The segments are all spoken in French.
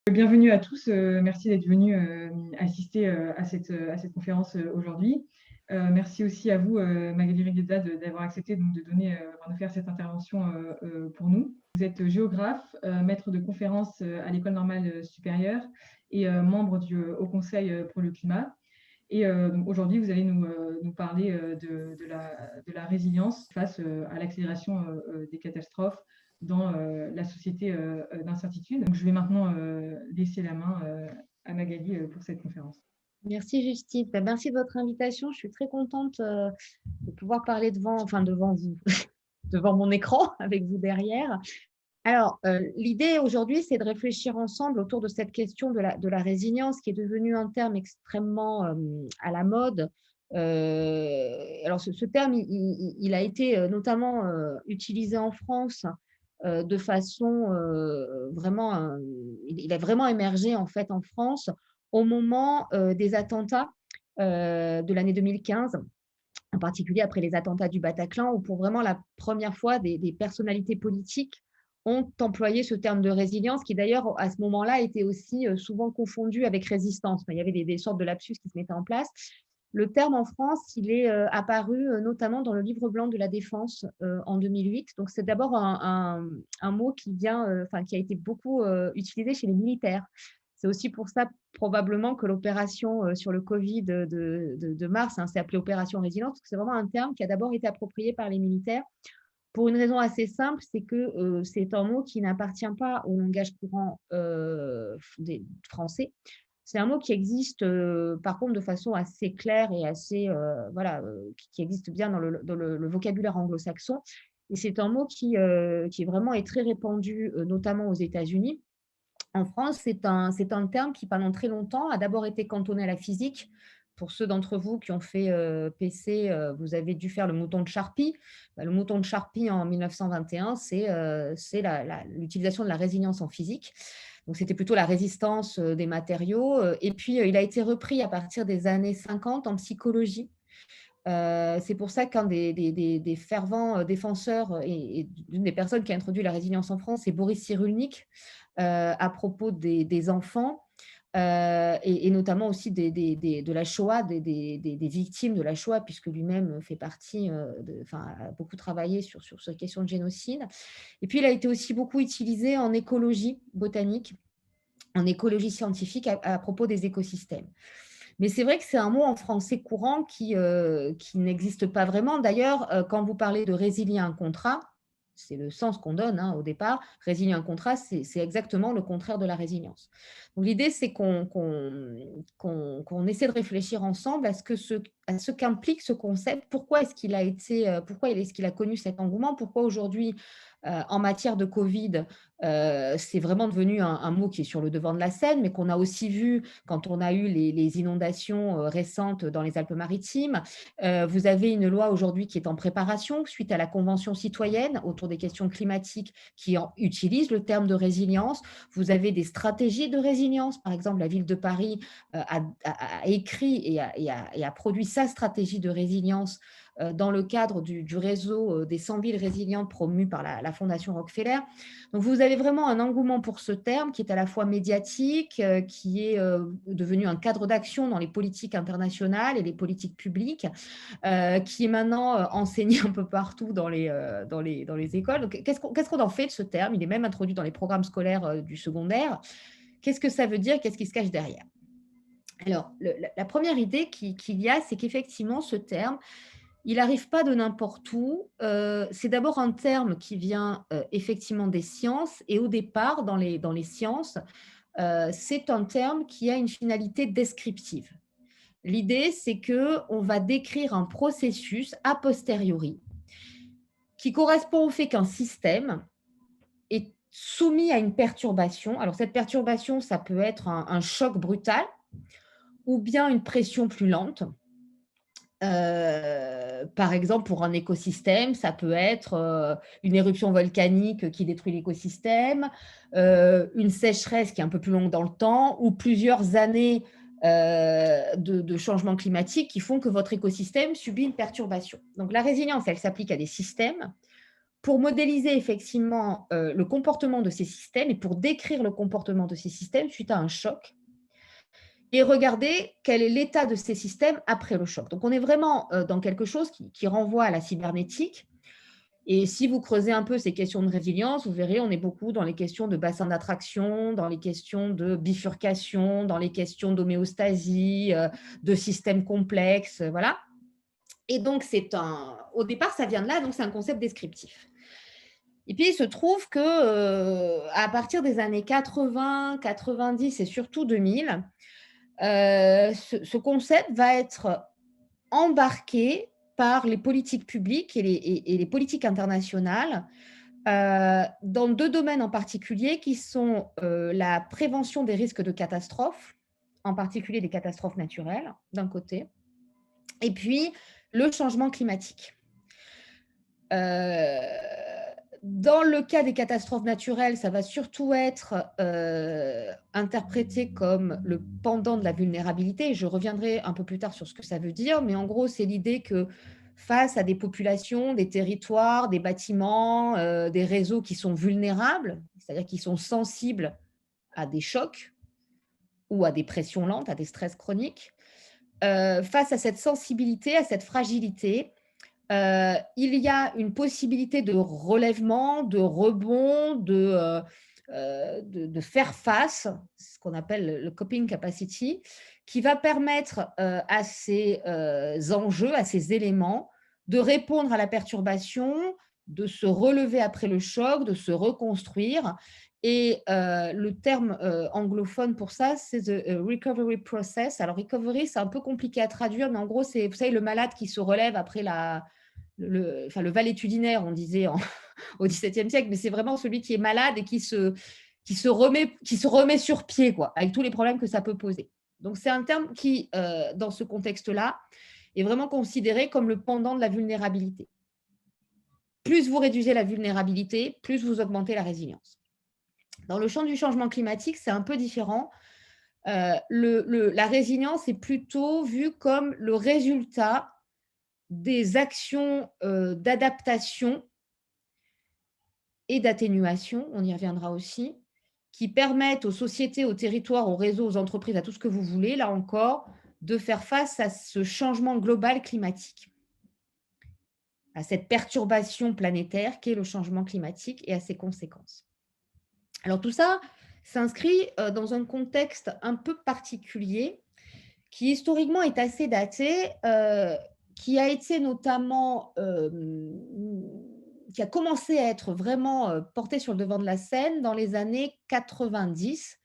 Bienvenue à tous, merci d'être venus assister à cette conférence aujourd'hui. Merci aussi à vous, Magali Regueda, d'avoir accepté donc, de faire cette intervention pour nous. Vous êtes géographe, maître de conférences à l'École normale supérieure et membre du Haut Conseil pour le climat. Et donc aujourd'hui, vous allez nous parler de la résilience face à l'accélération des catastrophes dans la société d'incertitude. Donc je vais maintenant laisser la main à Magali pour cette conférence. Merci Justine. Merci de votre invitation. Je suis très contente de pouvoir parler devant vous, devant mon écran avec vous derrière. Alors, l'idée aujourd'hui, c'est de réfléchir ensemble autour de cette question de la résilience qui est devenue un terme extrêmement à la mode. Alors, ce terme, il a été notamment utilisé en France de façon vraiment, il a vraiment émergé en fait en France au moment des attentats de l'année 2015, en particulier après les attentats du Bataclan, où pour vraiment la première fois, des personnalités politiques ont employé ce terme de résilience, qui d'ailleurs, à ce moment-là, était aussi souvent confondu avec résistance. Il y avait des sortes de lapsus qui se mettaient en place. Le terme en France, il est apparu notamment dans le livre blanc de la Défense en 2008. Donc, c'est d'abord un mot qui a été beaucoup utilisé chez les militaires. C'est aussi pour ça, probablement, que l'opération sur le Covid de mars, s'est appelée opération résilience, parce que c'est vraiment un terme qui a d'abord été approprié par les militaires pour une raison assez simple, c'est que c'est un mot qui n'appartient pas au langage courant des français. C'est un mot qui existe, par contre, de façon assez claire et assez, qui existe bien dans le vocabulaire anglo-saxon. Et c'est un mot qui vraiment est très répandu, notamment aux États-Unis. En France, c'est un terme qui, pendant très longtemps, a d'abord été cantonné à la physique. Pour ceux d'entre vous qui ont fait PC, vous avez dû faire le mouton de Charpie. Le mouton de Charpie en 1921, c'est l'utilisation de la résilience en physique. Donc, c'était plutôt la résistance des matériaux. Et puis, il a été repris à partir des années 50 en psychologie. C'est pour ça qu'un des fervents défenseurs et d'une des personnes qui a introduit la résilience en France, c'est Boris Cyrulnik, à propos des enfants et notamment aussi de la Shoah, des victimes de la Shoah, puisque lui-même fait partie, a beaucoup travaillé sur cette question de génocide. Et puis, il a été aussi beaucoup utilisé en écologie botanique, en écologie scientifique à propos des écosystèmes. Mais c'est vrai que c'est un mot en français courant qui n'existe pas vraiment. D'ailleurs, quand vous parlez de résilier un contrat, c'est le sens qu'on donne au départ. Résilier un contrat, c'est exactement le contraire de la résilience. Donc, l'idée, c'est qu'on essaie de réfléchir ensemble à ce qu'implique ce concept. Pourquoi est-ce qu'il a connu cet engouement? Pourquoi aujourd'hui, en matière de Covid, c'est vraiment devenu un mot qui est sur le devant de la scène, mais qu'on a aussi vu quand on a eu les inondations récentes dans les Alpes-Maritimes. Vous avez une loi aujourd'hui qui est en préparation suite à la Convention citoyenne autour des questions climatiques qui utilise le terme de résilience. Vous avez des stratégies de résilience. Par exemple, la ville de Paris a écrit et a produit sa stratégie de résilience dans le cadre du réseau des 100 villes résilientes promu par la Fondation Rockefeller. Donc, vous avez vraiment un engouement pour ce terme qui est à la fois médiatique, qui est devenu un cadre d'action dans les politiques internationales et les politiques publiques, qui est maintenant enseigné un peu partout dans les écoles. Donc, qu'est-ce qu'on en fait de ce terme? Il est même introduit dans les programmes scolaires du secondaire. Qu'est-ce que ça veut dire? Qu'est-ce qui se cache derrière? Alors, la première idée qu'il y a, c'est qu'effectivement, ce terme, il n'arrive pas de n'importe où. C'est d'abord un terme qui vient effectivement des sciences et au départ, dans les sciences, c'est un terme qui a une finalité descriptive. L'idée, c'est qu'on va décrire un processus a posteriori qui correspond au fait qu'un système est soumis à une perturbation. Alors, cette perturbation, ça peut être un choc brutal ou bien une pression plus lente. Par exemple, pour un écosystème, ça peut être une éruption volcanique qui détruit l'écosystème, une sécheresse qui est un peu plus longue dans le temps, ou plusieurs années de changement climatique qui font que votre écosystème subit une perturbation. Donc, la résilience, elle s'applique à des systèmes pour modéliser effectivement le comportement de ces systèmes et pour décrire le comportement de ces systèmes suite à un choc et regarder quel est l'état de ces systèmes après le choc. Donc, on est vraiment dans quelque chose qui renvoie à la cybernétique. Et si vous creusez un peu ces questions de résilience, vous verrez, on est beaucoup dans les questions de bassin d'attraction, dans les questions de bifurcation, dans les questions d'homéostasie, de systèmes complexes, voilà. Et donc, au départ, ça vient de là, donc c'est un concept descriptif. Et puis, il se trouve que à partir des années 80, 90 et surtout 2000, ce concept va être embarqué par les politiques publiques et les politiques internationales dans deux domaines en particulier qui sont la prévention des risques de catastrophes, en particulier des catastrophes naturelles, d'un côté, et puis le changement climatique. Dans le cas des catastrophes naturelles, ça va surtout être interprété comme le pendant de la vulnérabilité. Je reviendrai un peu plus tard sur ce que ça veut dire, mais en gros, c'est l'idée que face à des populations, des territoires, des bâtiments, des réseaux qui sont vulnérables, c'est-à-dire qui sont sensibles à des chocs ou à des pressions lentes, à des stress chroniques, face à cette sensibilité, à cette fragilité, il y a une possibilité de relèvement, de rebond, de faire face, ce qu'on appelle le coping capacity, qui va permettre à ces enjeux, à ces éléments, de répondre à la perturbation, de se relever après le choc, de se reconstruire. Et le terme anglophone pour ça, c'est the recovery process. Alors, recovery, c'est un peu compliqué à traduire, mais en gros, c'est, vous savez, le malade qui se relève après le valétudinaire, on disait au XVIIe siècle, mais c'est vraiment celui qui est malade et qui se remet sur pied, quoi, avec tous les problèmes que ça peut poser. Donc, c'est un terme qui, dans ce contexte-là, est vraiment considéré comme le pendant de la vulnérabilité. Plus vous réduisez la vulnérabilité, plus vous augmentez la résilience. Dans le champ du changement climatique, c'est un peu différent. La résilience est plutôt vue comme le résultat des actions d'adaptation et d'atténuation, on y reviendra aussi, qui permettent aux sociétés, aux territoires, aux réseaux, aux entreprises, à tout ce que vous voulez, là encore, de faire face à ce changement global climatique, à cette perturbation planétaire qu'est le changement climatique et à ses conséquences. Alors tout ça s'inscrit dans un contexte un peu particulier qui historiquement est assez daté, qui a été notamment, qui a commencé à être vraiment porté sur le devant de la scène dans les années 90,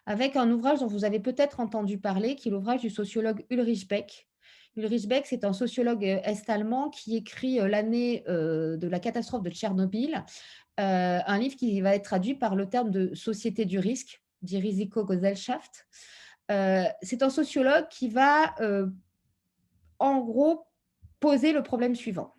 avec un ouvrage dont vous avez peut-être entendu parler, qui est l'ouvrage du sociologue Ulrich Beck. Ulrich Beck, c'est un sociologue est-allemand qui écrit l'année de la catastrophe de Tchernobyl, un livre qui va être traduit par le terme de société du risque, die Risikogesellschaft. C'est un sociologue qui va, en gros, poser le problème suivant.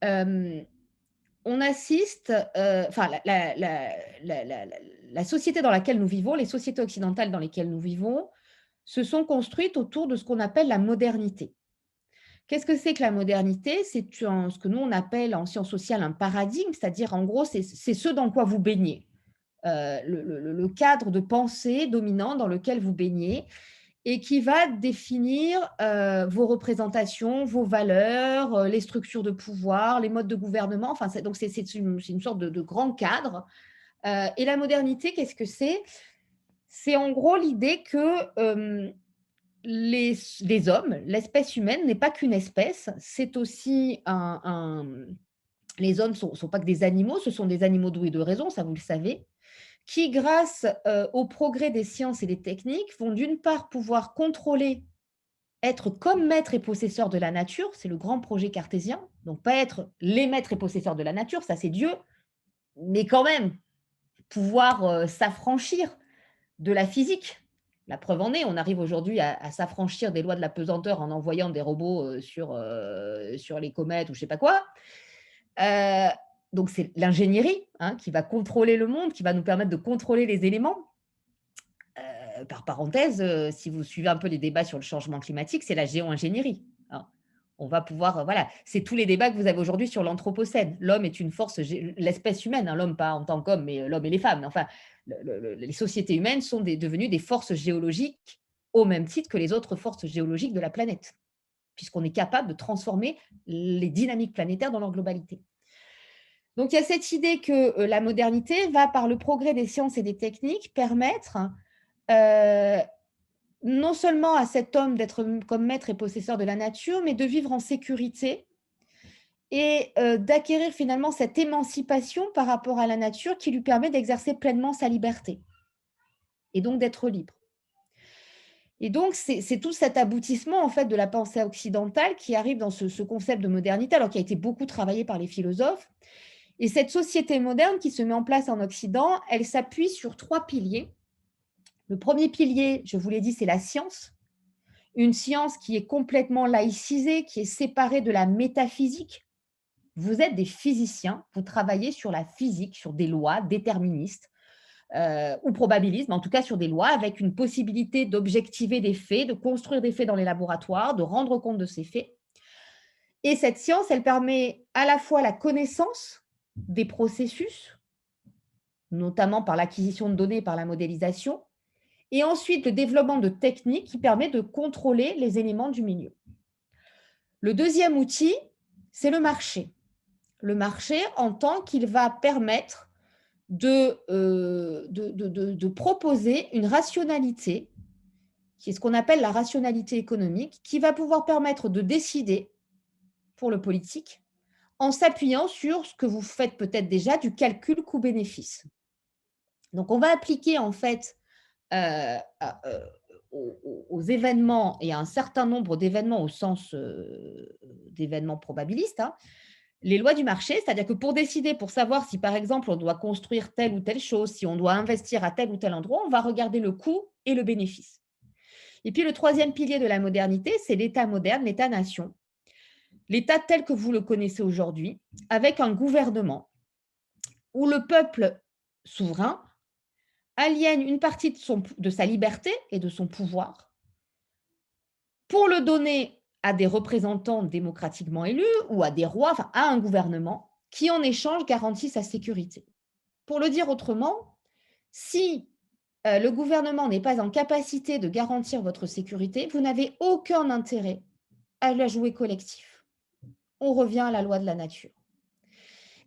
On assiste, enfin, la société dans laquelle nous vivons, les sociétés occidentales dans lesquelles nous vivons, se sont construites autour de ce qu'on appelle la modernité. Qu'est-ce que c'est que la modernité? C'est ce que nous, on appelle en sciences sociales un paradigme, c'est-à-dire, en gros, c'est ce dans quoi vous baignez. Le cadre de pensée dominant dans lequel vous baignez et qui va définir vos représentations, vos valeurs, les structures de pouvoir, les modes de gouvernement. Enfin, donc, c'est une sorte de grand cadre. Et la modernité, qu'est-ce que c'est? C'est en gros l'idée que les hommes, l'espèce humaine n'est pas qu'une espèce, c'est aussi les hommes ne sont pas que des animaux, ce sont des animaux doués de raison, ça vous le savez, qui, grâce au progrès des sciences et des techniques, vont d'une part pouvoir contrôler, être comme maître et possesseur de la nature, c'est le grand projet cartésien, donc pas être les maîtres et possesseurs de la nature, ça c'est Dieu, mais quand même pouvoir s'affranchir de la physique. La preuve en est, on arrive aujourd'hui à s'affranchir des lois de la pesanteur en envoyant des robots sur les comètes ou je ne sais pas quoi. Donc, c'est l'ingénierie qui va contrôler le monde, qui va nous permettre de contrôler les éléments. Par parenthèse, si vous suivez un peu les débats sur le changement climatique, c'est la géo-ingénierie. on va pouvoir, voilà, c'est tous les débats que vous avez aujourd'hui sur l'anthropocène. L'homme est une force, l'espèce humaine, hein, l'homme pas en tant qu'homme, mais l'homme et les femmes. Enfin, les sociétés humaines sont devenues des forces géologiques au même titre que les autres forces géologiques de la planète, puisqu'on est capable de transformer les dynamiques planétaires dans leur globalité. Donc, il y a cette idée que la modernité va, par le progrès des sciences et des techniques, permettre non seulement à cet homme d'être comme maître et possesseur de la nature, mais de vivre en sécurité et d'acquérir finalement cette émancipation par rapport à la nature qui lui permet d'exercer pleinement sa liberté et donc d'être libre. Et donc, c'est tout cet aboutissement en fait de la pensée occidentale qui arrive dans ce concept de modernité, alors qui a été beaucoup travaillé par les philosophes. Et cette société moderne qui se met en place en Occident, elle s'appuie sur 3 piliers. Le premier pilier, je vous l'ai dit, c'est la science. Une science qui est complètement laïcisée, qui est séparée de la métaphysique. Vous êtes des physiciens, vous travaillez sur la physique, sur des lois déterministes ou probabilistes, mais en tout cas sur des lois avec une possibilité d'objectiver des faits, de construire des faits dans les laboratoires, de rendre compte de ces faits. Et cette science, elle permet à la fois la connaissance des processus, notamment par l'acquisition de données, par la modélisation, et ensuite le développement de techniques qui permet de contrôler les éléments du milieu. Le deuxième outil, c'est le marché. Le marché en tant qu'il va permettre de proposer une rationalité, qui est ce qu'on appelle la rationalité économique, qui va pouvoir permettre de décider pour le politique en s'appuyant sur ce que vous faites peut-être déjà du calcul coût-bénéfice. Donc, on va appliquer en fait aux événements et à un certain nombre d'événements au sens d'événements probabilistes, hein, les lois du marché, c'est-à-dire que pour décider, pour savoir si par exemple on doit construire telle ou telle chose, si on doit investir à tel ou tel endroit, on va regarder le coût et le bénéfice. Et puis le troisième pilier de la modernité, c'est l'État moderne, l'État-nation. L'État tel que vous le connaissez aujourd'hui, avec un gouvernement où le peuple souverain aliène une partie de sa liberté et de son pouvoir pour le donner à des représentants démocratiquement élus ou à des rois, enfin à un gouvernement qui en échange garantit sa sécurité. Pour le dire autrement, si le gouvernement n'est pas en capacité de garantir votre sécurité, vous n'avez aucun intérêt à la jouer collectif. On revient à la loi de la nature.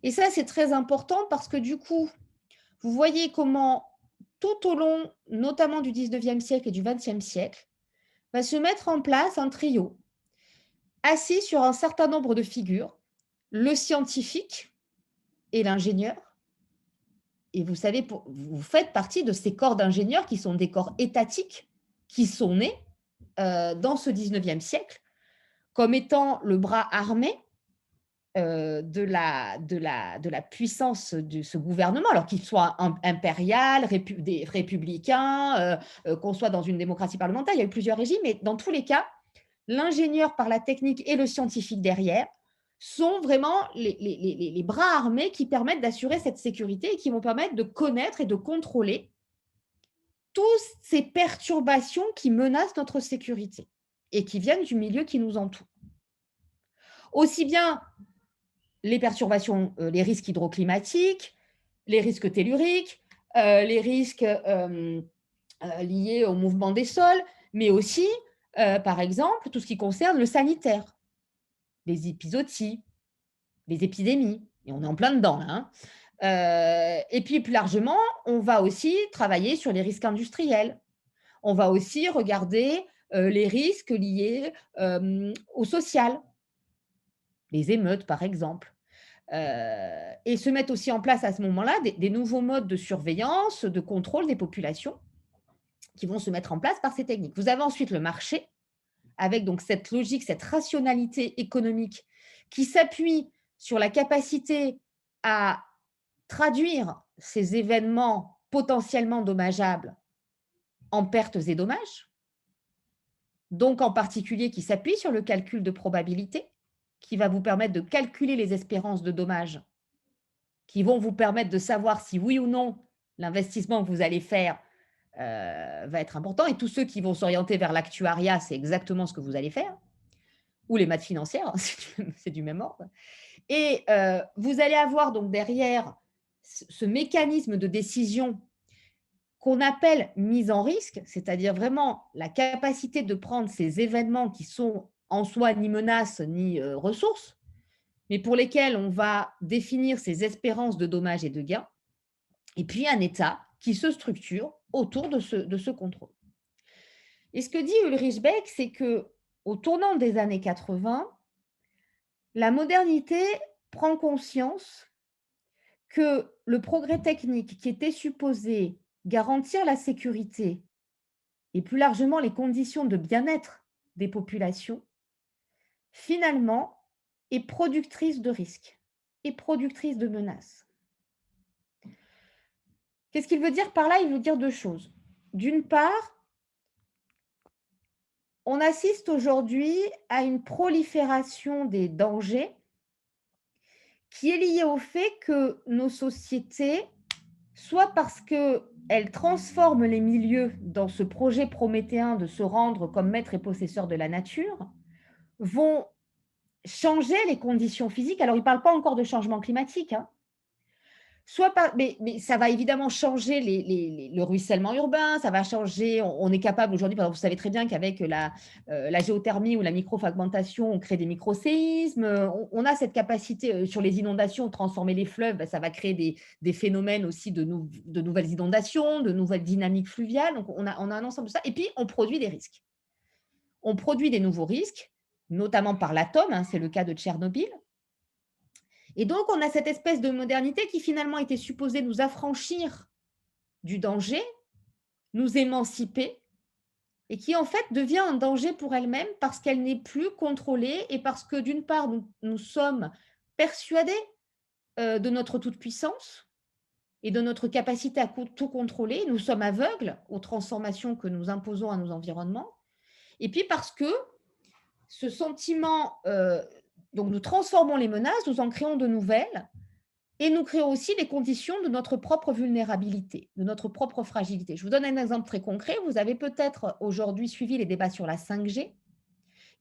Et ça, c'est très important parce que du coup, vous voyez comment tout au long, notamment du 19e siècle et du 20e siècle, va se mettre en place un trio assis sur un certain nombre de figures, le scientifique et l'ingénieur. Et vous savez, vous faites partie de ces corps d'ingénieurs qui sont des corps étatiques, qui sont nés dans ce 19e siècle comme étant le bras armé de la puissance de ce gouvernement, alors qu'il soit impérial, républicain, qu'on soit dans une démocratie parlementaire, il y a eu plusieurs régimes, mais dans tous les cas, l'ingénieur par la technique et le scientifique derrière sont vraiment les bras armés qui permettent d'assurer cette sécurité et qui vont permettre de connaître et de contrôler toutes ces perturbations qui menacent notre sécurité et qui viennent du milieu qui nous entoure. Aussi bien les perturbations, les risques hydroclimatiques, les risques telluriques, les risques liés au mouvement des sols, mais aussi, par exemple, tout ce qui concerne le sanitaire, les épizooties, les épidémies, et on est en plein dedans là. Et puis plus largement, on va aussi travailler sur les risques industriels. On va aussi regarder les risques liés au social, les émeutes par exemple. Et se mettre aussi en place à ce moment-là des nouveaux modes de surveillance, de contrôle des populations qui vont se mettre en place par ces techniques. Vous avez ensuite le marché, avec donc cette logique, cette rationalité économique qui s'appuie sur la capacité à traduire ces événements potentiellement dommageables en pertes et dommages, donc en particulier qui s'appuie sur le calcul de probabilité, qui va vous permettre de calculer les espérances de dommages, qui vont vous permettre de savoir si oui ou non l'investissement que vous allez faire va être important. Et tous ceux qui vont s'orienter vers l'actuariat, c'est exactement ce que vous allez faire. ou les maths financières, c'est du même ordre. Et vous allez avoir donc derrière ce mécanisme de décision qu'on appelle mise en risque, c'est-à-dire vraiment la capacité de prendre ces événements qui sont en soi ni menaces ni ressources, mais pour lesquels on va définir ces espérances de dommages et de gains, et puis un État qui se structure autour de ce contrôle. Et ce que dit Ulrich Beck, c'est que au tournant des années 80, la modernité prend conscience que le progrès technique qui était supposé garantir la sécurité et plus largement les conditions de bien-être des populations, finalement, est productrice de risques et productrice de menaces. Qu'est-ce qu'il veut dire par là? Il veut dire deux choses. D'une part, on assiste aujourd'hui à une prolifération des dangers qui est liée au fait que nos sociétés, soit parce qu'elles transforment les milieux dans ce projet prométhéen de se rendre comme maître et possesseur de la nature, vont changer les conditions physiques. Alors, il ne parle pas encore de changement climatique, hein. Soit pas, mais ça va évidemment changer le ruissellement urbain, ça va changer. On est capable aujourd'hui, par exemple, vous savez très bien qu'avec la géothermie ou la microfragmentation, on crée des microséismes. On a cette capacité sur les inondations, de transformer les fleuves, ça va créer des phénomènes aussi de nouvelles inondations, de nouvelles dynamiques fluviales. Donc, on a un ensemble de ça. Et puis, on produit des risques. On produit des nouveaux risques, notamment par l'atome, hein, c'est le cas de Tchernobyl. Et donc, on a cette espèce de modernité qui finalement était supposée nous affranchir du danger, nous émanciper, et qui en fait devient un danger pour elle-même parce qu'elle n'est plus contrôlée et parce que d'une part, nous sommes persuadés de notre toute-puissance et de notre capacité à tout contrôler. Nous sommes aveugles aux transformations que nous imposons à nos environnements. Et puis parce que ce sentiment, donc nous transformons les menaces, nous en créons de nouvelles, et nous créons aussi les conditions de notre propre vulnérabilité, de notre propre fragilité. Je vous donne un exemple très concret. Vous avez peut-être aujourd'hui suivi les débats sur la 5G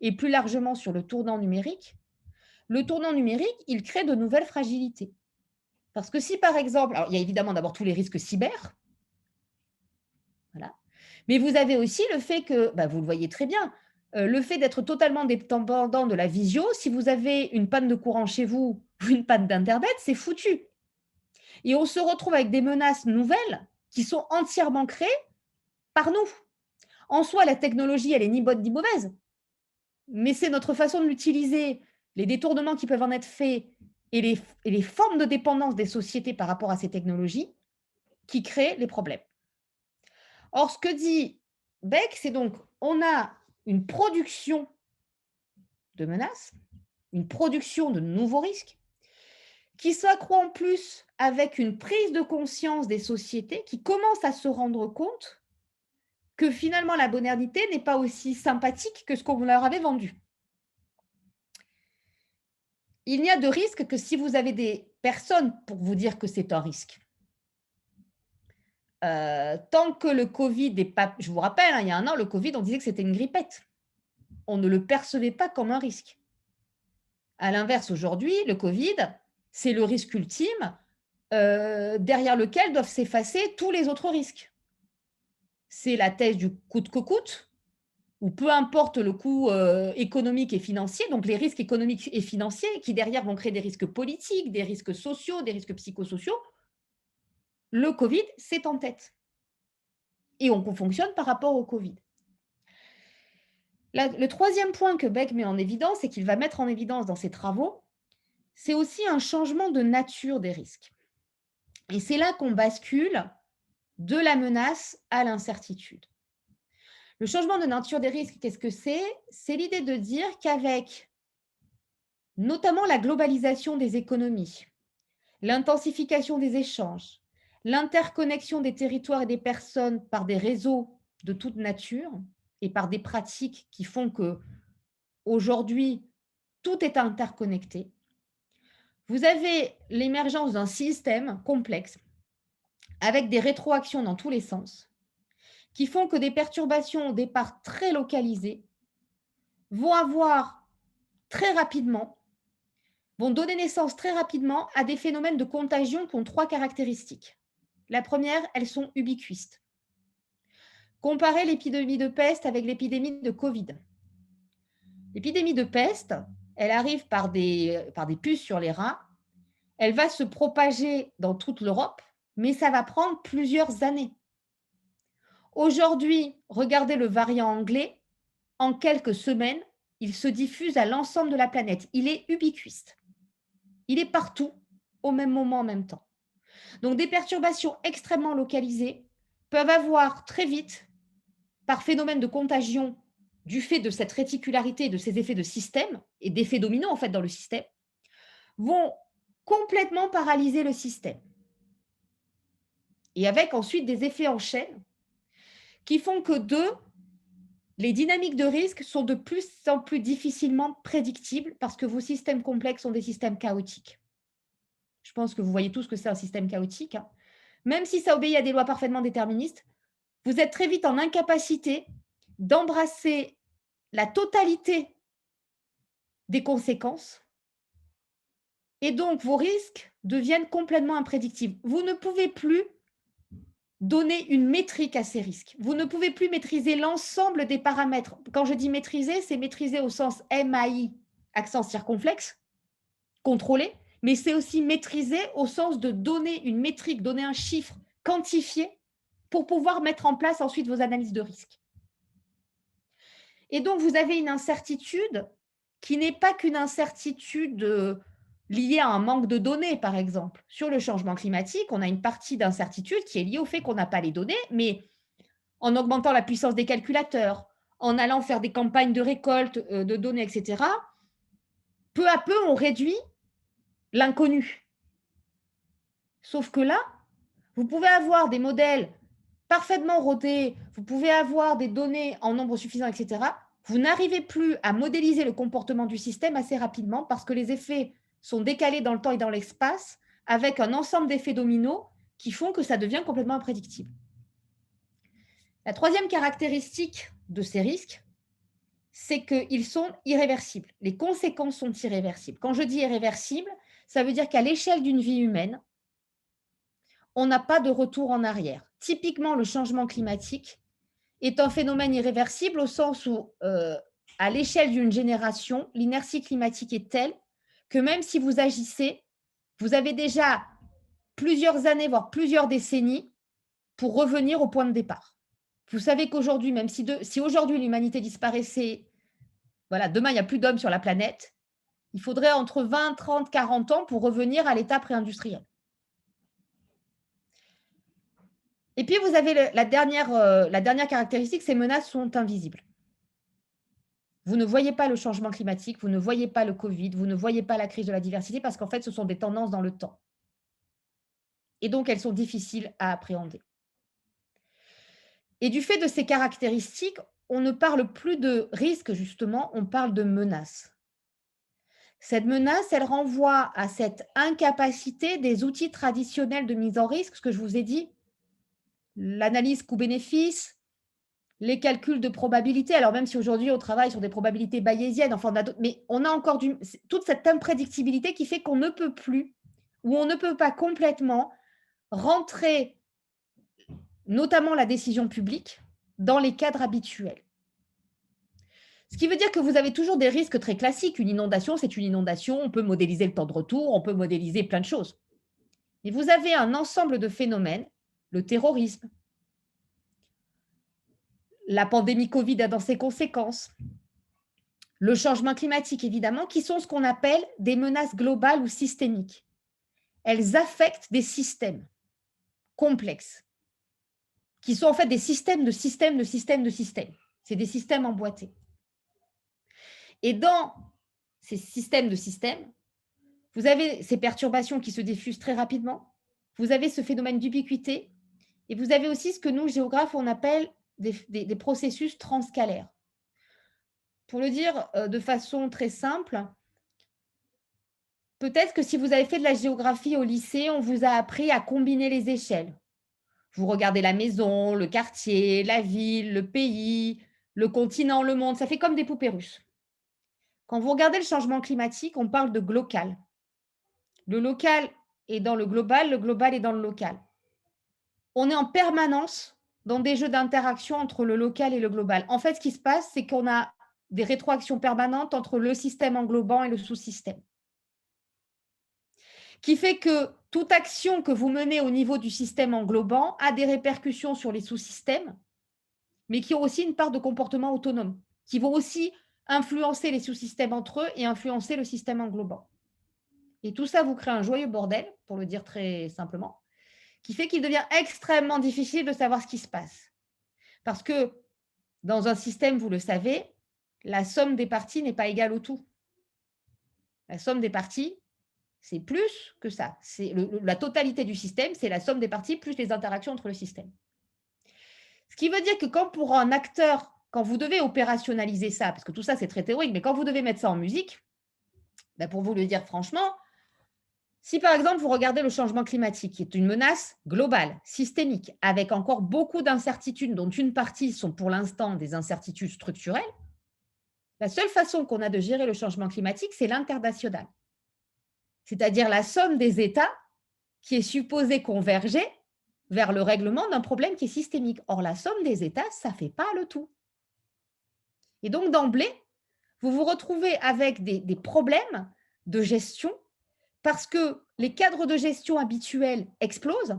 et plus largement sur le tournant numérique. Le tournant numérique, il crée de nouvelles fragilités. Parce que si par exemple, alors il y a évidemment d'abord tous les risques cyber, voilà, mais vous avez aussi le fait que, vous le voyez très bien, le fait d'être totalement dépendant de la visio, si vous avez une panne de courant chez vous ou une panne d'Internet, c'est foutu. Et on se retrouve avec des menaces nouvelles qui sont entièrement créées par nous. En soi, la technologie, elle est ni bonne ni mauvaise, mais c'est notre façon de l'utiliser, les détournements qui peuvent en être faits et les formes de dépendance des sociétés par rapport à ces technologies qui créent les problèmes. Or, ce que dit Beck, c'est donc on a une production de menaces, une production de nouveaux risques, qui s'accroît en plus avec une prise de conscience des sociétés qui commencent à se rendre compte que finalement la modernité n'est pas aussi sympathique que ce qu'on leur avait vendu. Il n'y a de risque que si vous avez des personnes pour vous dire que c'est un risque. Tant que le Covid n'est pas... Je vous rappelle, hein, il y a un an, le Covid, on disait que c'était une grippette. On ne le percevait pas comme un risque. À l'inverse, aujourd'hui, le Covid, c'est le risque ultime derrière lequel doivent s'effacer tous les autres risques. C'est la thèse du coûte que coûte, où peu importe le coût économique et financier, donc les risques économiques et financiers qui derrière vont créer des risques politiques, des risques sociaux, des risques psychosociaux, le Covid, c'est en tête. Et on fonctionne par rapport au Covid. Le troisième point que Beck met en évidence et qu'il va mettre en évidence dans ses travaux, c'est aussi un changement de nature des risques. Et c'est là qu'on bascule de la menace à l'incertitude. Le changement de nature des risques, qu'est-ce que c'est? C'est l'idée de dire qu'avec notamment la globalisation des économies, l'intensification des échanges, l'interconnexion des territoires et des personnes par des réseaux de toute nature et par des pratiques qui font que aujourd'hui tout est interconnecté, vous avez l'émergence d'un système complexe avec des rétroactions dans tous les sens qui font que des perturbations au départ très localisées vont avoir très rapidement, vont donner naissance très rapidement à des phénomènes de contagion qui ont 3 caractéristiques. La première, elles sont ubiquistes. Comparez l'épidémie de peste avec l'épidémie de Covid. L'épidémie de peste, elle arrive par des puces sur les rats. Elle va se propager dans toute l'Europe, mais ça va prendre plusieurs années. Aujourd'hui, regardez le variant anglais. En quelques semaines, il se diffuse à l'ensemble de la planète. Il est ubiquiste. Il est partout, au même moment, en même temps. Donc, des perturbations extrêmement localisées peuvent avoir très vite, par phénomène de contagion, du fait de cette réticularité, de ces effets de système et d'effets dominants en fait dans le système, vont complètement paralyser le système. Et avec ensuite des effets en chaîne qui font que les dynamiques de risque sont de plus en plus difficilement prédictibles parce que vos systèmes complexes sont des systèmes chaotiques. Je pense que vous voyez tous que c'est un système chaotique, hein. Même si ça obéit à des lois parfaitement déterministes, vous êtes très vite en incapacité d'embrasser la totalité des conséquences et donc vos risques deviennent complètement imprédictibles. Vous ne pouvez plus donner une métrique à ces risques. Vous ne pouvez plus maîtriser l'ensemble des paramètres. Quand je dis maîtriser, c'est maîtriser au sens MAI, accent circonflexe, contrôler, mais c'est aussi maîtriser au sens de donner une métrique, donner un chiffre quantifié pour pouvoir mettre en place ensuite vos analyses de risque. Et donc, vous avez une incertitude qui n'est pas qu'une incertitude liée à un manque de données, par exemple. Sur le changement climatique, on a une partie d'incertitude qui est liée au fait qu'on n'a pas les données, mais en augmentant la puissance des calculateurs, en allant faire des campagnes de récolte de données, etc., peu à peu, on réduit l'inconnu. Sauf que là, vous pouvez avoir des modèles parfaitement rodés, vous pouvez avoir des données en nombre suffisant, etc. Vous n'arrivez plus à modéliser le comportement du système assez rapidement parce que les effets sont décalés dans le temps et dans l'espace avec un ensemble d'effets dominos qui font que ça devient complètement imprédictible. La troisième caractéristique de ces risques, c'est qu'ils sont irréversibles. Les conséquences sont irréversibles. Quand je dis irréversible, ça veut dire qu'à l'échelle d'une vie humaine, on n'a pas de retour en arrière. Typiquement, le changement climatique est un phénomène irréversible au sens où, à l'échelle d'une génération, l'inertie climatique est telle que même si vous agissez, vous avez déjà plusieurs années, voire plusieurs décennies pour revenir au point de départ. Vous savez qu'aujourd'hui, même si aujourd'hui l'humanité disparaissait, voilà, demain il n'y a plus d'hommes sur la planète, il faudrait entre 20, 30, 40 ans pour revenir à l'état pré-industriel. Et puis, vous avez la dernière caractéristique, ces menaces sont invisibles. Vous ne voyez pas le changement climatique, vous ne voyez pas le Covid, vous ne voyez pas la crise de la diversité parce qu'en fait, ce sont des tendances dans le temps. Et donc, elles sont difficiles à appréhender. Et du fait de ces caractéristiques, on ne parle plus de risque, justement, on parle de menace. Cette menace, elle renvoie à cette incapacité des outils traditionnels de mise en risque, ce que je vous ai dit, l'analyse coût-bénéfice, les calculs de probabilité. Alors, même si aujourd'hui, on travaille sur des probabilités bayésiennes, enfin, mais on a encore toute cette imprédictibilité qui fait qu'on ne peut plus, ou on ne peut pas complètement rentrer, notamment la décision publique, dans les cadres habituels. Ce qui veut dire que vous avez toujours des risques très classiques. Une inondation, c'est une inondation. On peut modéliser le temps de retour, on peut modéliser plein de choses. Mais vous avez un ensemble de phénomènes, le terrorisme, la pandémie Covid a dans ses conséquences, le changement climatique, évidemment, qui sont ce qu'on appelle des menaces globales ou systémiques. Elles affectent des systèmes complexes, qui sont en fait des systèmes de systèmes de systèmes de systèmes. C'est des systèmes emboîtés. Et dans ces systèmes de systèmes, vous avez ces perturbations qui se diffusent très rapidement, vous avez ce phénomène d'ubiquité, et vous avez aussi ce que nous, géographes, on appelle des processus transscalaires. Pour le dire de façon très simple, peut-être que si vous avez fait de la géographie au lycée, on vous a appris à combiner les échelles. Vous regardez la maison, le quartier, la ville, le pays, le continent, le monde, ça fait comme des poupées russes. Quand vous regardez le changement climatique, on parle de glocal. Le local est dans le global est dans le local. On est en permanence dans des jeux d'interaction entre le local et le global. En fait, ce qui se passe, c'est qu'on a des rétroactions permanentes entre le système englobant et le sous-système, qui fait que toute action que vous menez au niveau du système englobant a des répercussions sur les sous-systèmes, mais qui ont aussi une part de comportement autonome, qui vont aussi influencer les sous-systèmes entre eux et influencer le système englobant. Et tout ça vous crée un joyeux bordel, pour le dire très simplement, qui fait qu'il devient extrêmement difficile de savoir ce qui se passe. Parce que dans un système, vous le savez, la somme des parties n'est pas égale au tout. La somme des parties, c'est plus que ça. C'est la totalité du système, c'est la somme des parties plus les interactions entre le système. Ce qui veut dire que quand pour un acteur, quand vous devez opérationnaliser ça, parce que tout ça c'est très théorique, mais quand vous devez mettre ça en musique, ben pour vous le dire franchement, si par exemple vous regardez le changement climatique, qui est une menace globale, systémique, avec encore beaucoup d'incertitudes, dont une partie sont pour l'instant des incertitudes structurelles, la seule façon qu'on a de gérer le changement climatique, c'est l'international. C'est-à-dire la somme des États qui est supposée converger vers le règlement d'un problème qui est systémique. Or, la somme des États, ça ne fait pas le tout. Et donc, d'emblée, vous vous retrouvez avec des problèmes de gestion parce que les cadres de gestion habituels explosent,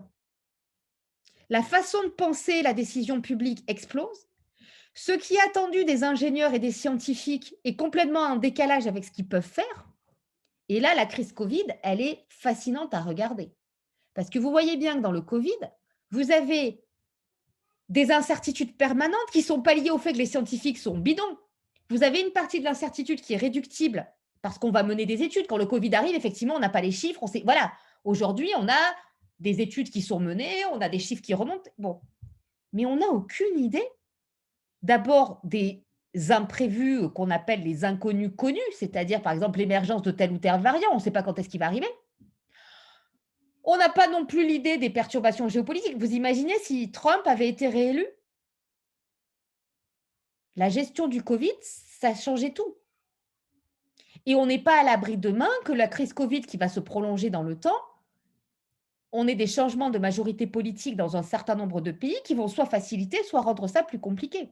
la façon de penser la décision publique explose, ce qui est attendu des ingénieurs et des scientifiques est complètement en décalage avec ce qu'ils peuvent faire. Et là, la crise Covid, elle est fascinante à regarder. Parce que vous voyez bien que dans le Covid, vous avez des incertitudes permanentes qui ne sont pas liées au fait que les scientifiques sont bidons. Vous avez une partie de l'incertitude qui est réductible parce qu'on va mener des études. Quand le Covid arrive, effectivement, on n'a pas les chiffres. On sait, voilà, aujourd'hui, on a des études qui sont menées, on a des chiffres qui remontent. Bon, mais on n'a aucune idée. D'abord, des imprévus qu'on appelle les inconnus connus, c'est-à-dire, par exemple, l'émergence de tel ou tel variant. On ne sait pas quand est-ce qu'il va arriver. On n'a pas non plus l'idée des perturbations géopolitiques. Vous imaginez si Trump avait été réélu? La gestion du Covid, ça changeait tout. Et on n'est pas à l'abri demain que la crise Covid qui va se prolonger dans le temps, on ait des changements de majorité politique dans un certain nombre de pays qui vont soit faciliter, soit rendre ça plus compliqué.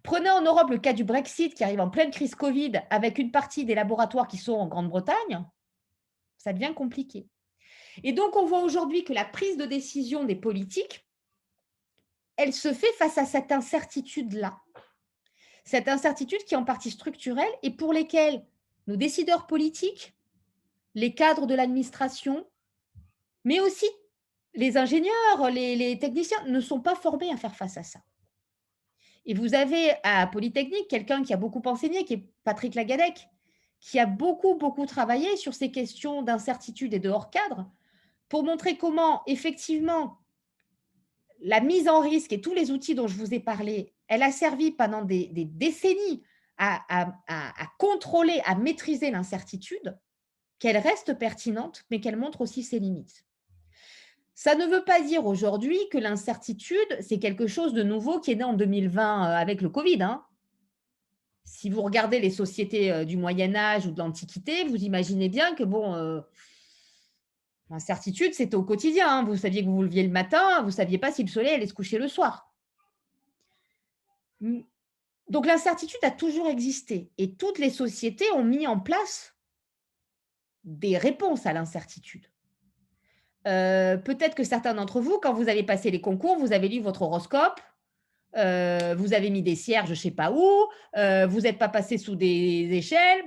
Prenez en Europe le cas du Brexit qui arrive en pleine crise Covid avec une partie des laboratoires qui sont en Grande-Bretagne, ça devient compliqué. Et donc, on voit aujourd'hui que la prise de décision des politiques, elle se fait face à cette incertitude-là. Cette incertitude qui est en partie structurelle et pour lesquelles nos décideurs politiques, les cadres de l'administration, mais aussi les ingénieurs, les techniciens ne sont pas formés à faire face à ça. Et vous avez à Polytechnique quelqu'un qui a beaucoup enseigné, qui est Patrick Lagadec, qui a beaucoup travaillé sur ces questions d'incertitude et de hors cadre pour montrer comment, effectivement, la mise en risque et tous les outils dont je vous ai parlé, elle a servi pendant des décennies à contrôler, à maîtriser l'incertitude, qu'elle reste pertinente, mais qu'elle montre aussi ses limites. Ça ne veut pas dire aujourd'hui que l'incertitude, c'est quelque chose de nouveau qui est né en 2020 avec le Covid. Hein. Si vous regardez les sociétés du Moyen-Âge ou de l'Antiquité, vous imaginez bien que, bon, l'incertitude, c'était au quotidien. Hein. Vous saviez que vous vous leviez le matin, vous ne saviez pas si le soleil allait se coucher le soir. Donc, l'incertitude a toujours existé et toutes les sociétés ont mis en place des réponses à l'incertitude. Peut-être que certains d'entre vous, quand vous avez passé les concours, vous avez lu votre horoscope, vous avez mis des cierges, je ne sais pas où, vous n'êtes pas passé sous des échelles,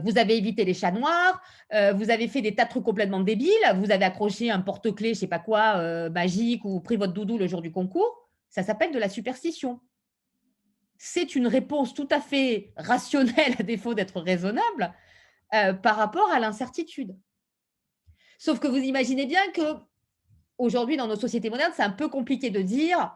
vous avez évité les chats noirs, vous avez fait des tas de trucs complètement débiles, vous avez accroché un porte-clés, je ne sais pas quoi, magique, ou pris votre doudou le jour du concours. Ça s'appelle de la superstition. C'est une réponse tout à fait rationnelle, à défaut d'être raisonnable, par rapport à l'incertitude. Sauf que vous imaginez bien qu'aujourd'hui, dans nos sociétés modernes, c'est un peu compliqué de dire,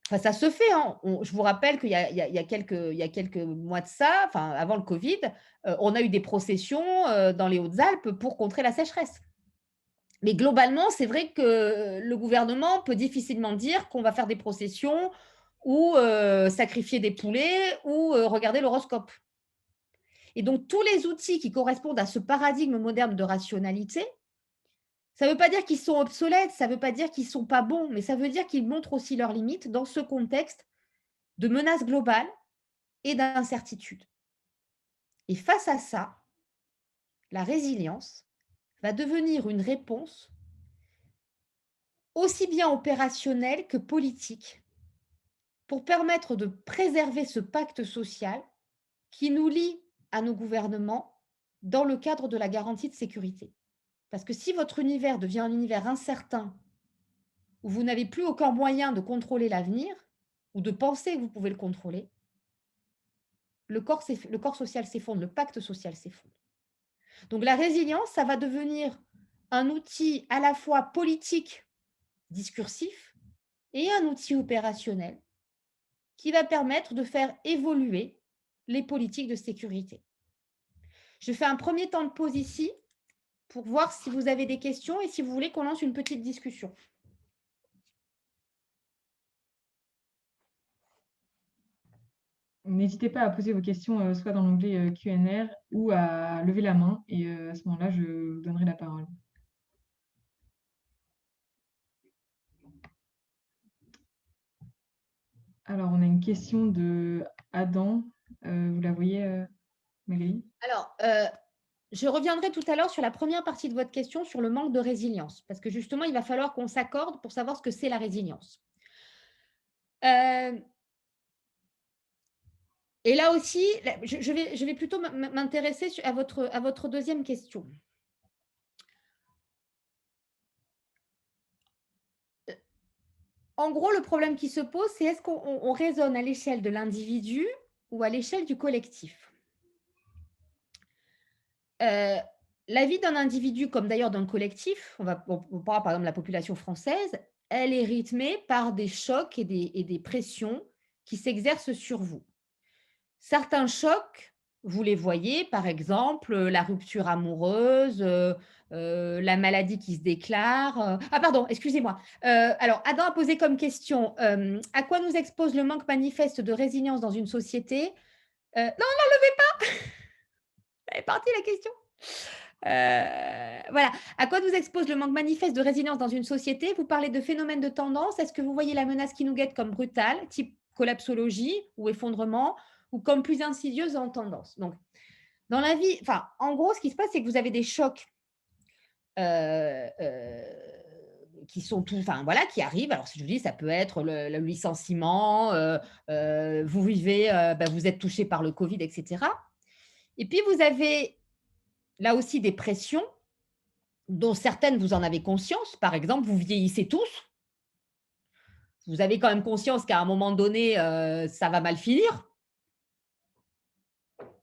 enfin ça se fait, hein. Je vous rappelle qu'il y a quelques mois de ça, enfin avant le Covid, on a eu des processions dans les Hautes-Alpes pour contrer la sécheresse. Mais globalement, c'est vrai que le gouvernement peut difficilement dire qu'on va faire des processions ou sacrifier des poulets ou regarder l'horoscope. Et donc, tous les outils qui correspondent à ce paradigme moderne de rationalité, ça ne veut pas dire qu'ils sont obsolètes, ça ne veut pas dire qu'ils ne sont pas bons, mais ça veut dire qu'ils montrent aussi leurs limites dans ce contexte de menace globale et d'incertitude. Et face à ça, la résilience va devenir une réponse aussi bien opérationnelle que politique pour permettre de préserver ce pacte social qui nous lie à nos gouvernements dans le cadre de la garantie de sécurité. Parce que si votre univers devient un univers incertain, où vous n'avez plus aucun moyen de contrôler l'avenir, ou de penser que vous pouvez le contrôler, le corps social s'effondre, le pacte social s'effondre. Donc la résilience, ça va devenir un outil à la fois politique, discursif, et un outil opérationnel qui va permettre de faire évoluer les politiques de sécurité. Je fais un premier temps de pause ici pour voir si vous avez des questions et si vous voulez qu'on lance une petite discussion. N'hésitez pas à poser vos questions soit dans l'onglet Q&A ou à lever la main et à ce moment-là, je vous donnerai la parole. Alors, on a une question de Adam. Vous la voyez, Magali? Alors, je reviendrai tout à l'heure sur la première partie de votre question sur le manque de résilience, parce que justement, il va falloir qu'on s'accorde pour savoir ce que c'est la résilience. Et là aussi, je vais plutôt m'intéresser à votre deuxième question. En gros, le problème qui se pose, c'est est-ce qu'on raisonne à l'échelle de l'individu ou à l'échelle du collectif? La vie d'un individu, comme d'ailleurs d'un collectif, on parlera par exemple de la population française, elle est rythmée par des chocs et des pressions qui s'exercent sur vous. Certains chocs, vous les voyez, par exemple, la rupture amoureuse, la maladie qui se déclare. Ah pardon, excusez-moi. Alors, Adam a posé comme question, à quoi nous expose le manque manifeste de résilience dans une société? Non, n'enlevez pas. Elle est partie la question. Voilà. À quoi nous expose le manque manifeste de résilience dans une société? Vous parlez de phénomènes de tendance. Est-ce que vous voyez la menace qui nous guette comme brutale, type collapsologie ou effondrement, ou comme plus insidieuse en tendance? Donc, dans la vie, enfin, en gros, ce qui se passe, c'est que vous avez des chocs qui sont tout, enfin voilà, qui arrivent. Alors, si je vous dis, ça peut être le licenciement, vous vivez, vous êtes touché par le Covid, etc. Et puis, vous avez là aussi des pressions dont certaines, vous en avez conscience. Par exemple, vous vieillissez tous. Vous avez quand même conscience qu'à un moment donné, ça va mal finir.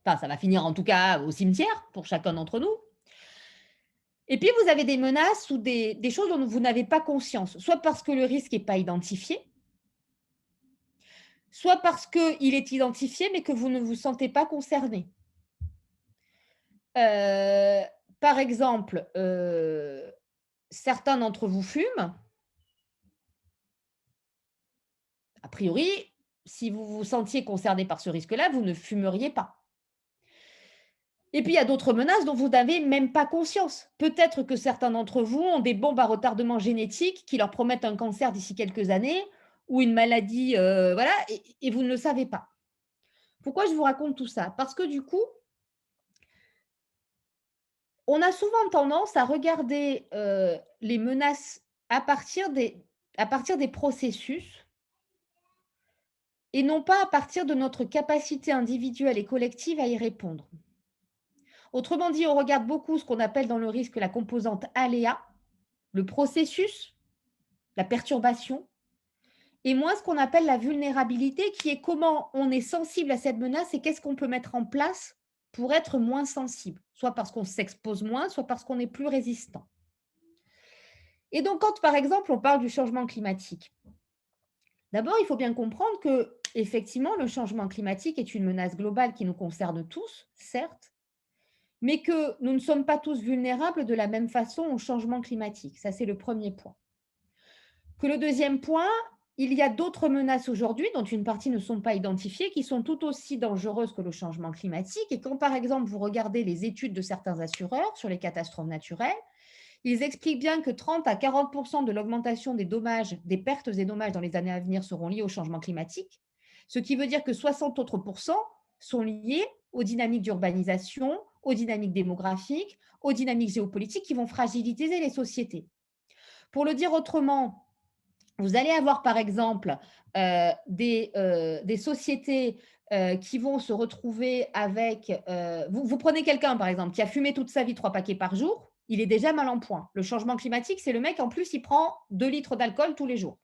Enfin, ça va finir en tout cas au cimetière pour chacun d'entre nous. Et puis, vous avez des menaces ou des choses dont vous n'avez pas conscience, soit parce que le risque n'est pas identifié, soit parce qu'il est identifié mais que vous ne vous sentez pas concerné. Par exemple, certains d'entre vous fument. A priori, si vous vous sentiez concerné par ce risque-là, vous ne fumeriez pas. Et puis, il y a d'autres menaces dont vous n'avez même pas conscience. Peut-être que certains d'entre vous ont des bombes à retardement génétique qui leur promettent un cancer d'ici quelques années ou une maladie, voilà, et vous ne le savez pas. Pourquoi je vous raconte tout ça? Parce que du coup, on a souvent tendance à regarder les menaces à partir des processus et non pas à partir de notre capacité individuelle et collective à y répondre. Autrement dit, on regarde beaucoup ce qu'on appelle dans le risque la composante aléa, le processus, la perturbation, et moins ce qu'on appelle la vulnérabilité, qui est comment on est sensible à cette menace et qu'est-ce qu'on peut mettre en place pour être moins sensible, soit parce qu'on s'expose moins, soit parce qu'on est plus résistant. Et donc, quand, par exemple, on parle du changement climatique, d'abord, il faut bien comprendre que, effectivement, le changement climatique est une menace globale qui nous concerne tous, certes, mais que nous ne sommes pas tous vulnérables de la même façon au changement climatique. Ça, c'est le premier point. Que le deuxième point, il y a d'autres menaces aujourd'hui, dont une partie ne sont pas identifiées, qui sont tout aussi dangereuses que le changement climatique. Et quand, par exemple, vous regardez les études de certains assureurs sur les catastrophes naturelles, ils expliquent bien que 30 à 40% de l'augmentation des dommages, des pertes et dommages dans les années à venir seront liés au changement climatique, ce qui veut dire que 60 autres pourcents sont liés aux dynamiques d'urbanisation, aux dynamiques démographiques, aux dynamiques géopolitiques qui vont fragiliser les sociétés. Pour le dire autrement, vous allez avoir, par exemple, des sociétés qui vont se retrouver avec… vous prenez quelqu'un, par exemple, qui a fumé toute sa vie 3 paquets par jour, il est déjà mal en point. Le changement climatique, c'est le mec, en plus, il prend 2 litres d'alcool tous les jours.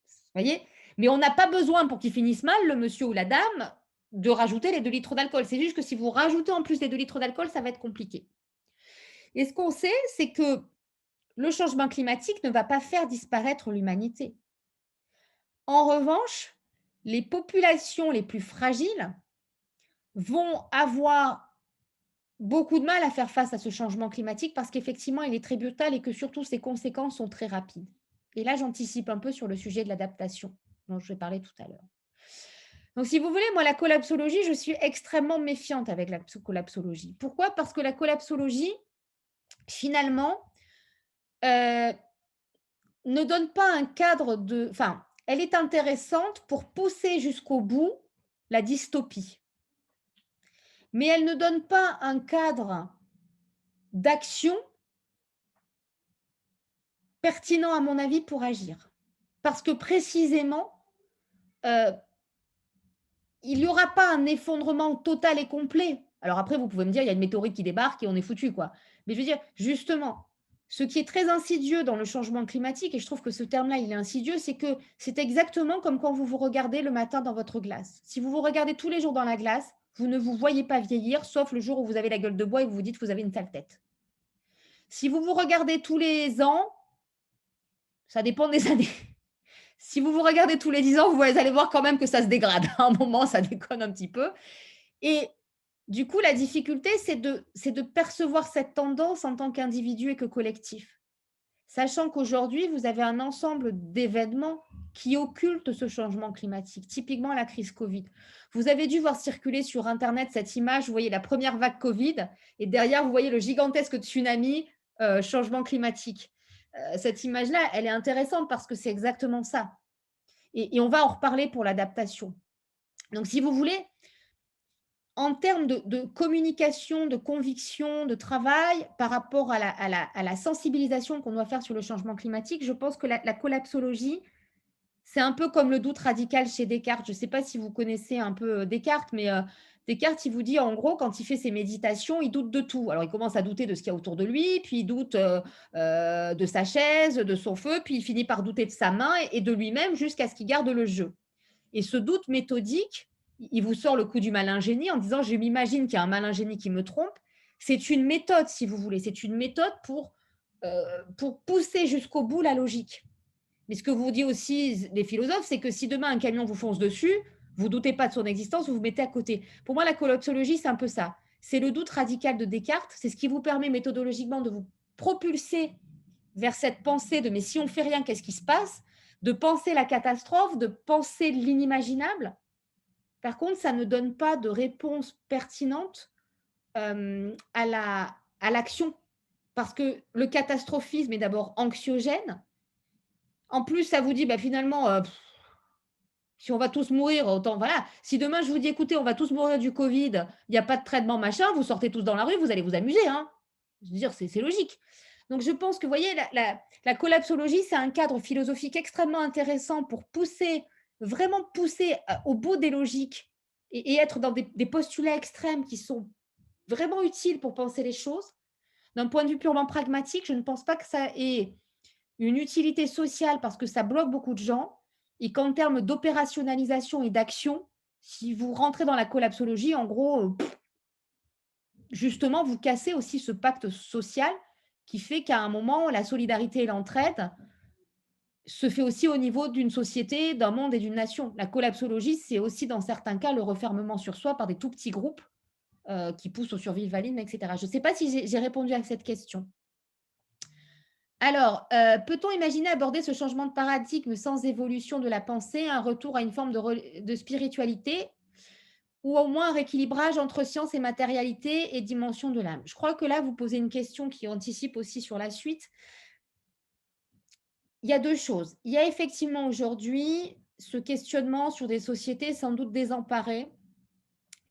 Vous voyez? Mais on n'a pas besoin, pour qu'il finisse mal, le monsieur ou la dame, de rajouter les 2 litres d'alcool. C'est juste que si vous rajoutez en plus les 2 litres d'alcool, ça va être compliqué. Et ce qu'on sait, c'est que le changement climatique ne va pas faire disparaître l'humanité. En revanche, les populations les plus fragiles vont avoir beaucoup de mal à faire face à ce changement climatique parce qu'effectivement, il est très brutal et que surtout, ses conséquences sont très rapides. Et là, j'anticipe un peu sur le sujet de l'adaptation dont je vais parler tout à l'heure. Donc, si vous voulez, moi, la collapsologie, je suis extrêmement méfiante avec la collapsologie. Pourquoi? Parce que la collapsologie, finalement, ne donne pas un cadre de… Enfin, elle est intéressante pour pousser jusqu'au bout la dystopie. Mais elle ne donne pas un cadre d'action pertinent, à mon avis, pour agir. Parce que précisément, il n'y aura pas un effondrement total et complet. Alors après, vous pouvez me dire, il y a une météorite qui débarque et on est foutu, quoi. Mais je veux dire, justement, ce qui est très insidieux dans le changement climatique, et je trouve que ce terme-là, il est insidieux, c'est que c'est exactement comme quand vous vous regardez le matin dans votre glace. Si vous vous regardez tous les jours dans la glace, vous ne vous voyez pas vieillir, sauf le jour où vous avez la gueule de bois et vous vous dites que vous avez une sale tête. Si vous vous regardez tous les ans, ça dépend des années. Si vous vous regardez tous les 10 ans, vous allez voir quand même que ça se dégrade. À un moment, ça déconne un petit peu. Et du coup, la difficulté, c'est de percevoir cette tendance en tant qu'individu et que collectif. Sachant qu'aujourd'hui, vous avez un ensemble d'événements qui occultent ce changement climatique, typiquement la crise Covid. Vous avez dû voir circuler sur Internet cette image, vous voyez la première vague Covid, et derrière, vous voyez le gigantesque tsunami changement climatique. Cette image-là, elle est intéressante parce que c'est exactement ça. Et on va en reparler pour l'adaptation. Donc, si vous voulez, en termes de communication, de conviction, de travail, par rapport à la sensibilisation qu'on doit faire sur le changement climatique, je pense que la collapsologie, c'est un peu comme le doute radical chez Descartes. Je ne sais pas si vous connaissez un peu Descartes, mais Descartes, il vous dit, en gros, quand il fait ses méditations, il doute de tout. Alors, il commence à douter de ce qu'il y a autour de lui, puis il doute de sa chaise, de son feu, puis il finit par douter de sa main et de lui-même jusqu'à ce qu'il garde le jeu. Et ce doute méthodique, il vous sort le coup du malin génie en disant, je m'imagine qu'il y a un malin génie qui me trompe. C'est une méthode, si vous voulez. C'est une méthode pour pousser jusqu'au bout la logique. Mais ce que vous dit aussi les philosophes, c'est que si demain un camion vous fonce dessus, vous ne doutez pas de son existence, vous vous mettez à côté. Pour moi, la collapsologie, c'est un peu ça. C'est le doute radical de Descartes. C'est ce qui vous permet méthodologiquement de vous propulser vers cette pensée de « mais si on ne fait rien, qu'est-ce qui se passe ?» de penser la catastrophe, de penser l'inimaginable. Par contre, ça ne donne pas de réponse pertinente à l'action. Parce que le catastrophisme est d'abord anxiogène. En plus, ça vous dit, bah, finalement, si on va tous mourir, autant, voilà. Si demain, je vous dis, écoutez, on va tous mourir du Covid, il n'y a pas de traitement, machin, vous sortez tous dans la rue, vous allez vous amuser. Hein. Je veux dire, c'est logique. Donc, je pense que, vous voyez, la collapsologie, c'est un cadre philosophique extrêmement intéressant pour vraiment pousser au bout des logiques et être dans des postulats extrêmes qui sont vraiment utiles pour penser les choses. D'un point de vue purement pragmatique, je ne pense pas que ça ait une utilité sociale parce que ça bloque beaucoup de gens et qu'en termes d'opérationnalisation et d'action, si vous rentrez dans la collapsologie, en gros, justement, vous cassez aussi ce pacte social qui fait qu'à un moment, la solidarité et l'entraide se fait aussi au niveau d'une société, d'un monde et d'une nation. La collapsologie, c'est aussi dans certains cas le refermement sur soi par des tout petits groupes qui poussent au survivalisme, etc. Je ne sais pas si j'ai répondu à cette question. Alors, peut-on imaginer aborder ce changement de paradigme sans évolution de la pensée, un retour à une forme de spiritualité ou au moins un rééquilibrage entre science et matérialité et dimension de l'âme? Je crois que là, vous posez une question qui anticipe aussi sur la suite. Il y a 2 choses. Il y a effectivement aujourd'hui ce questionnement sur des sociétés sans doute désemparées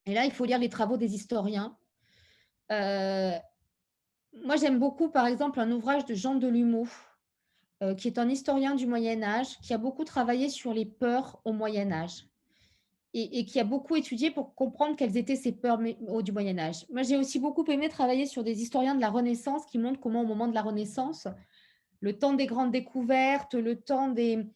et là, il faut lire les travaux des historiens. Heu, Moi, j'aime beaucoup, par exemple, un ouvrage de Jean Delumeau, qui est un historien du Moyen Âge, qui a beaucoup travaillé sur les peurs au Moyen Âge et qui a beaucoup étudié pour comprendre quelles étaient ces peurs du Moyen Âge. Moi, j'ai aussi beaucoup aimé travailler sur des historiens de la Renaissance qui montrent comment, au moment de la Renaissance, le temps des grandes découvertes, le temps des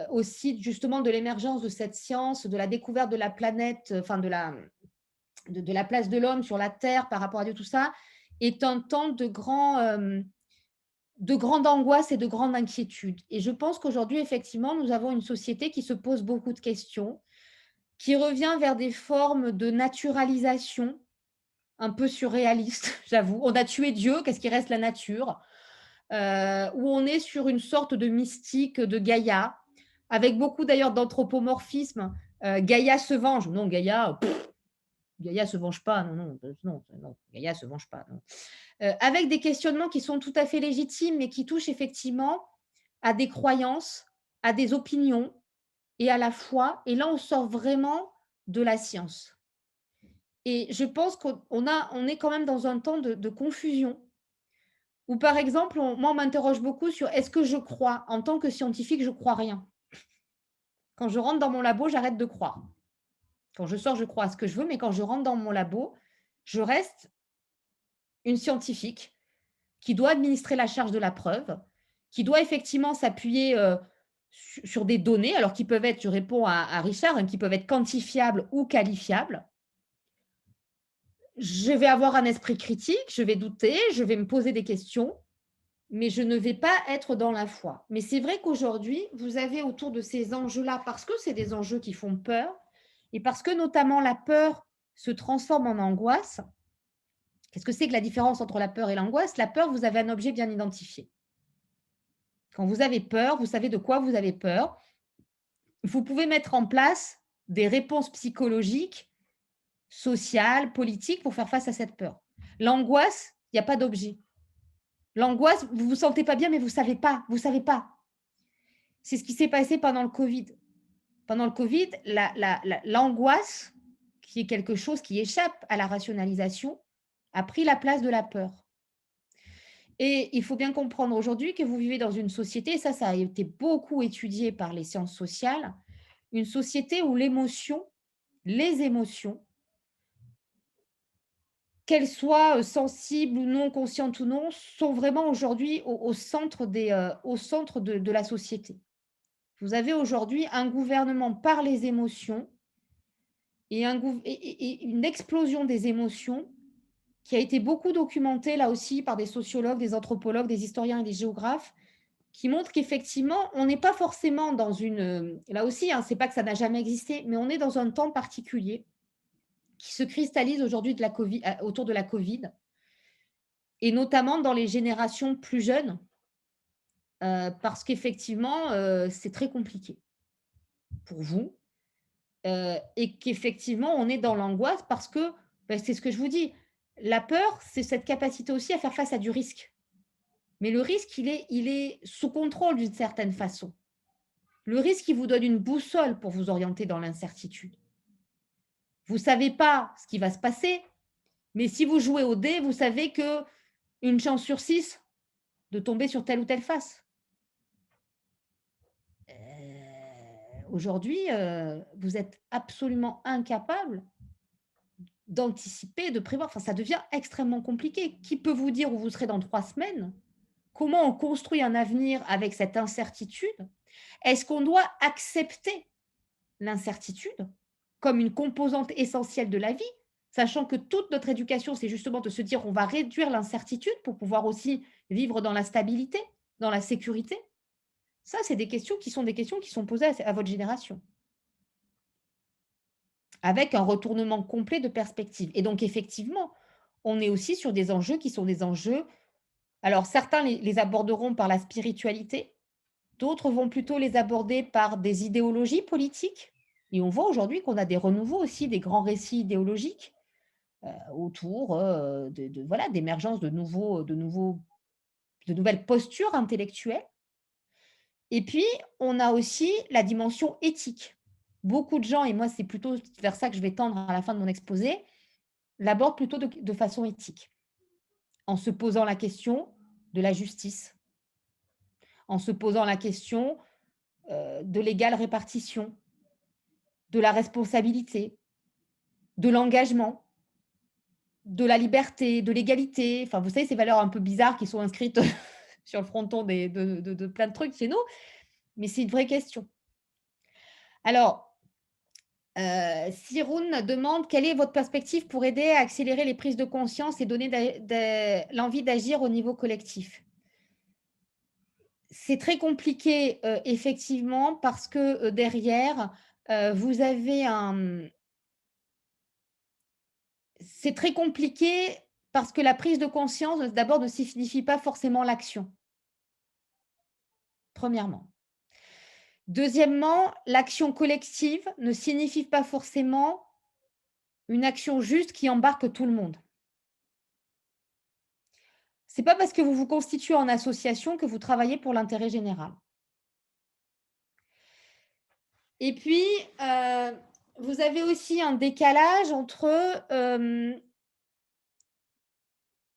aussi justement de l'émergence de cette science, de la découverte de la planète, enfin de la place de l'homme sur la Terre par rapport à Dieu, tout ça, est un temps de grande angoisse et de grande inquiétude. Et je pense qu'aujourd'hui, effectivement, nous avons une société qui se pose beaucoup de questions, qui revient vers des formes de naturalisation un peu surréalistes, j'avoue. On a tué Dieu, qu'est-ce qui reste la nature? Où on est sur une sorte de mystique de Gaïa, avec beaucoup d'ailleurs d'anthropomorphisme. Gaïa se venge. Non, Gaïa, Gaïa se venge pas. Non, non, non, non, Gaïa se venge pas. Non. Avec des questionnements qui sont tout à fait légitimes, mais qui touchent effectivement à des croyances, à des opinions et à la foi. Et là, on sort vraiment de la science. Et je pense on est quand même dans un temps de confusion, où par exemple, moi, on m'interroge beaucoup sur est-ce que je crois? En tant que scientifique, je crois rien. Quand je rentre dans mon labo, j'arrête de croire. Quand je sors, je crois à ce que je veux, mais quand je rentre dans mon labo, je reste une scientifique qui doit administrer la charge de la preuve, qui doit effectivement s'appuyer, sur des données, alors qui peuvent être, je réponds à Richard, hein, qui peuvent être quantifiables ou qualifiables. Je vais avoir un esprit critique, je vais douter, je vais me poser des questions, mais je ne vais pas être dans la foi. Mais c'est vrai qu'aujourd'hui, vous avez autour de ces enjeux-là, parce que c'est des enjeux qui font peur et parce que notamment la peur se transforme en angoisse. Qu'est-ce que c'est que la différence entre la peur et l'angoisse? La peur, vous avez un objet bien identifié. Quand vous avez peur, vous savez de quoi vous avez peur. Vous pouvez mettre en place des réponses psychologiques, sociales, politiques pour faire face à cette peur. L'angoisse, il n'y a pas d'objet. L'angoisse, vous ne vous sentez pas bien, mais vous ne savez pas. Vous savez pas. C'est ce qui s'est passé pendant le Covid. Pendant le Covid, l'angoisse, qui est quelque chose qui échappe à la rationalisation, a pris la place de la peur. Et il faut bien comprendre aujourd'hui que vous vivez dans une société, ça a été beaucoup étudié par les sciences sociales, une société où l'émotion, les émotions, qu'elles soient sensibles ou non, conscientes ou non, sont vraiment aujourd'hui au centre, au centre de la société. Vous avez aujourd'hui un gouvernement par les émotions et une explosion des émotions qui a été beaucoup documentée là aussi par des sociologues, des anthropologues, des historiens et des géographes, qui montrent qu'effectivement, on n'est pas forcément dans une… Là aussi, hein, c'est pas que ça n'a jamais existé, mais on est dans un temps particulier qui se cristallise aujourd'hui autour de la Covid, et notamment dans les générations plus jeunes, parce qu'effectivement, c'est très compliqué pour vous, et qu'effectivement, on est dans l'angoisse parce que, c'est ce que je vous dis, la peur, c'est cette capacité aussi à faire face à du risque. Mais le risque, il est sous contrôle d'une certaine façon. Le risque, il vous donne une boussole pour vous orienter dans l'incertitude. Vous ne savez pas ce qui va se passer, mais si vous jouez au dé, vous savez que une chance sur 6 de tomber sur telle ou telle face. Aujourd'hui, vous êtes absolument incapable d'anticiper, de prévoir. Enfin, ça devient extrêmement compliqué. Qui peut vous dire où vous serez dans 3 semaines? Comment on construit un avenir avec cette incertitude? Est-ce qu'on doit accepter l'incertitude comme une composante essentielle de la vie, sachant que toute notre éducation, c'est justement de se dire on va réduire l'incertitude pour pouvoir aussi vivre dans la stabilité, dans la sécurité? Ça, c'est des questions qui sont posées à votre génération, avec un retournement complet de perspective. Et donc, effectivement, on est aussi sur des enjeux qui sont des enjeux Alors, certains les aborderont par la spiritualité, d'autres vont plutôt les aborder par des idéologies politiques. Et on voit aujourd'hui qu'on a des renouveaux aussi, des grands récits idéologiques autour voilà, d'émergence de nouvelles postures intellectuelles. Et puis, on a aussi la dimension éthique. Beaucoup de gens, et moi c'est plutôt vers ça que je vais tendre à la fin de mon exposé, l'abordent plutôt de façon éthique, en se posant la question de la justice, en se posant la question de l'égale répartition, de la responsabilité, de l'engagement, de la liberté, de l'égalité. Enfin, vous savez, ces valeurs un peu bizarres qui sont inscrites sur le fronton de plein de trucs chez nous, mais c'est une vraie question. Alors, Siroun demande: «Quelle est votre perspective pour aider à accélérer les prises de conscience et donner l'envie d'agir au niveau collectif?» C'est très compliqué, effectivement, parce que, derrière, vous avez c'est très compliqué parce que la prise de conscience, d'abord, ne signifie pas forcément l'action, premièrement. Deuxièmement, l'action collective ne signifie pas forcément une action juste qui embarque tout le monde. C'est pas parce que vous vous constituez en association que vous travaillez pour l'intérêt général. Et puis, vous avez aussi un décalage entre,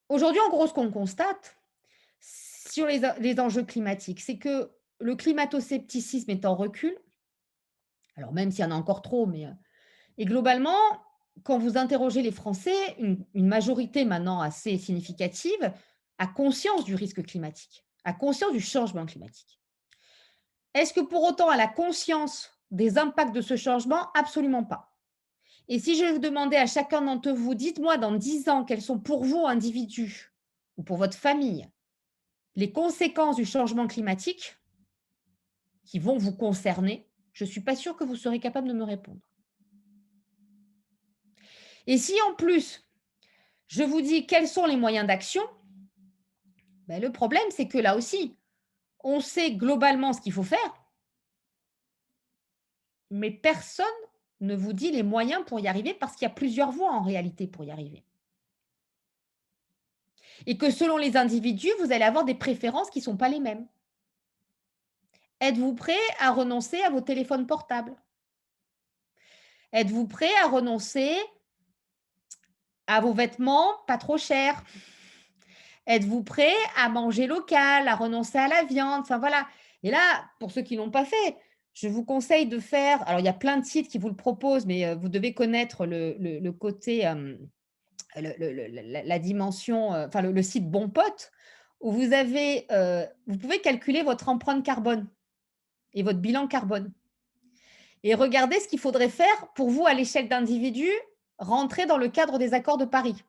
aujourd'hui, en gros, ce qu'on constate sur les enjeux climatiques, c'est que le climato-scepticisme est en recul. Alors même s'il y en a encore trop, mais, et globalement, quand vous interrogez les Français, une majorité maintenant assez significative a conscience du risque climatique, a conscience du changement climatique. Est-ce que pour autant elle a conscience des impacts de ce changement? Absolument pas. Et si je demandais à chacun d'entre vous, dites-moi dans 10 ans, quelles sont pour vous, individus, ou pour votre famille, les conséquences du changement climatique qui vont vous concerner, je ne suis pas sûre que vous serez capable de me répondre. Et si en plus, je vous dis quels sont les moyens d'action, ben, le problème, c'est que là aussi, on sait globalement ce qu'il faut faire, mais personne ne vous dit les moyens pour y arriver parce qu'il y a plusieurs voies en réalité pour y arriver. Et que selon les individus, vous allez avoir des préférences qui ne sont pas les mêmes. Êtes-vous prêt à renoncer à vos téléphones portables? Êtes-vous prêt à renoncer à vos vêtements pas trop chers? Êtes-vous prêt à manger local, à renoncer à la viande? Enfin voilà. Et là, pour ceux qui ne l'ont pas fait, je vous conseille de faire. Alors, il y a plein de sites qui vous le proposent, mais vous devez connaître le côté, la dimension, enfin le site Bon Pote, où vous avez, vous pouvez calculer votre empreinte carbone et votre bilan carbone. Et regardez ce qu'il faudrait faire pour vous, à l'échelle d'individu, rentrer dans le cadre des accords de Paris.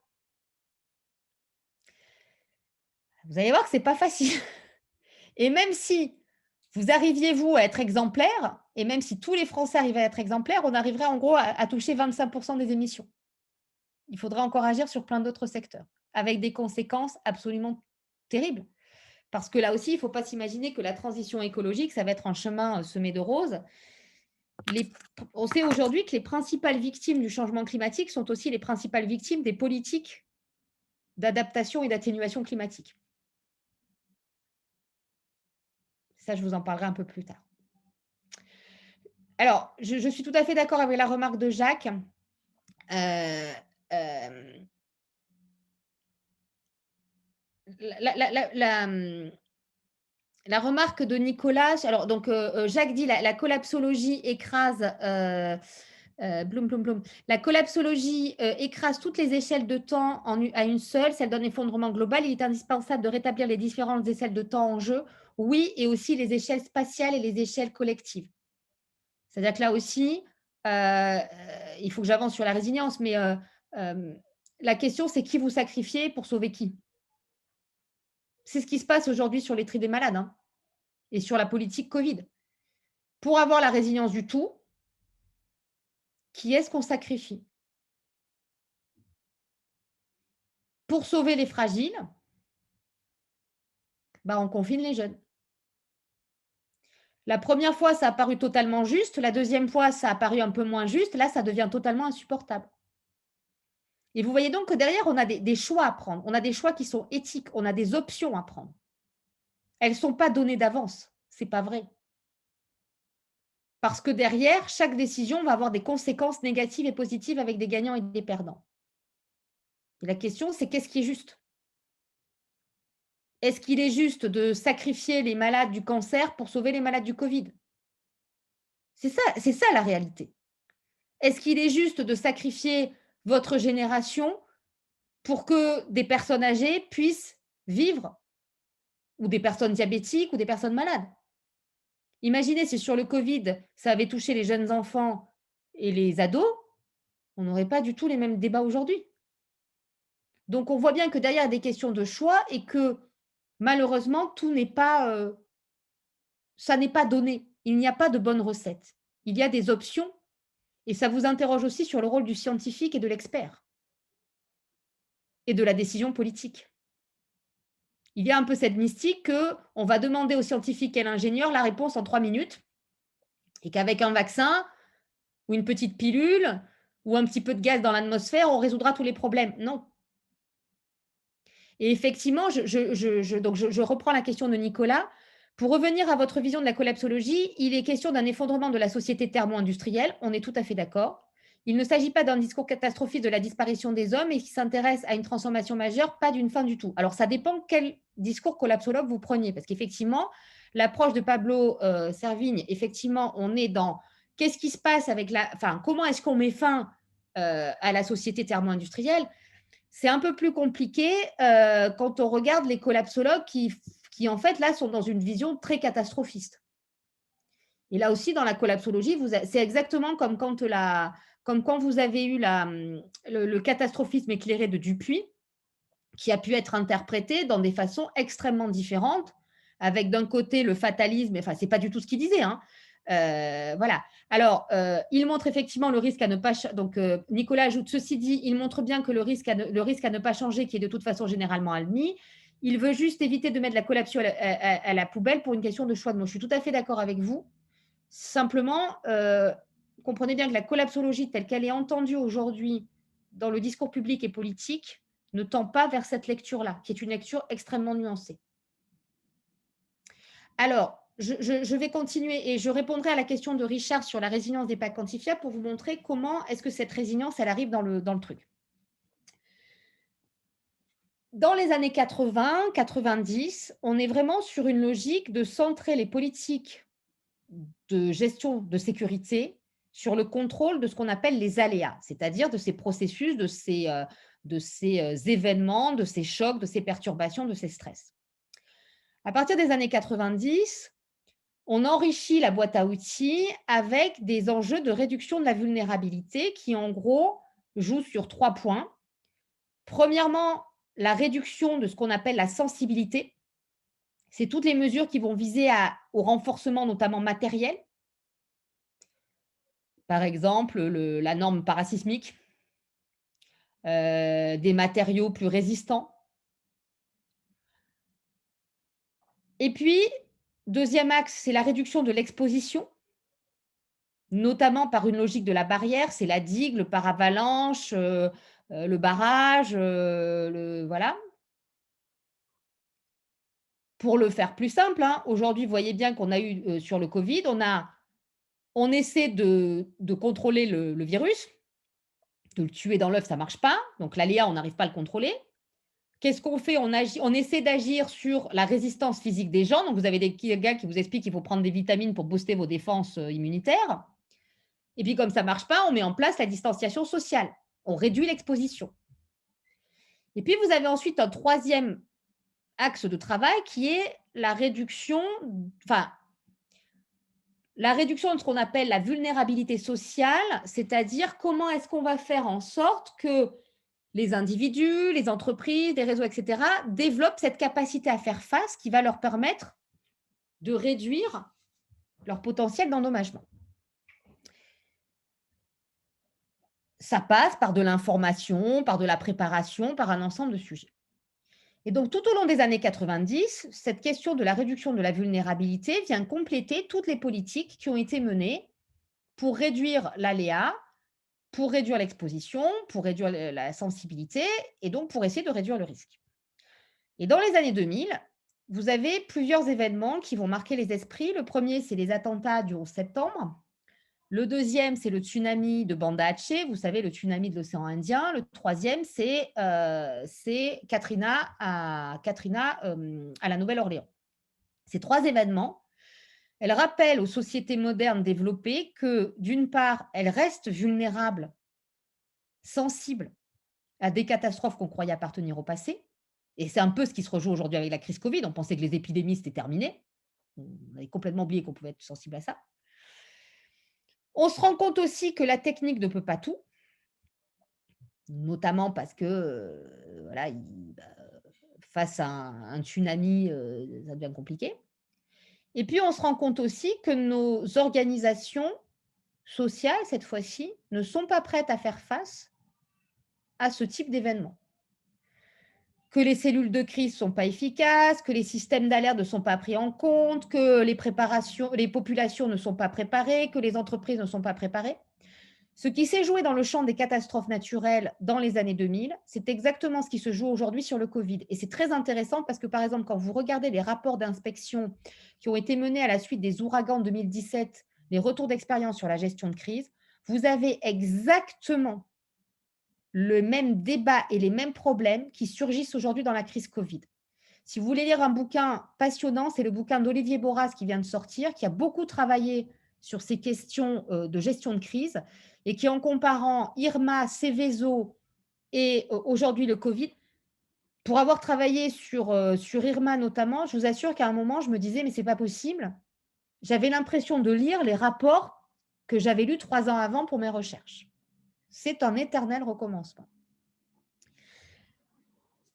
Vous allez voir que ce n'est pas facile. Et même si vous arriviez, vous, à être exemplaire, et même si tous les Français arrivaient à être exemplaires, on arriverait en gros à toucher 25% des émissions. Il faudrait encore agir sur plein d'autres secteurs, avec des conséquences absolument terribles. Parce que là aussi, il ne faut pas s'imaginer que la transition écologique, ça va être un chemin semé de roses. On sait aujourd'hui que les principales victimes du changement climatique sont aussi les principales victimes des politiques d'adaptation et d'atténuation climatique. Ça, je vous en parlerai un peu plus tard. Alors, je suis tout à fait d'accord avec la remarque de Jacques. Euh, la remarque de Nicolas, alors donc Jacques dit la collapsologie écrase, la collapsologie écrase toutes les échelles de temps à une seule, celle d'un effondrement global. Il est indispensable de rétablir les différentes échelles de temps en jeu, oui, et aussi les échelles spatiales et les échelles collectives. C'est-à-dire que là aussi, il faut que j'avance sur la résilience, mais la question, c'est qui vous sacrifiez pour sauver qui? C'est ce qui se passe aujourd'hui sur les tri des malades, hein, et sur la politique Covid. Pour avoir la résilience du tout, qui est-ce qu'on sacrifie? Pour sauver les fragiles, on confine les jeunes. La première fois, ça a paru totalement juste. La deuxième fois, ça a paru un peu moins juste. Là, ça devient totalement insupportable. Et vous voyez donc que derrière, on a des choix à prendre. On a des choix qui sont éthiques. On a des options à prendre. Elles ne sont pas données d'avance. Ce n'est pas vrai. Parce que derrière, chaque décision va avoir des conséquences négatives et positives avec des gagnants et des perdants. Et la question, c'est qu'est-ce qui est juste? Est-ce qu'il est juste de sacrifier les malades du cancer pour sauver les malades du Covid? C'est ça la réalité. Est-ce qu'il est juste de sacrifier votre génération pour que des personnes âgées puissent vivre, ou des personnes diabétiques ou des personnes malades? Imaginez si sur le Covid, ça avait touché les jeunes enfants et les ados, on n'aurait pas du tout les mêmes débats aujourd'hui. Donc on voit bien que derrière il y a des questions de choix et que malheureusement, tout n'est pas, ça n'est pas donné. Il n'y a pas de bonne recette. Il y a des options et ça vous interroge aussi sur le rôle du scientifique et de l'expert et de la décision politique. Il y a un peu cette mystique qu'on va demander aux scientifiques et à l'ingénieur la réponse en 3 minutes et qu'avec un vaccin ou une petite pilule ou un petit peu de gaz dans l'atmosphère, on résoudra tous les problèmes. Non. Et effectivement, je reprends la question de Nicolas. Pour revenir à votre vision de la collapsologie, il est question d'un effondrement de la société thermo-industrielle. On est tout à fait d'accord. Il ne s'agit pas d'un discours catastrophiste de la disparition des hommes et qui s'intéresse à une transformation majeure, pas d'une fin du tout. Alors, ça dépend quel discours collapsologue vous preniez, parce qu'effectivement, l'approche de Pablo Servigne, effectivement, on est dans qu'est-ce qui se passe avec comment est-ce qu'on met fin à la société thermo-industrielle. C'est un peu plus compliqué quand on regarde les collapsologues qui, en fait, là, sont dans une vision très catastrophiste. Et là aussi, dans la collapsologie, c'est exactement comme quand vous avez eu le catastrophisme éclairé de Dupuy, qui a pu être interprété dans des façons extrêmement différentes, avec d'un côté le fatalisme, enfin, ce n'est pas du tout ce qu'il disait, hein. Voilà. Alors, il montre effectivement le risque à ne pas… Donc, Nicolas ajoute, ceci dit, il montre bien que le risque à ne pas changer, qui est de toute façon généralement admis, il veut juste éviter de mettre la collapsio à la poubelle pour une question de choix de mots. Je suis tout à fait d'accord avec vous. Simplement, comprenez bien que la collapsologie telle qu'elle est entendue aujourd'hui dans le discours public et politique ne tend pas vers cette lecture-là, qui est une lecture extrêmement nuancée. Alors, je vais continuer et je répondrai à la question de Richard sur la résilience des packs quantifiables pour vous montrer comment est-ce que cette résilience, elle arrive dans le truc. Dans les années 80, 90, on est vraiment sur une logique de centrer les politiques de gestion de sécurité sur le contrôle de ce qu'on appelle les aléas, c'est-à-dire de ces processus, de ces événements, de ces chocs, de ces perturbations, de ces stress. À partir des années 90, on enrichit la boîte à outils avec des enjeux de réduction de la vulnérabilité qui, en gros, jouent sur 3 points. Premièrement, la réduction de ce qu'on appelle la sensibilité. C'est toutes les mesures qui vont viser au renforcement, notamment matériel. Par exemple, la norme parasismique, des matériaux plus résistants. Et puis, deuxième axe, c'est la réduction de l'exposition, notamment par une logique de la barrière, c'est la digue, le paravalanche, le barrage, voilà. Pour le faire plus simple, hein, aujourd'hui, vous voyez bien qu'on a eu sur le Covid, on essaie de contrôler le virus, de le tuer dans l'œuf, ça ne marche pas. Donc l'aléa, on n'arrive pas à le contrôler. Qu'est-ce qu'on fait? On essaie d'agir sur la résistance physique des gens. Donc vous avez des gars qui vous expliquent qu'il faut prendre des vitamines pour booster vos défenses immunitaires. Et puis comme ça ne marche pas, on met en place la distanciation sociale. On réduit l'exposition. Et puis vous avez ensuite un troisième axe de travail qui est la réduction, la réduction de ce qu'on appelle la vulnérabilité sociale, c'est-à-dire comment est-ce qu'on va faire en sorte que les individus, les entreprises, les réseaux, etc., développent cette capacité à faire face qui va leur permettre de réduire leur potentiel d'endommagement. Ça passe par de l'information, par de la préparation, par un ensemble de sujets. Et donc, tout au long des années 90, cette question de la réduction de la vulnérabilité vient compléter toutes les politiques qui ont été menées pour réduire l'aléa, pour réduire l'exposition, pour réduire la sensibilité et donc pour essayer de réduire le risque. Et dans les années 2000, vous avez plusieurs événements qui vont marquer les esprits. Le premier, c'est les attentats du 11 septembre. Le deuxième, c'est le tsunami de Banda Aceh, vous savez, le tsunami de l'océan Indien. Le troisième, c'est Katrina à la Nouvelle-Orléans. Ces trois événements, elles rappellent aux sociétés modernes développées que, d'une part, elles restent vulnérables, sensibles à des catastrophes qu'on croyait appartenir au passé. Et c'est un peu ce qui se rejoue aujourd'hui avec la crise Covid. On pensait que les épidémies, c'était terminé. On avait complètement oublié qu'on pouvait être sensible à ça. On se rend compte aussi que la technique ne peut pas tout, notamment parce que voilà, face à un tsunami, ça devient compliqué. Et puis, on se rend compte aussi que nos organisations sociales, cette fois-ci, ne sont pas prêtes à faire face à ce type d'événement. Que les cellules de crise ne sont pas efficaces, que les systèmes d'alerte ne sont pas pris en compte, que les populations ne sont pas préparées, que les entreprises ne sont pas préparées. Ce qui s'est joué dans le champ des catastrophes naturelles dans les années 2000, c'est exactement ce qui se joue aujourd'hui sur le Covid. Et c'est très intéressant parce que, par exemple, quand vous regardez les rapports d'inspection qui ont été menés à la suite des ouragans de 2017, les retours d'expérience sur la gestion de crise, vous avez exactement le même débat et les mêmes problèmes qui surgissent aujourd'hui dans la crise Covid. Si vous voulez lire un bouquin passionnant, c'est le bouquin d'Olivier Boras qui vient de sortir, qui a beaucoup travaillé sur ces questions de gestion de crise et qui, en comparant Irma, Seveso et aujourd'hui le Covid, pour avoir travaillé sur Irma notamment, je vous assure qu'à un moment, je me disais, mais ce n'est pas possible. J'avais l'impression de lire les rapports que j'avais lus 3 ans avant pour mes recherches. C'est un éternel recommencement.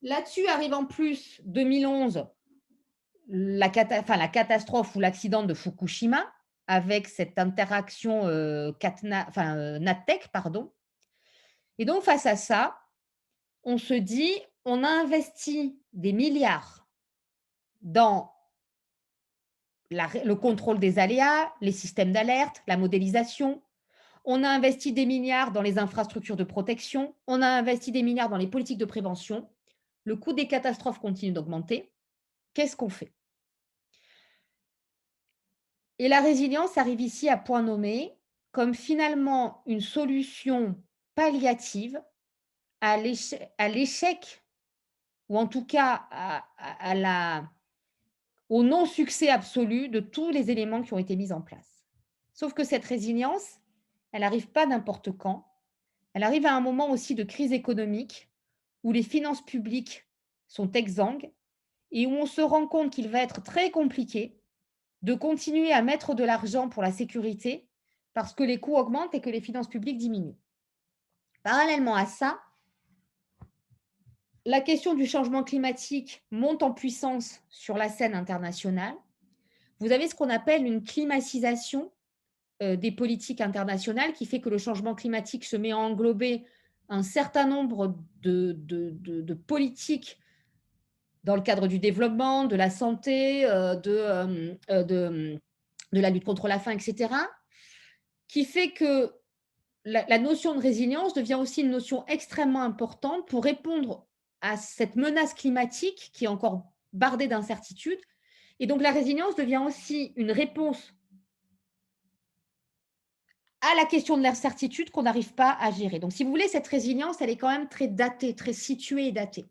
Là-dessus arrive en plus 2011, la catastrophe ou l'accident de Fukushima, avec cette interaction NATEC, pardon. Et donc, face à ça, on se dit, on a investi des milliards dans le contrôle des aléas, les systèmes d'alerte, la modélisation. On a investi des milliards dans les infrastructures de protection. On a investi des milliards dans les politiques de prévention. Le coût des catastrophes continue d'augmenter. Qu'est-ce qu'on fait? Et la résilience arrive ici à point nommé comme finalement une solution palliative à l'échec, ou en tout cas au non-succès absolu de tous les éléments qui ont été mis en place. Sauf que cette résilience, elle n'arrive pas n'importe quand. Elle arrive à un moment aussi de crise économique où les finances publiques sont exsangues et où on se rend compte qu'il va être très compliqué de continuer à mettre de l'argent pour la sécurité parce que les coûts augmentent et que les finances publiques diminuent. Parallèlement à ça, la question du changement climatique monte en puissance sur la scène internationale. Vous avez ce qu'on appelle une climatisation des politiques internationales qui fait que le changement climatique se met à englober un certain nombre de politiques dans le cadre du développement, de la santé, de la lutte contre la faim, etc., qui fait que la notion de résilience devient aussi une notion extrêmement importante pour répondre à cette menace climatique qui est encore bardée d'incertitudes. Et donc, la résilience devient aussi une réponse à la question de l'incertitude qu'on n'arrive pas à gérer. Donc, si vous voulez, cette résilience, elle est quand même très datée, très située et datée.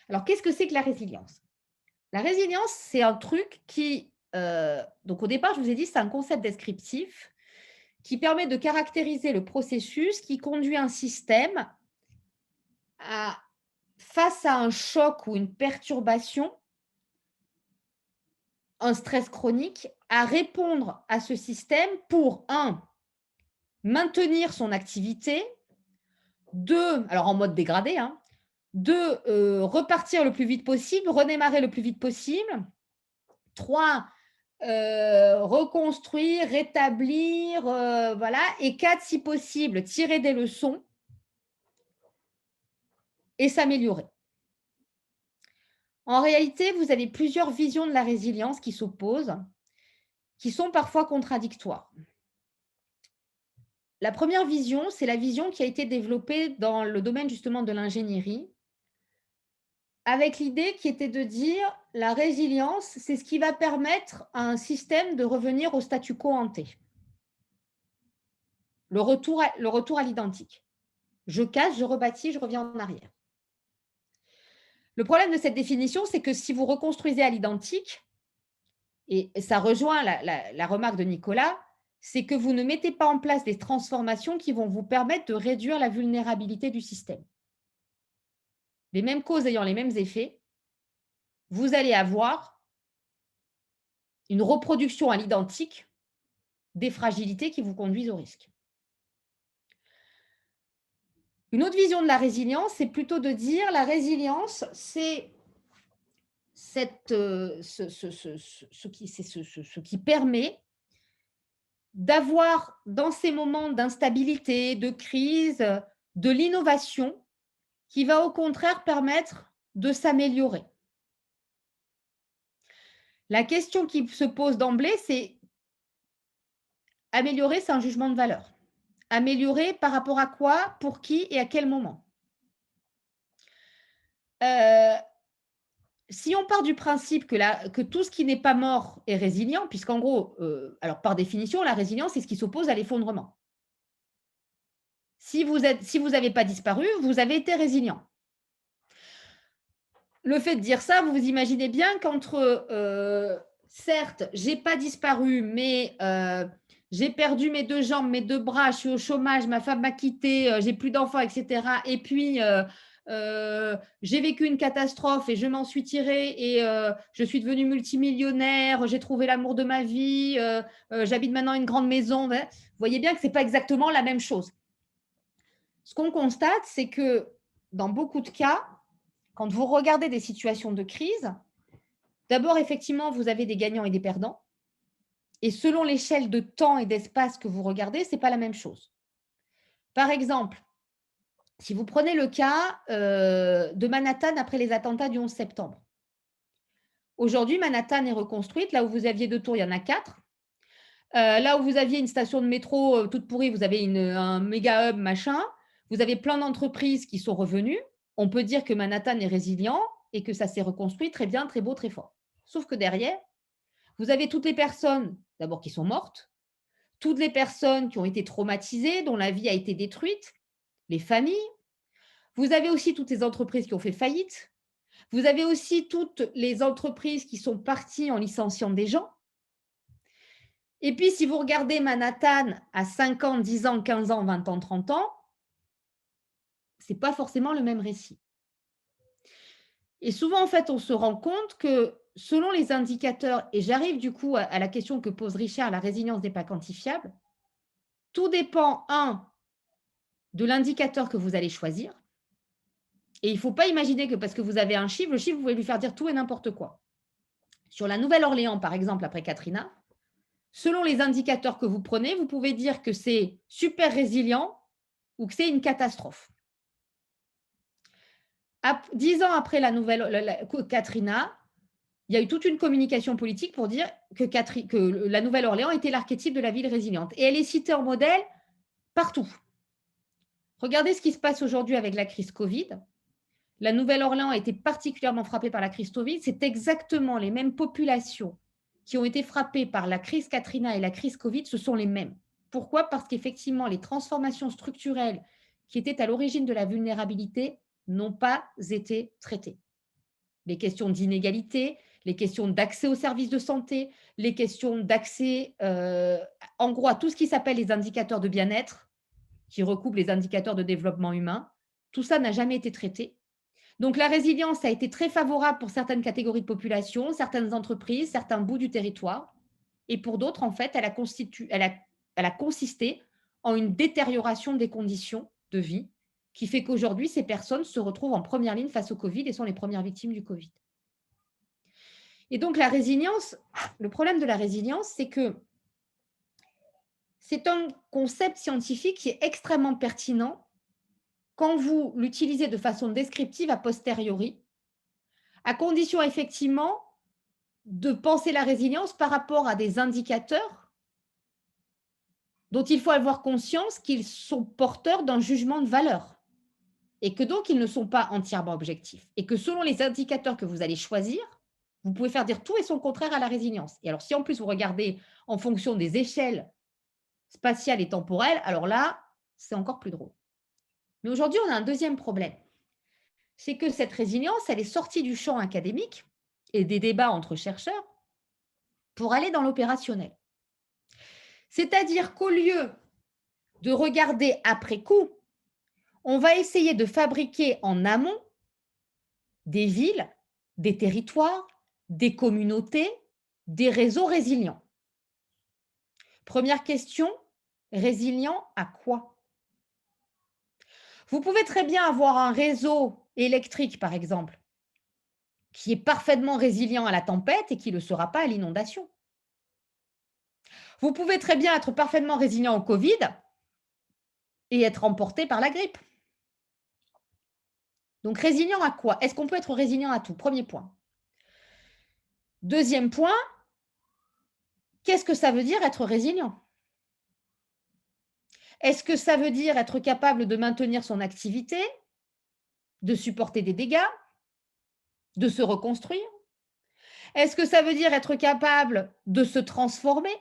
Alors, qu'est-ce que c'est que la résilience? La résilience, c'est un truc qui, donc au départ, je vous ai dit, c'est un concept descriptif qui permet de caractériser le processus qui conduit un système face à un choc ou une perturbation, un stress chronique, à répondre à ce système pour, 1, maintenir son activité, 2, alors en mode dégradé, 2, repartir le plus vite possible, redémarrer le plus vite possible, 3, reconstruire, rétablir, voilà, et 4, si possible, tirer des leçons et s'améliorer. En réalité, vous avez plusieurs visions de la résilience qui s'opposent, qui sont parfois contradictoires. La première vision, c'est la vision qui a été développée dans le domaine justement de l'ingénierie, avec l'idée qui était de dire la résilience, c'est ce qui va permettre à un système de revenir au statu quo ante, le retour à l'identique. Je casse, je rebâtis, je reviens en arrière. Le problème de cette définition, c'est que si vous reconstruisez à l'identique, et ça rejoint la remarque de Nicolas, c'est que vous ne mettez pas en place des transformations qui vont vous permettre de réduire la vulnérabilité du système. Les mêmes causes ayant les mêmes effets, vous allez avoir une reproduction à l'identique des fragilités qui vous conduisent au risque. Une autre vision de la résilience, c'est plutôt de dire la résilience, c'est ce qui permet d'avoir dans ces moments d'instabilité, de crise, de l'innovation qui va au contraire permettre de s'améliorer. La question qui se pose d'emblée, c'est améliorer, c'est un jugement de valeur. Améliorer par rapport à quoi, pour qui et à quel moment. Si on part du principe que tout ce qui n'est pas mort est résilient, puisqu'en gros, alors par définition, la résilience, c'est ce qui s'oppose à l'effondrement. Si vous n'avez pas disparu, vous avez été résilient. Le fait de dire ça, vous vous imaginez bien qu'entre, certes, j'ai pas disparu, mais j'ai perdu mes 2 jambes, mes 2 bras, je suis au chômage, ma femme m'a quitté, j'ai plus d'enfants, et cetera. Et puis, j'ai vécu une catastrophe et je m'en suis tirée et je suis devenue multimillionnaire, j'ai trouvé l'amour de ma vie, j'habite maintenant une grande maison. Vous voyez bien que ce n'est pas exactement la même chose. Ce qu'on constate, c'est que dans beaucoup de cas, quand vous regardez des situations de crise, d'abord, effectivement, vous avez des gagnants et des perdants. Et selon l'échelle de temps et d'espace que vous regardez, ce n'est pas la même chose. Par exemple, si vous prenez le cas de Manhattan après les attentats du 11 septembre. Aujourd'hui, Manhattan est reconstruite. Là où vous aviez 2 tours, il y en a 4. Là où vous aviez une station de métro toute pourrie, vous avez un méga hub, machin. Vous avez plein d'entreprises qui sont revenues. On peut dire que Manhattan est résilient et que ça s'est reconstruit très bien, très beau, très fort. Sauf que derrière, vous avez toutes les personnes, d'abord, qui sont mortes, toutes les personnes qui ont été traumatisées, dont la vie a été détruite, les familles. Vous avez aussi toutes les entreprises qui ont fait faillite. Vous avez aussi toutes les entreprises qui sont parties en licenciant des gens. Et puis, si vous regardez Manhattan à 5 ans, 10 ans, 15 ans, 20 ans, 30 ans, ce n'est pas forcément le même récit. Et souvent, en fait, on se rend compte que selon les indicateurs, et j'arrive du coup à la question que pose Richard, la résilience n'est pas quantifiable, tout dépend, de l'indicateur que vous allez choisir. Et il ne faut pas imaginer que parce que vous avez un chiffre, le chiffre, vous pouvez lui faire dire tout et n'importe quoi. Sur la Nouvelle-Orléans, par exemple, après Katrina, selon les indicateurs que vous prenez, vous pouvez dire que c'est super résilient ou que c'est une catastrophe. 10 ans après Katrina, il y a eu toute une communication politique pour dire que la Nouvelle-Orléans était l'archétype de la ville résiliente. Et elle est citée en modèle partout. Regardez ce qui se passe aujourd'hui avec la crise Covid. La Nouvelle-Orléans a été particulièrement frappée par la crise Covid. C'est exactement les mêmes populations qui ont été frappées par la crise Katrina et la crise Covid, ce sont les mêmes. Pourquoi? Parce qu'effectivement, les transformations structurelles qui étaient à l'origine de la vulnérabilité n'ont pas été traitées. Les questions d'inégalité, les questions d'accès aux services de santé, les questions d'accès, en gros, à tout ce qui s'appelle les indicateurs de bien-être, qui recoupent les indicateurs de développement humain, tout ça n'a jamais été traité. Donc, la résilience a été très favorable pour certaines catégories de population, certaines entreprises, certains bouts du territoire. Et pour d'autres, en fait, elle a consisté en une détérioration des conditions de vie qui fait qu'aujourd'hui, ces personnes se retrouvent en première ligne face au Covid et sont les premières victimes du Covid. Et donc, la résilience, le problème de la résilience, c'est que c'est un concept scientifique qui est extrêmement pertinent quand vous l'utilisez de façon descriptive a posteriori, à condition effectivement de penser la résilience par rapport à des indicateurs dont il faut avoir conscience qu'ils sont porteurs d'un jugement de valeur et que donc ils ne sont pas entièrement objectifs et que selon les indicateurs que vous allez choisir, vous pouvez faire dire tout et son contraire à la résilience. Et alors si en plus vous regardez en fonction des échelles spatiales et temporelles, alors là, c'est encore plus drôle. Mais aujourd'hui, on a un deuxième problème. C'est que cette résilience, elle est sortie du champ académique et des débats entre chercheurs pour aller dans l'opérationnel. C'est-à-dire qu'au lieu de regarder après coup, on va essayer de fabriquer en amont des villes, des territoires, des communautés, des réseaux résilients. Première question, résilient à quoi? Vous pouvez très bien avoir un réseau électrique, par exemple, qui est parfaitement résilient à la tempête et qui ne le sera pas à l'inondation. Vous pouvez très bien être parfaitement résilient au Covid et être emporté par la grippe. Donc, résilient à quoi? Est-ce qu'on peut être résilient à tout? Premier point. Deuxième point, qu'est-ce que ça veut dire être résilient? Est-ce que ça veut dire être capable de maintenir son activité, de supporter des dégâts, de se reconstruire? Est-ce que ça veut dire être capable de se transformer?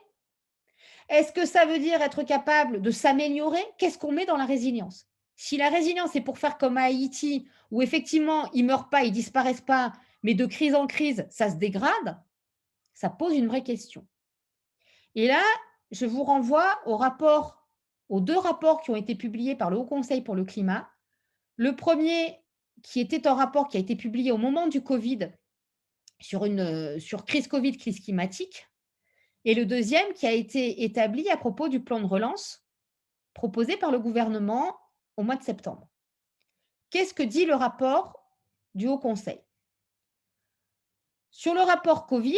Est-ce que ça veut dire être capable de s'améliorer? Qu'est-ce qu'on met dans la résilience? Si la résilience est pour faire comme à Haïti, où effectivement, ils ne meurent pas, ils ne disparaissent pas, mais de crise en crise, ça se dégrade, ça pose une vraie question. Et là, je vous renvoie aux deux rapports qui ont été publiés par le Haut Conseil pour le climat. Le premier, qui était un rapport qui a été publié au moment du Covid sur crise Covid, crise climatique, et le deuxième qui a été établi à propos du plan de relance proposé par le gouvernement au mois de septembre. Qu'est-ce que dit le rapport du Haut Conseil? Sur le rapport Covid,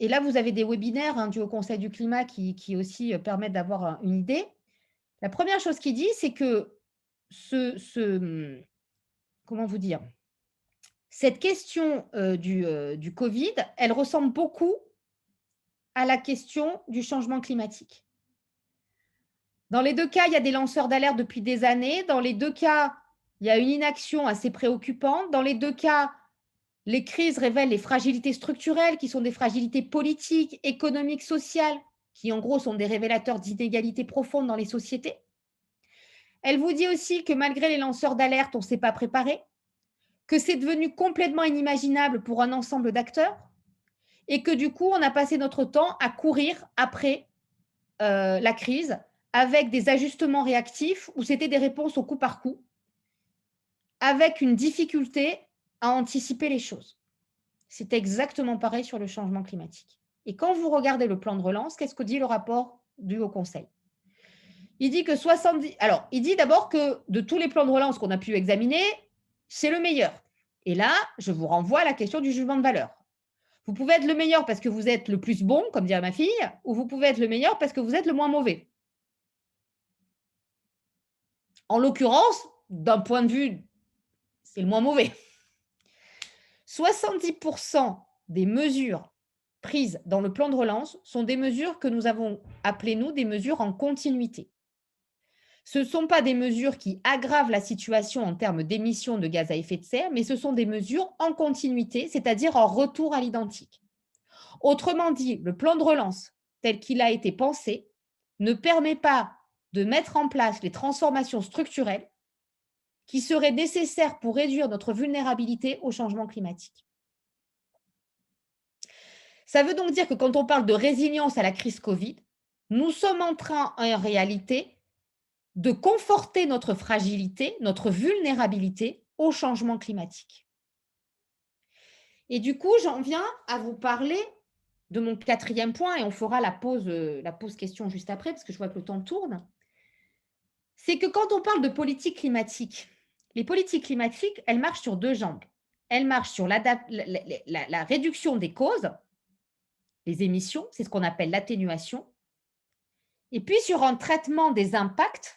et là vous avez des webinaires du Haut Conseil du climat qui aussi permettent d'avoir une idée. La première chose qu'il dit, c'est que comment vous dire, cette question du Covid, elle ressemble beaucoup à la question du changement climatique. Dans les deux cas, il y a des lanceurs d'alerte depuis des années. Dans les deux cas, il y a une inaction assez préoccupante. Dans les deux cas, les crises révèlent les fragilités structurelles, qui sont des fragilités politiques, économiques, sociales, qui en gros sont des révélateurs d'inégalités profondes dans les sociétés. Elle vous dit aussi que malgré les lanceurs d'alerte, on ne s'est pas préparé, que c'est devenu complètement inimaginable pour un ensemble d'acteurs et que du coup, on a passé notre temps à courir après la crise avec des ajustements réactifs où c'était des réponses au coup par coup, avec une difficulté à anticiper les choses. C'est exactement pareil sur le changement climatique. Et quand vous regardez le plan de relance, qu'est-ce que dit le rapport du Haut Conseil? Il dit que 70... Alors, il dit d'abord que de tous les plans de relance qu'on a pu examiner, c'est le meilleur. Et là, je vous renvoie à la question du jugement de valeur. Vous pouvez être le meilleur parce que vous êtes le plus bon, comme dirait ma fille, ou vous pouvez être le meilleur parce que vous êtes le moins mauvais. En l'occurrence, d'un point de vue, c'est le moins mauvais. 70% des mesures prises dans le plan de relance sont des mesures que nous avons appelées, nous, des mesures en continuité. Ce ne sont pas des mesures qui aggravent la situation en termes d'émissions de gaz à effet de serre, mais ce sont des mesures en continuité, c'est-à-dire en retour à l'identique. Autrement dit, le plan de relance, tel qu'il a été pensé, ne permet pas de mettre en place les transformations structurelles qui seraient nécessaires pour réduire notre vulnérabilité au changement climatique. Ça veut donc dire que quand on parle de résilience à la crise Covid, nous sommes en train, en réalité, de conforter notre fragilité, notre vulnérabilité au changement climatique. Et du coup, j'en viens à vous parler de mon quatrième point, et on fera la pause question juste après, parce que je vois que le temps tourne. C'est que quand on parle de politique climatique, les politiques climatiques, elles marchent sur deux jambes. Elles marchent sur la réduction des causes, les émissions, c'est ce qu'on appelle l'atténuation, et puis sur un traitement des impacts,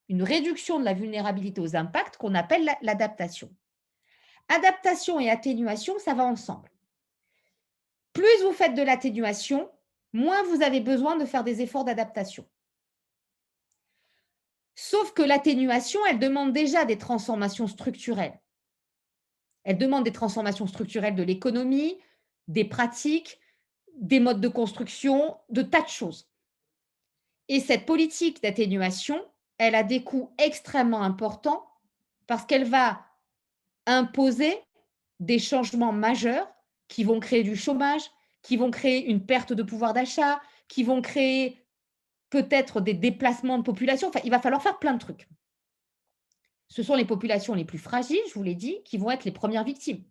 une réduction de la vulnérabilité aux impacts qu'on appelle l'adaptation. Adaptation et atténuation, ça va ensemble. Plus vous faites de l'atténuation, moins vous avez besoin de faire des efforts d'adaptation. Sauf que l'atténuation, elle demande déjà des transformations structurelles. Elle demande des transformations structurelles de l'économie, des pratiques, des modes de construction, de tas de choses. Et cette politique d'atténuation, elle a des coûts extrêmement importants parce qu'elle va imposer des changements majeurs qui vont créer du chômage, qui vont créer une perte de pouvoir d'achat, qui vont créer peut-être des déplacements de population. Enfin, il va falloir faire plein de trucs. Ce sont les populations les plus fragiles, je vous l'ai dit, qui vont être les premières victimes.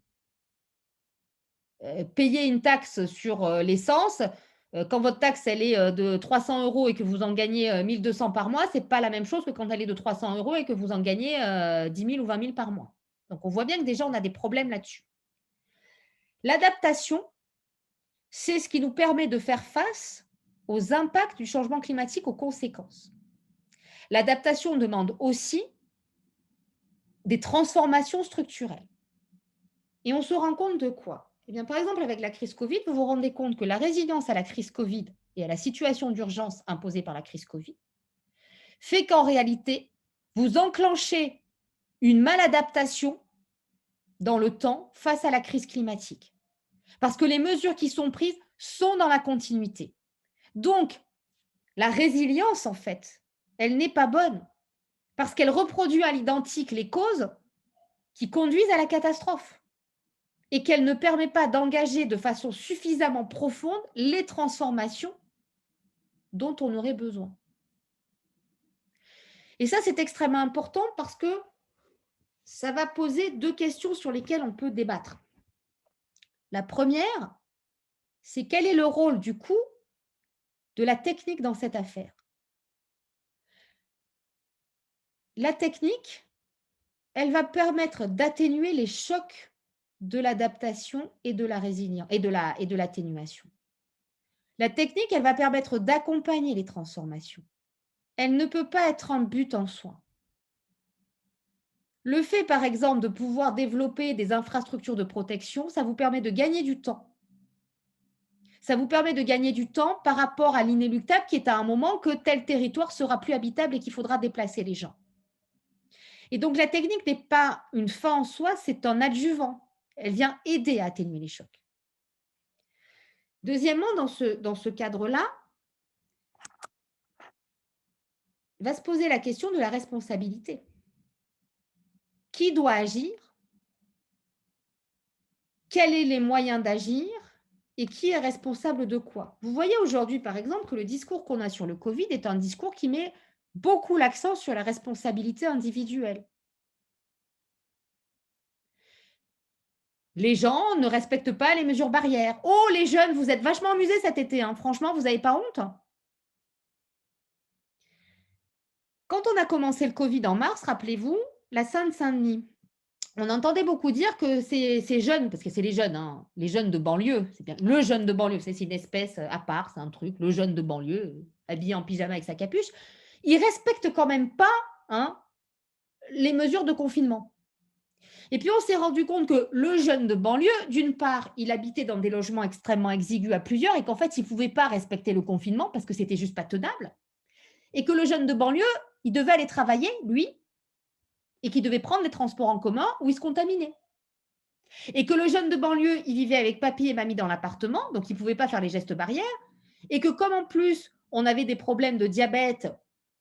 Payer une taxe sur l'essence, quand votre taxe elle est de 300 € et que vous en gagnez 1 200 par mois, ce n'est pas la même chose que quand elle est de 300 € et que vous en gagnez 10 000 ou 20 000 par mois. Donc, on voit bien que déjà, on a des problèmes là-dessus. L'adaptation, c'est ce qui nous permet de faire face aux impacts du changement climatique, aux conséquences. L'adaptation demande aussi des transformations structurelles. Et on se rend compte de quoi? Eh bien, par exemple, avec la crise Covid, vous vous rendez compte que la résilience à la crise Covid et à la situation d'urgence imposée par la crise Covid fait qu'en réalité, vous enclenchez une maladaptation dans le temps face à la crise climatique. Parce que les mesures qui sont prises sont dans la continuité. Donc, la résilience, en fait, elle n'est pas bonne parce qu'elle reproduit à l'identique les causes qui conduisent à la catastrophe et qu'elle ne permet pas d'engager de façon suffisamment profonde les transformations dont on aurait besoin. Et ça, c'est extrêmement important parce que ça va poser 2 questions sur lesquelles on peut débattre. La première, c'est quel est le rôle, du coup, de la technique dans cette affaire? La technique, elle va permettre d'atténuer les chocs de l'adaptation et de la résilience et de l'atténuation. La technique, elle va permettre d'accompagner les transformations. Elle ne peut pas être un but en soi. Le fait, par exemple, de pouvoir développer des infrastructures de protection, ça vous permet de gagner du temps. Ça vous permet de gagner du temps par rapport à l'inéluctable qui est à un moment que tel territoire sera plus habitable et qu'il faudra déplacer les gens. Et donc, la technique n'est pas une fin en soi, c'est un adjuvant. Elle vient aider à atténuer les chocs. Deuxièmement, dans ce cadre-là, va se poser la question de la responsabilité. Qui doit agir? Quels sont les moyens d'agir? Et qui est responsable de quoi? Vous voyez aujourd'hui, par exemple, que le discours qu'on a sur le Covid est un discours qui met beaucoup l'accent sur la responsabilité individuelle. Les gens ne respectent pas les mesures barrières. Oh, les jeunes, vous êtes vachement amusés cet été, hein. Franchement, vous n'avez pas honte? Quand on a commencé le Covid en mars, rappelez-vous, la Seine-Saint-Denis, on entendait beaucoup dire que ces jeunes, parce que c'est les jeunes, hein, les jeunes de banlieue, c'est bien le jeune de banlieue, c'est une espèce à part, c'est un truc, le jeune de banlieue, habillé en pyjama avec sa capuche, ils ne respectent quand même pas, hein, les mesures de confinement. Et puis, on s'est rendu compte que le jeune de banlieue, d'une part, il habitait dans des logements extrêmement exigus à plusieurs et qu'en fait, il ne pouvait pas respecter le confinement parce que c'était juste pas tenable. Et que le jeune de banlieue, il devait aller travailler, lui, et qu'il devait prendre des transports en commun où il se contaminait. Et que le jeune de banlieue, il vivait avec papy et mamie dans l'appartement, donc il ne pouvait pas faire les gestes barrières. Et que comme en plus, on avait des problèmes de diabète,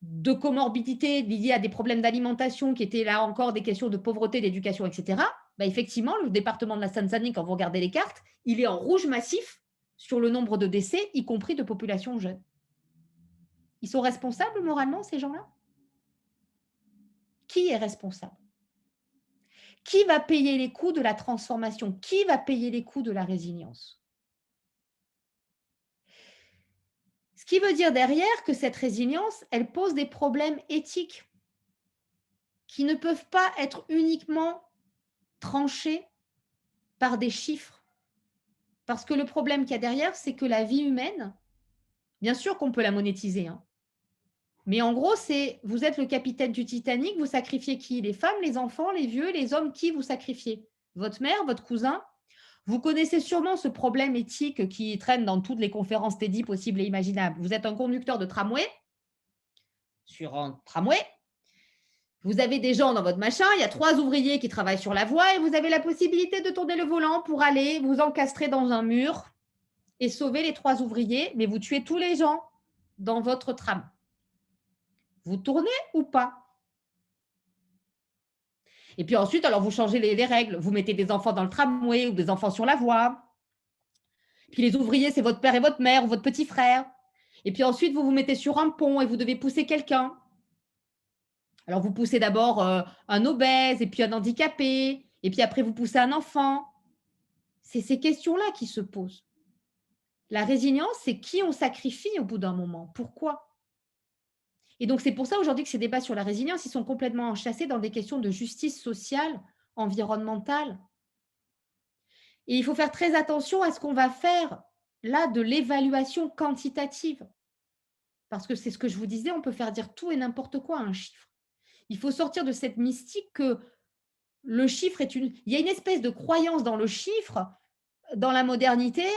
de comorbidité liées à des problèmes d'alimentation qui étaient là encore des questions de pauvreté, d'éducation, etc., bah effectivement, le département de la Seine-Saint-Denis, quand vous regardez les cartes, il est en rouge massif sur le nombre de décès, y compris de populations jeunes. Ils sont responsables moralement, ces gens-là? Qui est responsable? Qui va payer les coûts de la transformation? Qui va payer les coûts de la résilience? Ce qui veut dire derrière que cette résilience, elle pose des problèmes éthiques qui ne peuvent pas être uniquement tranchés par des chiffres. Parce que le problème qu'il y a derrière, c'est que la vie humaine, bien sûr qu'on peut la monétiser, hein, mais en gros, c'est vous êtes le capitaine du Titanic, vous sacrifiez qui? Les femmes, les enfants, les vieux, les hommes, qui vous sacrifiez? votre mère, votre cousin. Vous connaissez sûrement ce problème éthique qui traîne dans toutes les conférences TEDx possibles et imaginables. Vous êtes un conducteur de tramway, sur un tramway, vous avez des gens dans votre machin, il y a 3 ouvriers qui travaillent sur la voie et vous avez la possibilité de tourner le volant pour aller vous encastrer dans un mur et sauver les 3 ouvriers, mais vous tuez tous les gens dans votre tram. Vous tournez ou pas? Et puis ensuite, alors vous changez les règles. Vous mettez des enfants dans le tramway ou des enfants sur la voie. Puis les ouvriers, c'est votre père et votre mère ou votre petit frère. Et puis ensuite, vous vous mettez sur un pont et vous devez pousser quelqu'un. Alors vous poussez d'abord un obèse et puis un handicapé. Et puis après, vous poussez un enfant. C'est ces questions-là qui se posent. La résilience, c'est qui on sacrifie au bout d'un moment. Pourquoi? Et donc, c'est pour ça aujourd'hui que ces débats sur la résilience, ils sont complètement enchâssés dans des questions de justice sociale, environnementale. Et il faut faire très attention à ce qu'on va faire là de l'évaluation quantitative. Parce que c'est ce que je vous disais, on peut faire dire tout et n'importe quoi à un chiffre. Il faut sortir de cette mystique que le chiffre est une… Il y a une espèce de croyance dans le chiffre, dans la modernité,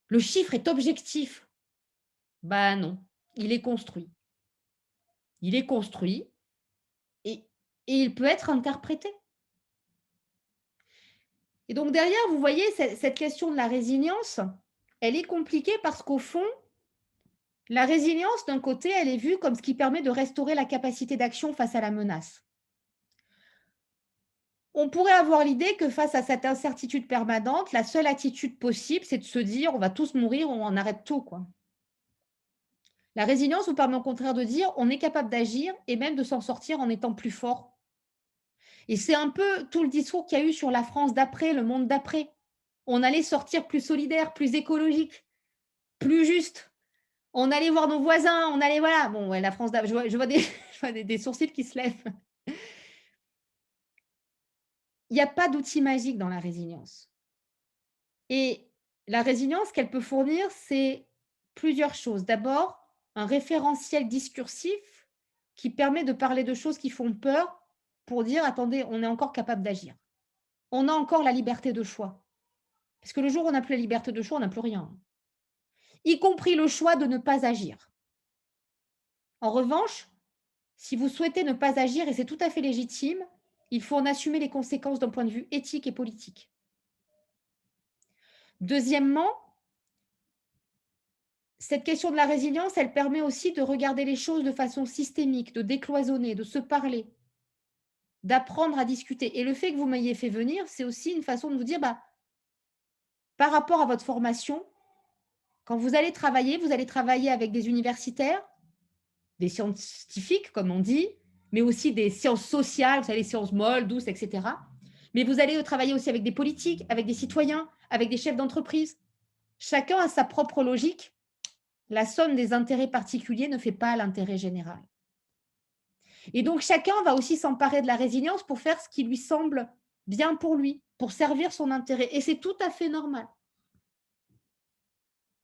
le chiffre est objectif. Ben non, il est construit. Il est construit et il peut être interprété. Et donc derrière, vous voyez, cette question de la résilience, elle est compliquée parce qu'au fond, la résilience, d'un côté, elle est vue comme ce qui permet de restaurer la capacité d'action face à la menace. On pourrait avoir l'idée que face à cette incertitude permanente, la seule attitude possible, c'est de se dire on va tous mourir, on arrête tout, quoi. La résilience vous permet au contraire de dire on est capable d'agir et même de s'en sortir en étant plus fort. Et c'est un peu tout le discours qu'il y a eu sur la France d'après, le monde d'après. On allait sortir plus solidaire, plus écologique, plus juste. On allait voir nos voisins, on allait, voilà. Bon, ouais, la France d'après, je vois des sourcils qui se lèvent. Il n'y a pas d'outil magique dans la résilience. Et la résilience qu'elle peut fournir, c'est plusieurs choses. D'abord, un référentiel discursif qui permet de parler de choses qui font peur pour dire, attendez, on est encore capable d'agir. On a encore la liberté de choix. Parce que le jour où on n'a plus la liberté de choix, on n'a plus rien. Y compris le choix de ne pas agir. En revanche, si vous souhaitez ne pas agir, et c'est tout à fait légitime, il faut en assumer les conséquences d'un point de vue éthique et politique. Deuxièmement, cette question de la résilience, elle permet aussi de regarder les choses de façon systémique, de décloisonner, de se parler, d'apprendre à discuter. Et le fait que vous m'ayez fait venir, c'est aussi une façon de vous dire, par rapport à votre formation, quand vous allez travailler avec des universitaires, des scientifiques, comme on dit, mais aussi des sciences sociales, vous savez, les sciences molles, douces, etc. Mais vous allez travailler aussi avec des politiques, avec des citoyens, avec des chefs d'entreprise. Chacun a sa propre logique. La somme des intérêts particuliers ne fait pas l'intérêt général. Et donc, chacun va aussi s'emparer de la résilience pour faire ce qui lui semble bien pour lui, pour servir son intérêt. Et c'est tout à fait normal.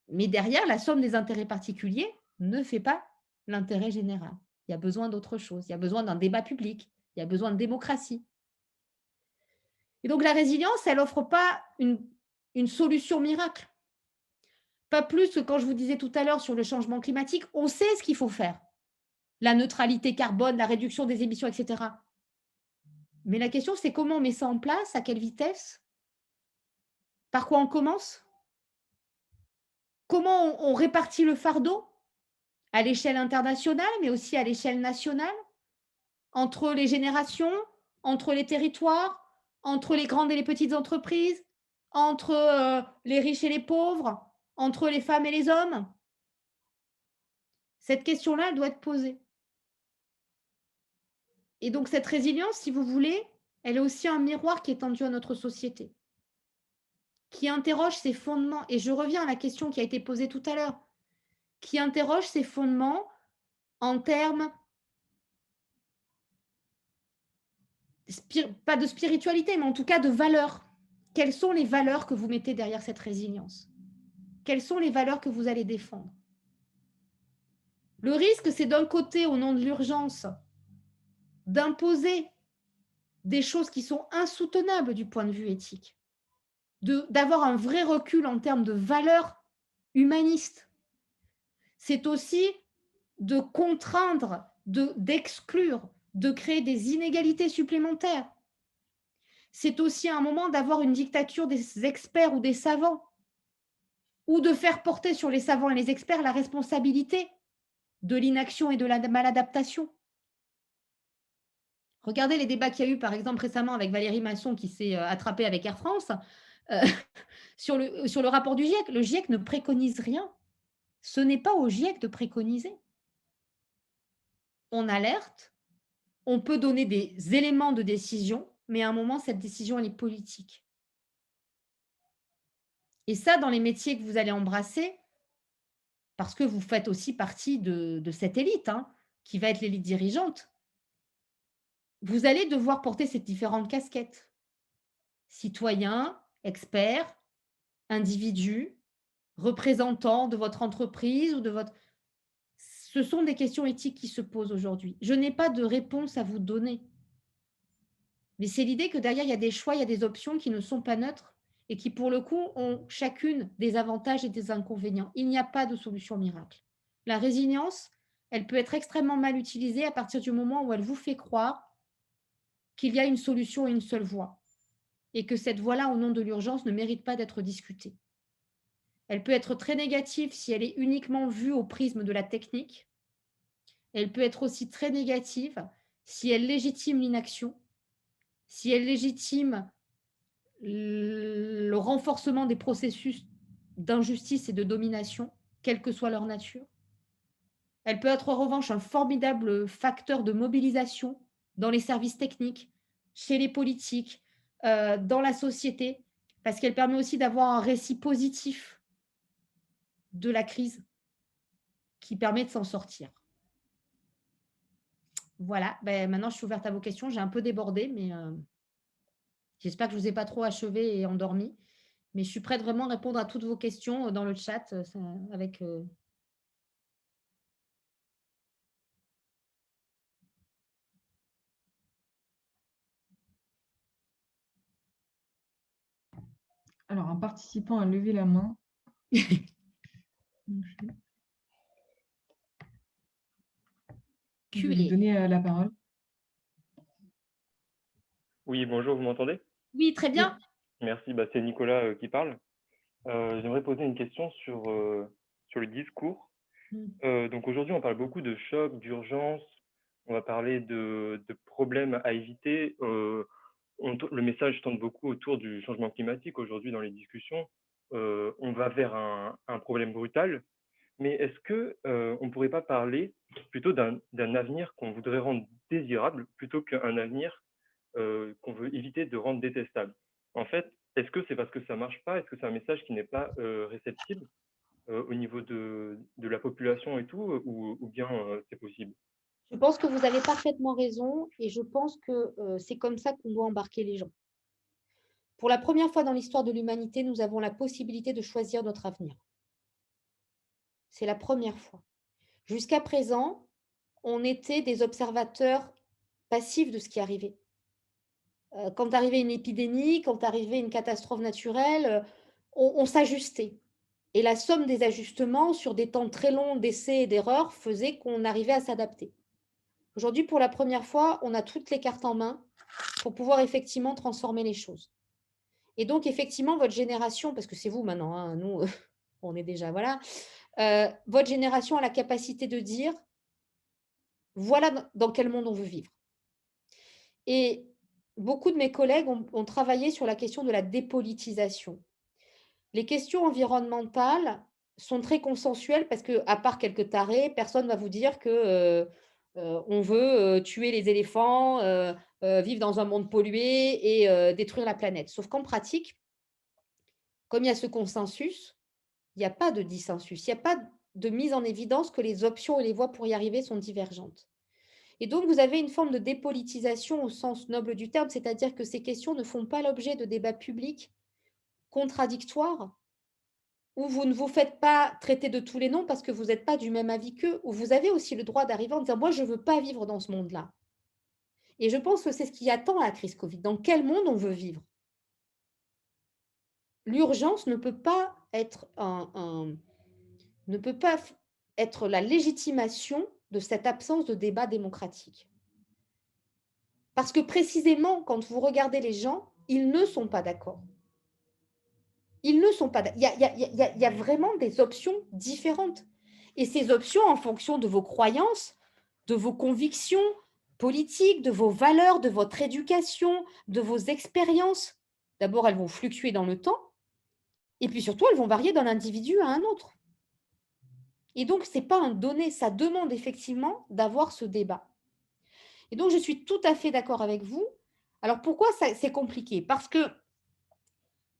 Mais derrière, la somme des intérêts particuliers ne fait pas l'intérêt général. Il y a besoin d'autre chose. Il y a besoin d'un débat public. Il y a besoin de démocratie. Et donc, la résilience, elle n'offre pas une solution miracle. Pas plus que quand je vous disais tout à l'heure sur le changement climatique, on sait ce qu'il faut faire. La neutralité carbone, la réduction des émissions, etc. Mais la question, c'est comment on met ça en place, à quelle vitesse, par quoi on commence, comment on répartit le fardeau à l'échelle internationale, mais aussi à l'échelle nationale, entre les générations, entre les territoires, entre les grandes et les petites entreprises, entre les riches et les pauvres, entre les femmes et les hommes. Cette question-là, elle doit être posée. Et donc, cette résilience, si vous voulez, elle est aussi un miroir qui est tendu à notre société, qui interroge ses fondements. Et je reviens à la question qui a été posée tout à l'heure, qui interroge ses fondements en termes, pas de spiritualité, mais en tout cas de valeurs. Quelles sont les valeurs que vous mettez derrière cette résilience? Quelles sont les valeurs que vous allez défendre? Le risque, c'est d'un côté, au nom de l'urgence, d'imposer des choses qui sont insoutenables du point de vue éthique, d'avoir un vrai recul en termes de valeurs humanistes. C'est aussi de contraindre, d'exclure, de créer des inégalités supplémentaires. C'est aussi un moment d'avoir une dictature des experts ou des savants, ou de faire porter sur les savants et les experts la responsabilité de l'inaction et de la maladaptation. Regardez les débats qu'il y a eu, par exemple, récemment avec Valérie Masson qui s'est attrapée avec Air France euh, sur le rapport du GIEC. Le GIEC ne préconise rien. Ce n'est pas au GIEC de préconiser. On alerte, on peut donner des éléments de décision, mais à un moment, cette décision, elle est politique. Et ça, dans les métiers que vous allez embrasser, parce que vous faites aussi partie de cette élite, hein, qui va être l'élite dirigeante, vous allez devoir porter ces différentes casquettes. Citoyen, expert, individu, représentant de votre entreprise ou de votre... Ce sont des questions éthiques qui se posent aujourd'hui. Je n'ai pas de réponse à vous donner. Mais c'est l'idée que derrière, il y a des choix, il y a des options qui ne sont pas neutres et qui, pour le coup, ont chacune des avantages et des inconvénients. Il n'y a pas de solution miracle. La résilience, elle peut être extrêmement mal utilisée à partir du moment où elle vous fait croire qu'il y a une solution et une seule voie, et que cette voie-là, au nom de l'urgence, ne mérite pas d'être discutée. Elle peut être très négative si elle est uniquement vue au prisme de la technique. Elle peut être aussi très négative si elle légitime l'inaction, si elle légitime le renforcement des processus d'injustice et de domination, quelle que soit leur nature. Elle peut être en revanche un formidable facteur de mobilisation dans les services techniques, chez les politiques, dans la société, parce qu'elle permet aussi d'avoir un récit positif de la crise qui permet de s'en sortir. Voilà, ben, maintenant je suis ouverte à vos questions. J'ai un peu débordé, mais j'espère que je ne vous ai pas trop achevé et endormi. Mais je suis prête vraiment à répondre à toutes vos questions dans le chat avec... Alors, un participant a levé la main. Je vais lui donner la parole. Oui, bonjour, vous m'entendez? Oui, très bien. Merci, c'est Nicolas qui parle. J'aimerais poser une question sur le discours. Donc aujourd'hui, on parle beaucoup de choc, d'urgence, on va parler de problèmes à éviter. Le message tourne beaucoup autour du changement climatique aujourd'hui dans les discussions. On va vers un problème brutal. Mais est-ce que on ne pourrait pas parler plutôt d'un avenir qu'on voudrait rendre désirable plutôt qu'un avenir qu'on veut éviter de rendre détestable? En fait, est-ce que c'est parce que ça ne marche pas? Est-ce que c'est un message qui n'est pas réceptible au niveau de la population et tout, ou bien c'est possible? Je pense que vous avez parfaitement raison et je pense que c'est comme ça qu'on doit embarquer les gens. Pour la première fois dans l'histoire de l'humanité, nous avons la possibilité de choisir notre avenir. C'est la première fois. Jusqu'à présent, on était des observateurs passifs de ce qui arrivait. Quand arrivait une épidémie, quand arrivait une catastrophe naturelle, on s'ajustait. Et la somme des ajustements sur des temps très longs d'essais et d'erreurs faisait qu'on arrivait à s'adapter. Aujourd'hui, pour la première fois, on a toutes les cartes en main pour pouvoir effectivement transformer les choses. Et donc, effectivement, votre génération, parce que c'est vous maintenant, hein, nous, on est déjà, voilà, votre génération a la capacité de dire, voilà dans quel monde on veut vivre. Et beaucoup de mes collègues ont travaillé sur la question de la dépolitisation. Les questions environnementales sont très consensuelles parce que, à part quelques tarés, personne ne va vous dire que on veut tuer les éléphants, vivre dans un monde pollué et détruire la planète. Sauf qu'en pratique, comme il y a ce consensus, il n'y a pas de dissensus, il n'y a pas de mise en évidence que les options et les voies pour y arriver sont divergentes. Et donc, vous avez une forme de dépolitisation au sens noble du terme, c'est-à-dire que ces questions ne font pas l'objet de débats publics contradictoires, où vous ne vous faites pas traiter de tous les noms parce que vous n'êtes pas du même avis qu'eux, où vous avez aussi le droit d'arriver en disant « moi, je ne veux pas vivre dans ce monde-là ». Et je pense que c'est ce qui attend la crise Covid. Dans quel monde on veut vivre? L'urgence ne peut pas être ne peut pas être la légitimation de cette absence de débat démocratique. Parce que précisément, quand vous regardez les gens, ils ne sont pas d'accord. Ils ne sont pas d'accord. Il y a vraiment des options différentes. Et ces options, en fonction de vos croyances, de vos convictions politiques, de vos valeurs, de votre éducation, de vos expériences, d'abord, elles vont fluctuer dans le temps, et puis surtout, elles vont varier d'un individu à un autre. Et donc, ce n'est pas un donné, ça demande effectivement d'avoir ce débat. Et donc, je suis tout à fait d'accord avec vous. Alors, pourquoi c'est compliqué? Parce que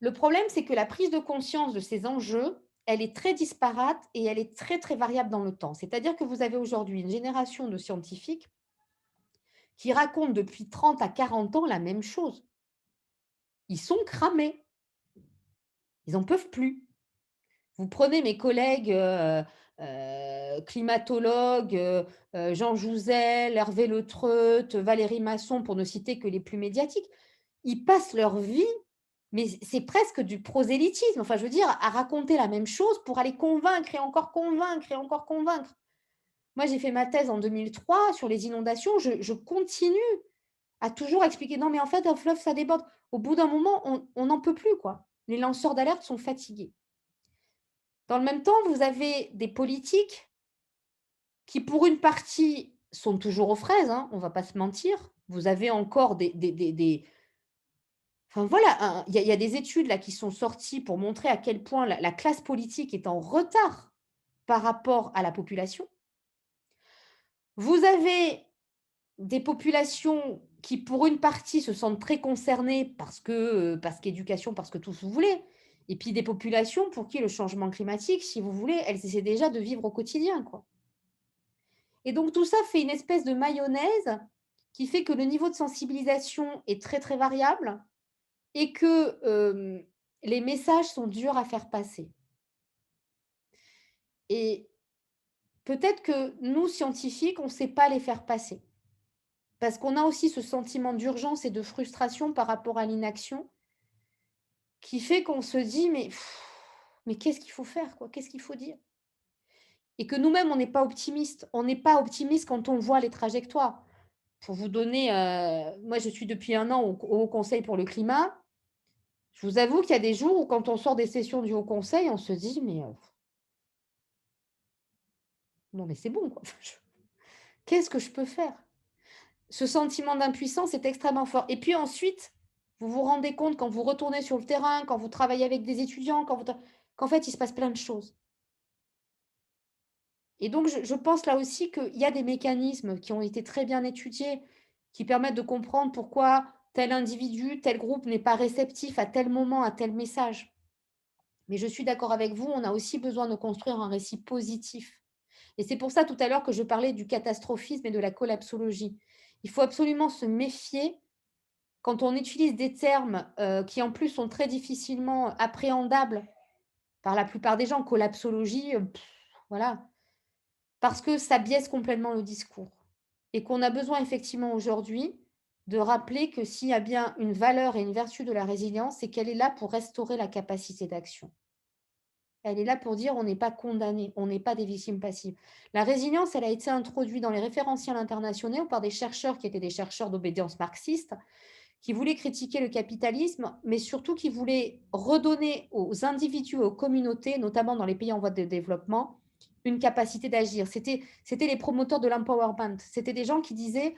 le problème, c'est que la prise de conscience de ces enjeux, elle est très disparate et elle est très, très variable dans le temps. C'est-à-dire que vous avez aujourd'hui une génération de scientifiques qui racontent depuis 30 à 40 ans la même chose. Ils sont cramés. Ils n'en peuvent plus. Vous prenez mes collègues climatologues, Jean Jouzel, Hervé Le Treut, Valérie Masson, pour ne citer que les plus médiatiques, ils passent leur vie, mais c'est presque du prosélytisme, enfin je veux dire, à raconter la même chose pour aller convaincre et encore convaincre et encore convaincre. Moi, j'ai fait ma thèse en 2003 sur les inondations, je continue à toujours expliquer, non mais en fait, un fleuve, ça déborde. Au bout d'un moment, on n'en peut plus, quoi. Les lanceurs d'alerte sont fatigués. Dans le même temps, vous avez des politiques qui, pour une partie, sont toujours aux fraises, hein, on ne va pas se mentir. Vous avez encore Enfin voilà, il y a des études là qui sont sorties pour montrer à quel point la classe politique est en retard par rapport à la population. Vous avez des populations qui, pour une partie, se sentent très concernées parce qu'éducation, parce que tout ce que vous voulez. Et puis des populations pour qui le changement climatique, si vous voulez, elles essaient déjà de vivre au quotidien, quoi. Et donc tout ça fait une espèce de mayonnaise qui fait que le niveau de sensibilisation est très, très variable et que les messages sont durs à faire passer. Et peut-être que nous, scientifiques, on ne sait pas les faire passer. Parce qu'on a aussi ce sentiment d'urgence et de frustration par rapport à l'inaction qui fait qu'on se dit, mais qu'est-ce qu'il faut faire, quoi? Qu'est-ce qu'il faut dire? Et que nous-mêmes, on n'est pas optimistes. On n'est pas optimiste quand on voit les trajectoires. Pour vous donner, moi, je suis depuis 1 an au Haut Conseil pour le climat. Je vous avoue qu'il y a des jours où, quand on sort des sessions du Haut Conseil, on se dit, mais non, mais c'est bon, quoi. Qu'est-ce que je peux faire? Ce sentiment d'impuissance est extrêmement fort. Et puis ensuite, vous vous rendez compte quand vous retournez sur le terrain, quand vous travaillez avec des étudiants, qu'en fait, il se passe plein de choses. Et donc, je pense là aussi qu'il y a des mécanismes qui ont été très bien étudiés, qui permettent de comprendre pourquoi tel individu, tel groupe n'est pas réceptif à tel moment, à tel message. Mais je suis d'accord avec vous, on a aussi besoin de construire un récit positif. Et c'est pour ça tout à l'heure que je parlais du catastrophisme et de la collapsologie. Il faut absolument se méfier quand on utilise des termes qui en plus sont très difficilement appréhendables par la plupart des gens. Collapsologie, voilà. Parce que ça biaise complètement le discours. Et qu'on a besoin effectivement aujourd'hui de rappeler que s'il y a bien une valeur et une vertu de la résilience, c'est qu'elle est là pour restaurer la capacité d'action. Elle est là pour dire on n'est pas condamné, on n'est pas des victimes passives. La résilience, elle a été introduite dans les référentiels internationaux par des chercheurs qui étaient des chercheurs d'obédience marxiste, qui voulaient critiquer le capitalisme, mais surtout qui voulaient redonner aux individus et aux communautés, notamment dans les pays en voie de développement, une capacité d'agir. C'était les promoteurs de l'empowerment. C'était des gens qui disaient,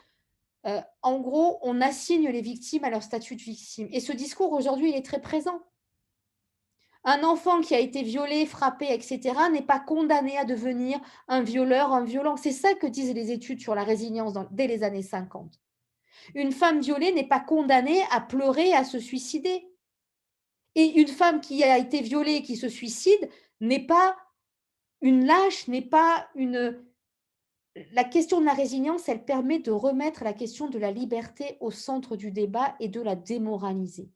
en gros, on assigne les victimes à leur statut de victime. Et ce discours, aujourd'hui, il est très présent. Un enfant qui a été violé, frappé, etc., n'est pas condamné à devenir un violeur, un violent. C'est ça que disent les études sur la résilience dès les années 50. Une femme violée n'est pas condamnée à pleurer, à se suicider. Et une femme qui a été violée et qui se suicide n'est pas une lâche, n'est pas une... La question de la résilience, elle permet de remettre la question de la liberté au centre du débat et de la démoraliser.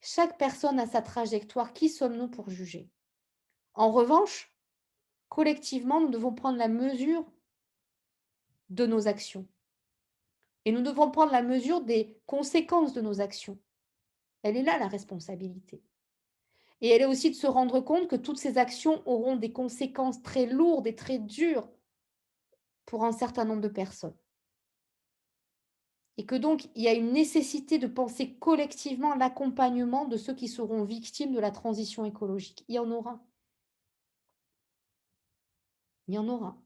Chaque personne a sa trajectoire. Qui sommes-nous pour juger? En revanche, collectivement, nous devons prendre la mesure de nos actions. Et nous devons prendre la mesure des conséquences de nos actions. Elle est là, la responsabilité. Et elle est aussi de se rendre compte que toutes ces actions auront des conséquences très lourdes et très dures pour un certain nombre de personnes. Et que donc, il y a une nécessité de penser collectivement l'accompagnement de ceux qui seront victimes de la transition écologique. Il y en aura. Il y en aura.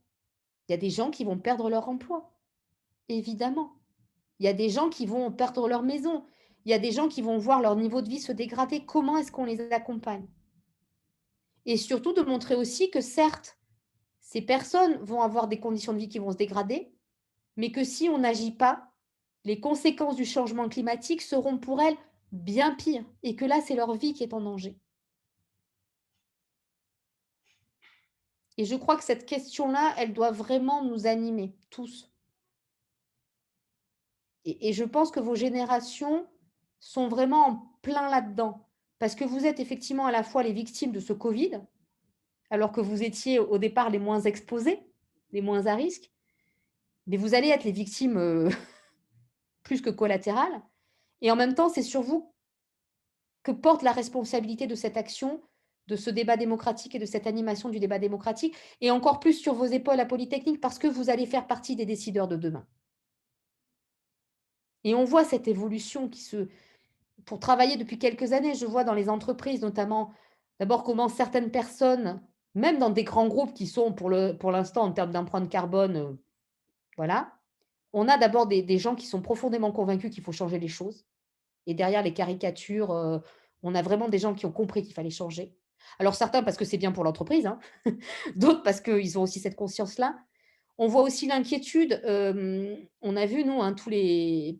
Il y a des gens qui vont perdre leur emploi, évidemment. Il y a des gens qui vont perdre leur maison. Il y a des gens qui vont voir leur niveau de vie se dégrader. Comment est-ce qu'on les accompagne? Et surtout de montrer aussi que certes, ces personnes vont avoir des conditions de vie qui vont se dégrader, mais que si on n'agit pas, les conséquences du changement climatique seront pour elles bien pires et que là, c'est leur vie qui est en danger. Et je crois que cette question-là, elle doit vraiment nous animer, tous. Et je pense que vos générations sont vraiment en plein là-dedans, parce que vous êtes effectivement à la fois les victimes de ce Covid, alors que vous étiez au départ les moins exposés, les moins à risque, mais vous allez être les victimes plus que collatérales. Et en même temps, c'est sur vous que porte la responsabilité de cette action, de ce débat démocratique et de cette animation du débat démocratique, et encore plus sur vos épaules à Polytechnique, parce que vous allez faire partie des décideurs de demain. Et on voit cette évolution pour travailler depuis quelques années, je vois dans les entreprises notamment, d'abord comment certaines personnes, même dans des grands groupes qui sont pour l'instant en termes d'empreinte carbone, voilà, on a d'abord des gens qui sont profondément convaincus qu'il faut changer les choses. Et derrière les caricatures, on a vraiment des gens qui ont compris qu'il fallait changer. Alors certains parce que c'est bien pour l'entreprise, hein, d'autres parce qu'ils ont aussi cette conscience-là. On voit aussi l'inquiétude, on a vu nous, hein,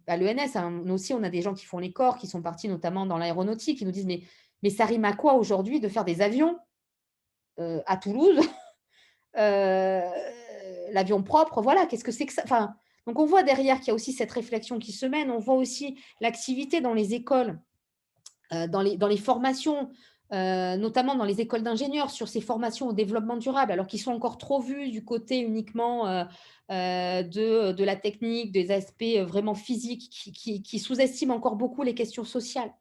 à l'ENS, hein, nous aussi on a des gens qui font les corps, qui sont partis notamment dans l'aéronautique, qui nous disent: «Mais ça rime à quoi aujourd'hui de faire des avions, à Toulouse?» L'avion propre, voilà, qu'est-ce que c'est que ça? Enfin, donc on voit derrière qu'il y a aussi cette réflexion qui se mène. On voit aussi l'activité dans les écoles, dans les formations, notamment dans les écoles d'ingénieurs, sur ces formations au développement durable, alors qu'ils sont encore trop vus du côté uniquement de la technique, des aspects vraiment physiques, qui sous-estiment encore beaucoup les questions sociales.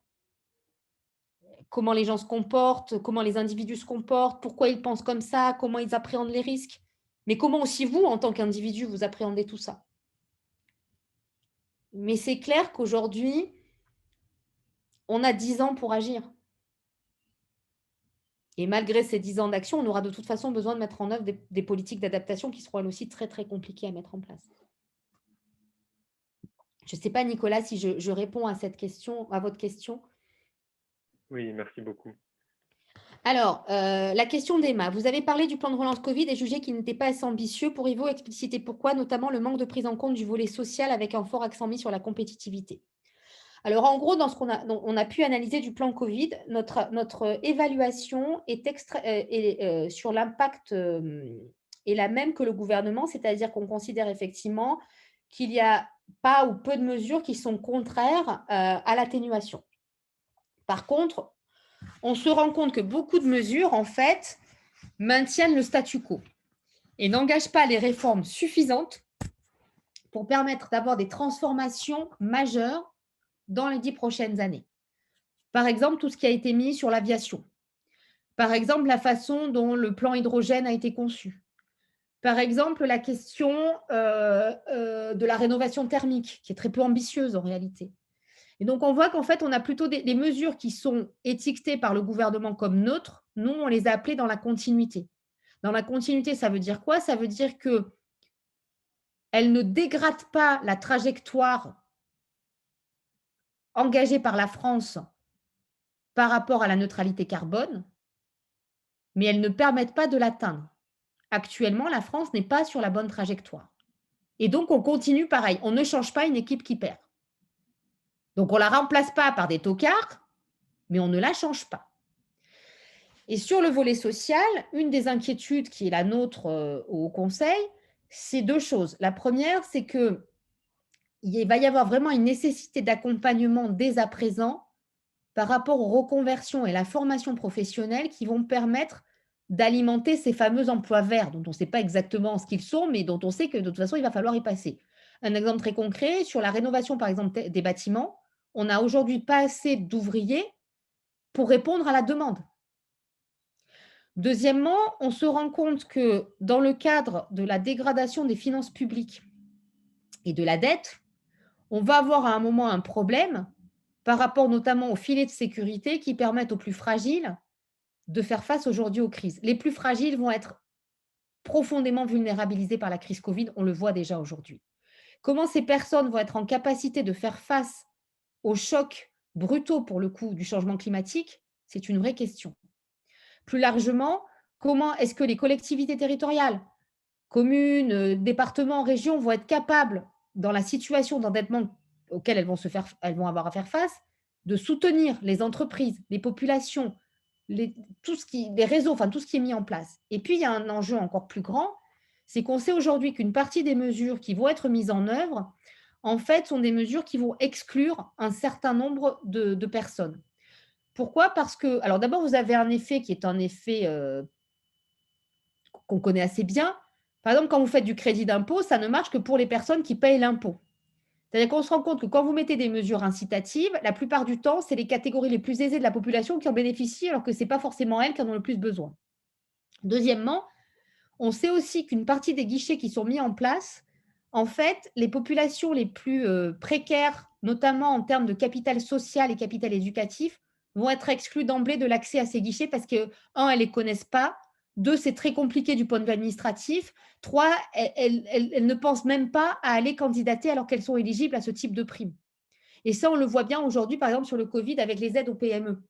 Comment les gens se comportent, comment les individus se comportent, pourquoi ils pensent comme ça, comment ils appréhendent les risques. Mais comment aussi vous, en tant qu'individu, vous appréhendez tout ça? Mais c'est clair qu'aujourd'hui, on a 10 ans pour agir. Et malgré ces 10 ans d'action, on aura de toute façon besoin de mettre en œuvre des politiques d'adaptation qui seront elles aussi très, très compliquées à mettre en place. Je ne sais pas, Nicolas, si je réponds à votre question. Oui, merci beaucoup. Alors, la question d'Emma. Vous avez parlé du plan de relance Covid et jugé qu'il n'était pas assez ambitieux. Pourriez-vous expliciter pourquoi, notamment le manque de prise en compte du volet social avec un fort accent mis sur la compétitivité? Alors, en gros, dans ce on a pu analyser du plan Covid, notre évaluation sur l'impact est la même que le gouvernement, c'est-à-dire qu'on considère effectivement qu'il n'y a pas ou peu de mesures qui sont contraires à l'atténuation. Par contre, on se rend compte que beaucoup de mesures, en fait, maintiennent le statu quo et n'engagent pas les réformes suffisantes pour permettre d'avoir des transformations majeures dans les 10 prochaines années. Par exemple, tout ce qui a été mis sur l'aviation. Par exemple, la façon dont le plan hydrogène a été conçu. Par exemple, la question de la rénovation thermique, qui est très peu ambitieuse en réalité. Et donc, on voit qu'en fait, on a plutôt des mesures qui sont étiquetées par le gouvernement comme neutres. Nous, on les a appelées dans la continuité. Dans la continuité, ça veut dire quoi? Ça veut dire qu'elles ne dégradent pas la trajectoire engagée par la France par rapport à la neutralité carbone, mais elles ne permettent pas de l'atteindre. Actuellement, la France n'est pas sur la bonne trajectoire. Et donc, on continue pareil. On ne change pas une équipe qui perd. Donc, on ne la remplace pas par des tocards, mais on ne la change pas. Et sur le volet social, une des inquiétudes qui est la nôtre au Conseil, c'est deux choses. La première, c'est qu'il va y avoir vraiment une nécessité d'accompagnement dès à présent par rapport aux reconversions et la formation professionnelle qui vont permettre d'alimenter ces fameux emplois verts dont on ne sait pas exactement ce qu'ils sont, mais dont on sait que de toute façon, il va falloir y passer. Un exemple très concret, sur la rénovation, par exemple, des bâtiments, on n'a aujourd'hui pas assez d'ouvriers pour répondre à la demande. Deuxièmement, on se rend compte que dans le cadre de la dégradation des finances publiques et de la dette, on va avoir à un moment un problème par rapport notamment aux filets de sécurité qui permettent aux plus fragiles de faire face aujourd'hui aux crises. Les plus fragiles vont être profondément vulnérabilisés par la crise Covid, on le voit déjà aujourd'hui. Comment ces personnes vont être en capacité de faire face aux chocs brutaux, pour le coup, du changement climatique, c'est une vraie question. Plus largement, comment est-ce que les collectivités territoriales, communes, départements, régions, vont être capables, dans la situation d'endettement auquel elles vont avoir à faire face, de soutenir les entreprises, les populations, les réseaux, enfin tout ce qui est mis en place. Et puis, il y a un enjeu encore plus grand, c'est qu'on sait aujourd'hui qu'une partie des mesures qui vont être mises en œuvre, en fait, sont des mesures qui vont exclure un certain nombre de personnes. Pourquoi? Parce que, alors d'abord, vous avez un effet qui est un effet qu'on connaît assez bien. Par exemple, quand vous faites du crédit d'impôt, ça ne marche que pour les personnes qui payent l'impôt. C'est-à-dire qu'on se rend compte que quand vous mettez des mesures incitatives, la plupart du temps, c'est les catégories les plus aisées de la population qui en bénéficient, alors que ce n'est pas forcément elles qui en ont le plus besoin. Deuxièmement, on sait aussi qu'une partie des guichets qui sont mis en place, en fait, les populations les plus précaires, notamment en termes de capital social et capital éducatif, vont être exclues d'emblée de l'accès à ces guichets parce que, un, elles ne les connaissent pas, deux, c'est très compliqué du point de vue administratif, trois, elles ne pensent même pas à aller candidater alors qu'elles sont éligibles à ce type de prime. Et ça, on le voit bien aujourd'hui, par exemple, sur le Covid avec les aides aux PME.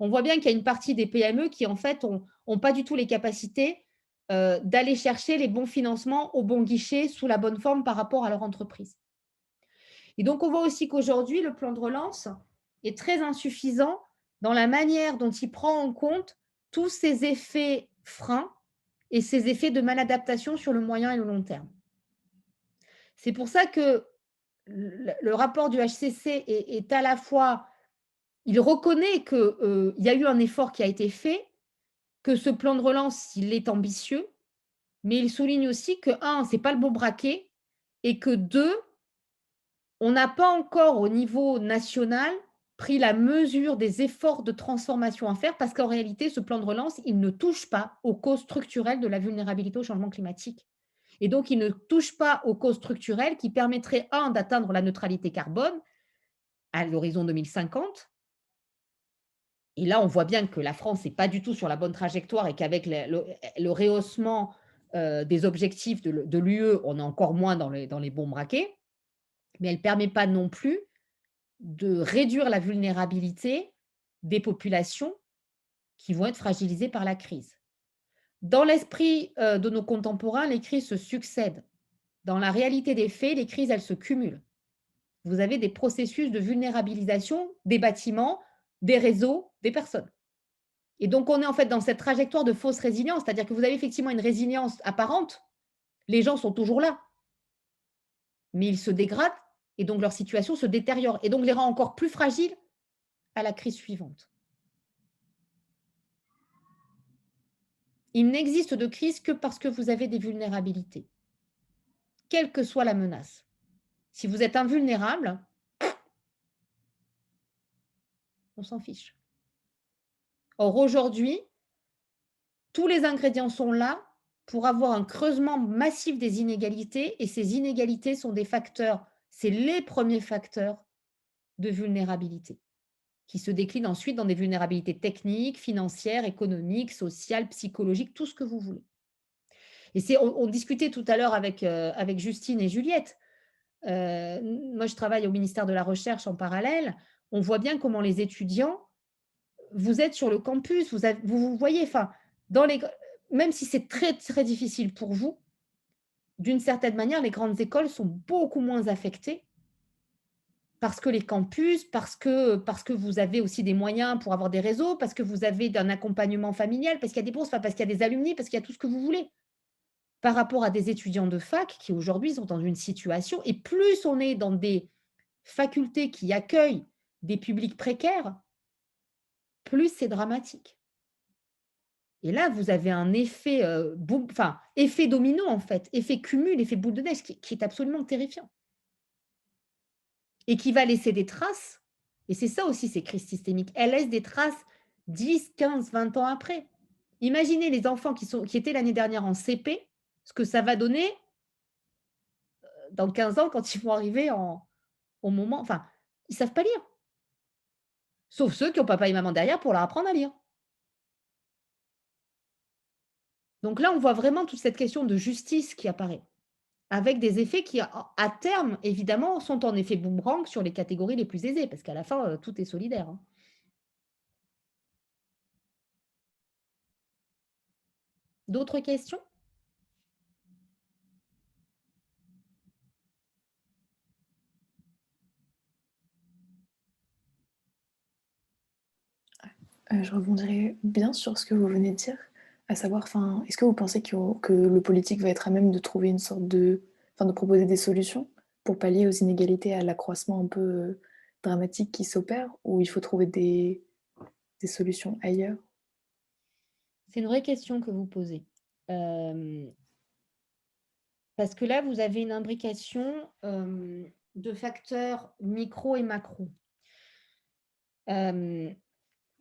On voit bien qu'il y a une partie des PME qui, en fait, n'ont pas du tout les capacités d'aller chercher les bons financements au bon guichet sous la bonne forme par rapport à leur entreprise. Et donc, on voit aussi qu'aujourd'hui, le plan de relance est très insuffisant dans la manière dont il prend en compte tous ces effets freins et ces effets de maladaptation sur le moyen et le long terme. C'est pour ça que le rapport du HCC est à la fois, il reconnaît qu'il y a eu un effort qui a été fait, que ce plan de relance, il est ambitieux, mais il souligne aussi que, un, ce n'est pas le bon braquet, et que, deux, on n'a pas encore au niveau national pris la mesure des efforts de transformation à faire, parce qu'en réalité, ce plan de relance, il ne touche pas aux causes structurelles de la vulnérabilité au changement climatique. Et donc, il ne touche pas aux causes structurelles qui permettraient, un, d'atteindre la neutralité carbone à l'horizon 2050. Et là, on voit bien que la France n'est pas du tout sur la bonne trajectoire et qu'avec le rehaussement des objectifs de l'UE, on est encore moins dans les bons braquets. Mais elle ne permet pas non plus de réduire la vulnérabilité des populations qui vont être fragilisées par la crise. Dans l'esprit de nos contemporains, les crises se succèdent. Dans la réalité des faits, les crises, elles se cumulent. Vous avez des processus de vulnérabilisation des bâtiments, des réseaux, des personnes. Et donc, on est en fait dans cette trajectoire de fausse résilience, c'est-à-dire que vous avez effectivement une résilience apparente, les gens sont toujours là, mais ils se dégradent et donc leur situation se détériore et donc les rend encore plus fragiles à la crise suivante. Il n'existe de crise que parce que vous avez des vulnérabilités, quelle que soit la menace. Si vous êtes invulnérable, on s'en fiche. Or, aujourd'hui, tous les ingrédients sont là pour avoir un creusement massif des inégalités et ces inégalités sont des facteurs, c'est les premiers facteurs de vulnérabilité qui se déclinent ensuite dans des vulnérabilités techniques, financières, économiques, sociales, psychologiques, tout ce que vous voulez. Et on discutait tout à l'heure avec Justine et Juliette. Moi, je travaille au ministère de la Recherche en parallèle. On voit bien comment les étudiants, vous êtes sur le campus, vous voyez, enfin, même si c'est très, très difficile pour vous, d'une certaine manière, les grandes écoles sont beaucoup moins affectées parce que les campus, parce que vous avez aussi des moyens pour avoir des réseaux, parce que vous avez un accompagnement familial, parce qu'il y a des bourses, parce qu'il y a des alumni, parce qu'il y a tout ce que vous voulez. Par rapport à des étudiants de fac qui aujourd'hui sont dans une situation, et plus on est dans des facultés qui accueillent des publics précaires, plus c'est dramatique. Et là, vous avez un effet, effet domino, en fait, effet cumul, effet boule de neige, qui est absolument terrifiant. Et qui va laisser des traces. Et c'est ça aussi, ces crises systémiques. Elles laissent des traces 10, 15, 20 ans après. Imaginez les enfants qui étaient l'année dernière en CP, ce que ça va donner dans 15 ans quand ils vont arriver au moment. Enfin, ils ne savent pas lire. Sauf ceux qui ont papa et maman derrière pour leur apprendre à lire. Donc là, on voit vraiment toute cette question de justice qui apparaît, avec des effets qui, à terme, évidemment, sont en effet boomerang sur les catégories les plus aisées, parce qu'à la fin, tout est solidaire. Hein. D'autres questions? Je rebondirai bien sur ce que vous venez de dire, à savoir, est-ce que vous pensez que le politique va être à même de trouver une sorte de proposer des solutions pour pallier aux inégalités, à l'accroissement un peu dramatique qui s'opère, ou il faut trouver des solutions ailleurs? C'est une vraie question que vous posez. Parce que là, vous avez une imbrication de facteurs micro et macro.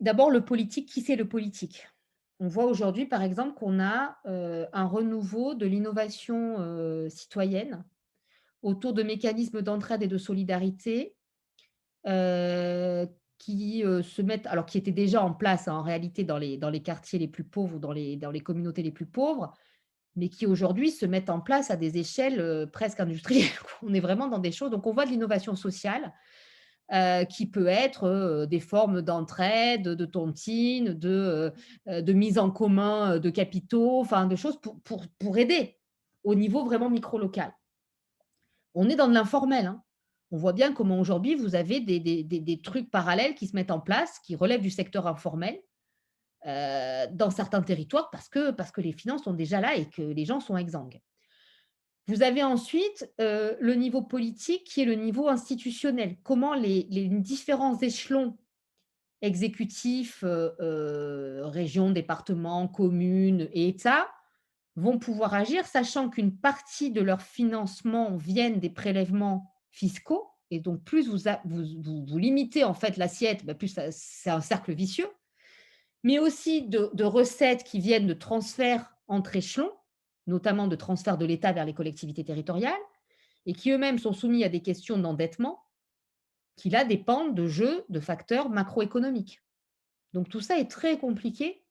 D'abord, le politique, qui c'est le politique? On voit aujourd'hui, par exemple, qu'on a un renouveau de l'innovation citoyenne autour de mécanismes d'entraide et de solidarité qui se mettent, alors qui étaient déjà en place en réalité dans les quartiers les plus pauvres ou dans les communautés les plus pauvres, mais qui aujourd'hui se mettent en place à des échelles presque industrielles. On est vraiment dans des choses. Donc, on voit de l'innovation sociale qui peut être des formes d'entraide, de tontine, de mise en commun de capitaux, enfin de choses pour aider au niveau vraiment micro-local. On est dans de l'informel. Hein. On voit bien comment aujourd'hui vous avez des trucs parallèles qui se mettent en place, qui relèvent du secteur informel dans certains territoires parce que les finances sont déjà là et que les gens sont exsangues. Vous avez ensuite le niveau politique qui est le niveau institutionnel. Comment les différents échelons exécutifs, régions, départements, communes et États vont pouvoir agir, sachant qu'une partie de leur financement viennent des prélèvements fiscaux. Et donc, plus vous limitez en fait l'assiette, plus c'est un cercle vicieux. Mais aussi de recettes qui viennent de transferts entre échelons, notamment de transferts de l'État vers les collectivités territoriales, et qui eux-mêmes sont soumis à des questions d'endettement, qui là dépendent de jeux, de facteurs macroéconomiques. Donc tout ça est très compliqué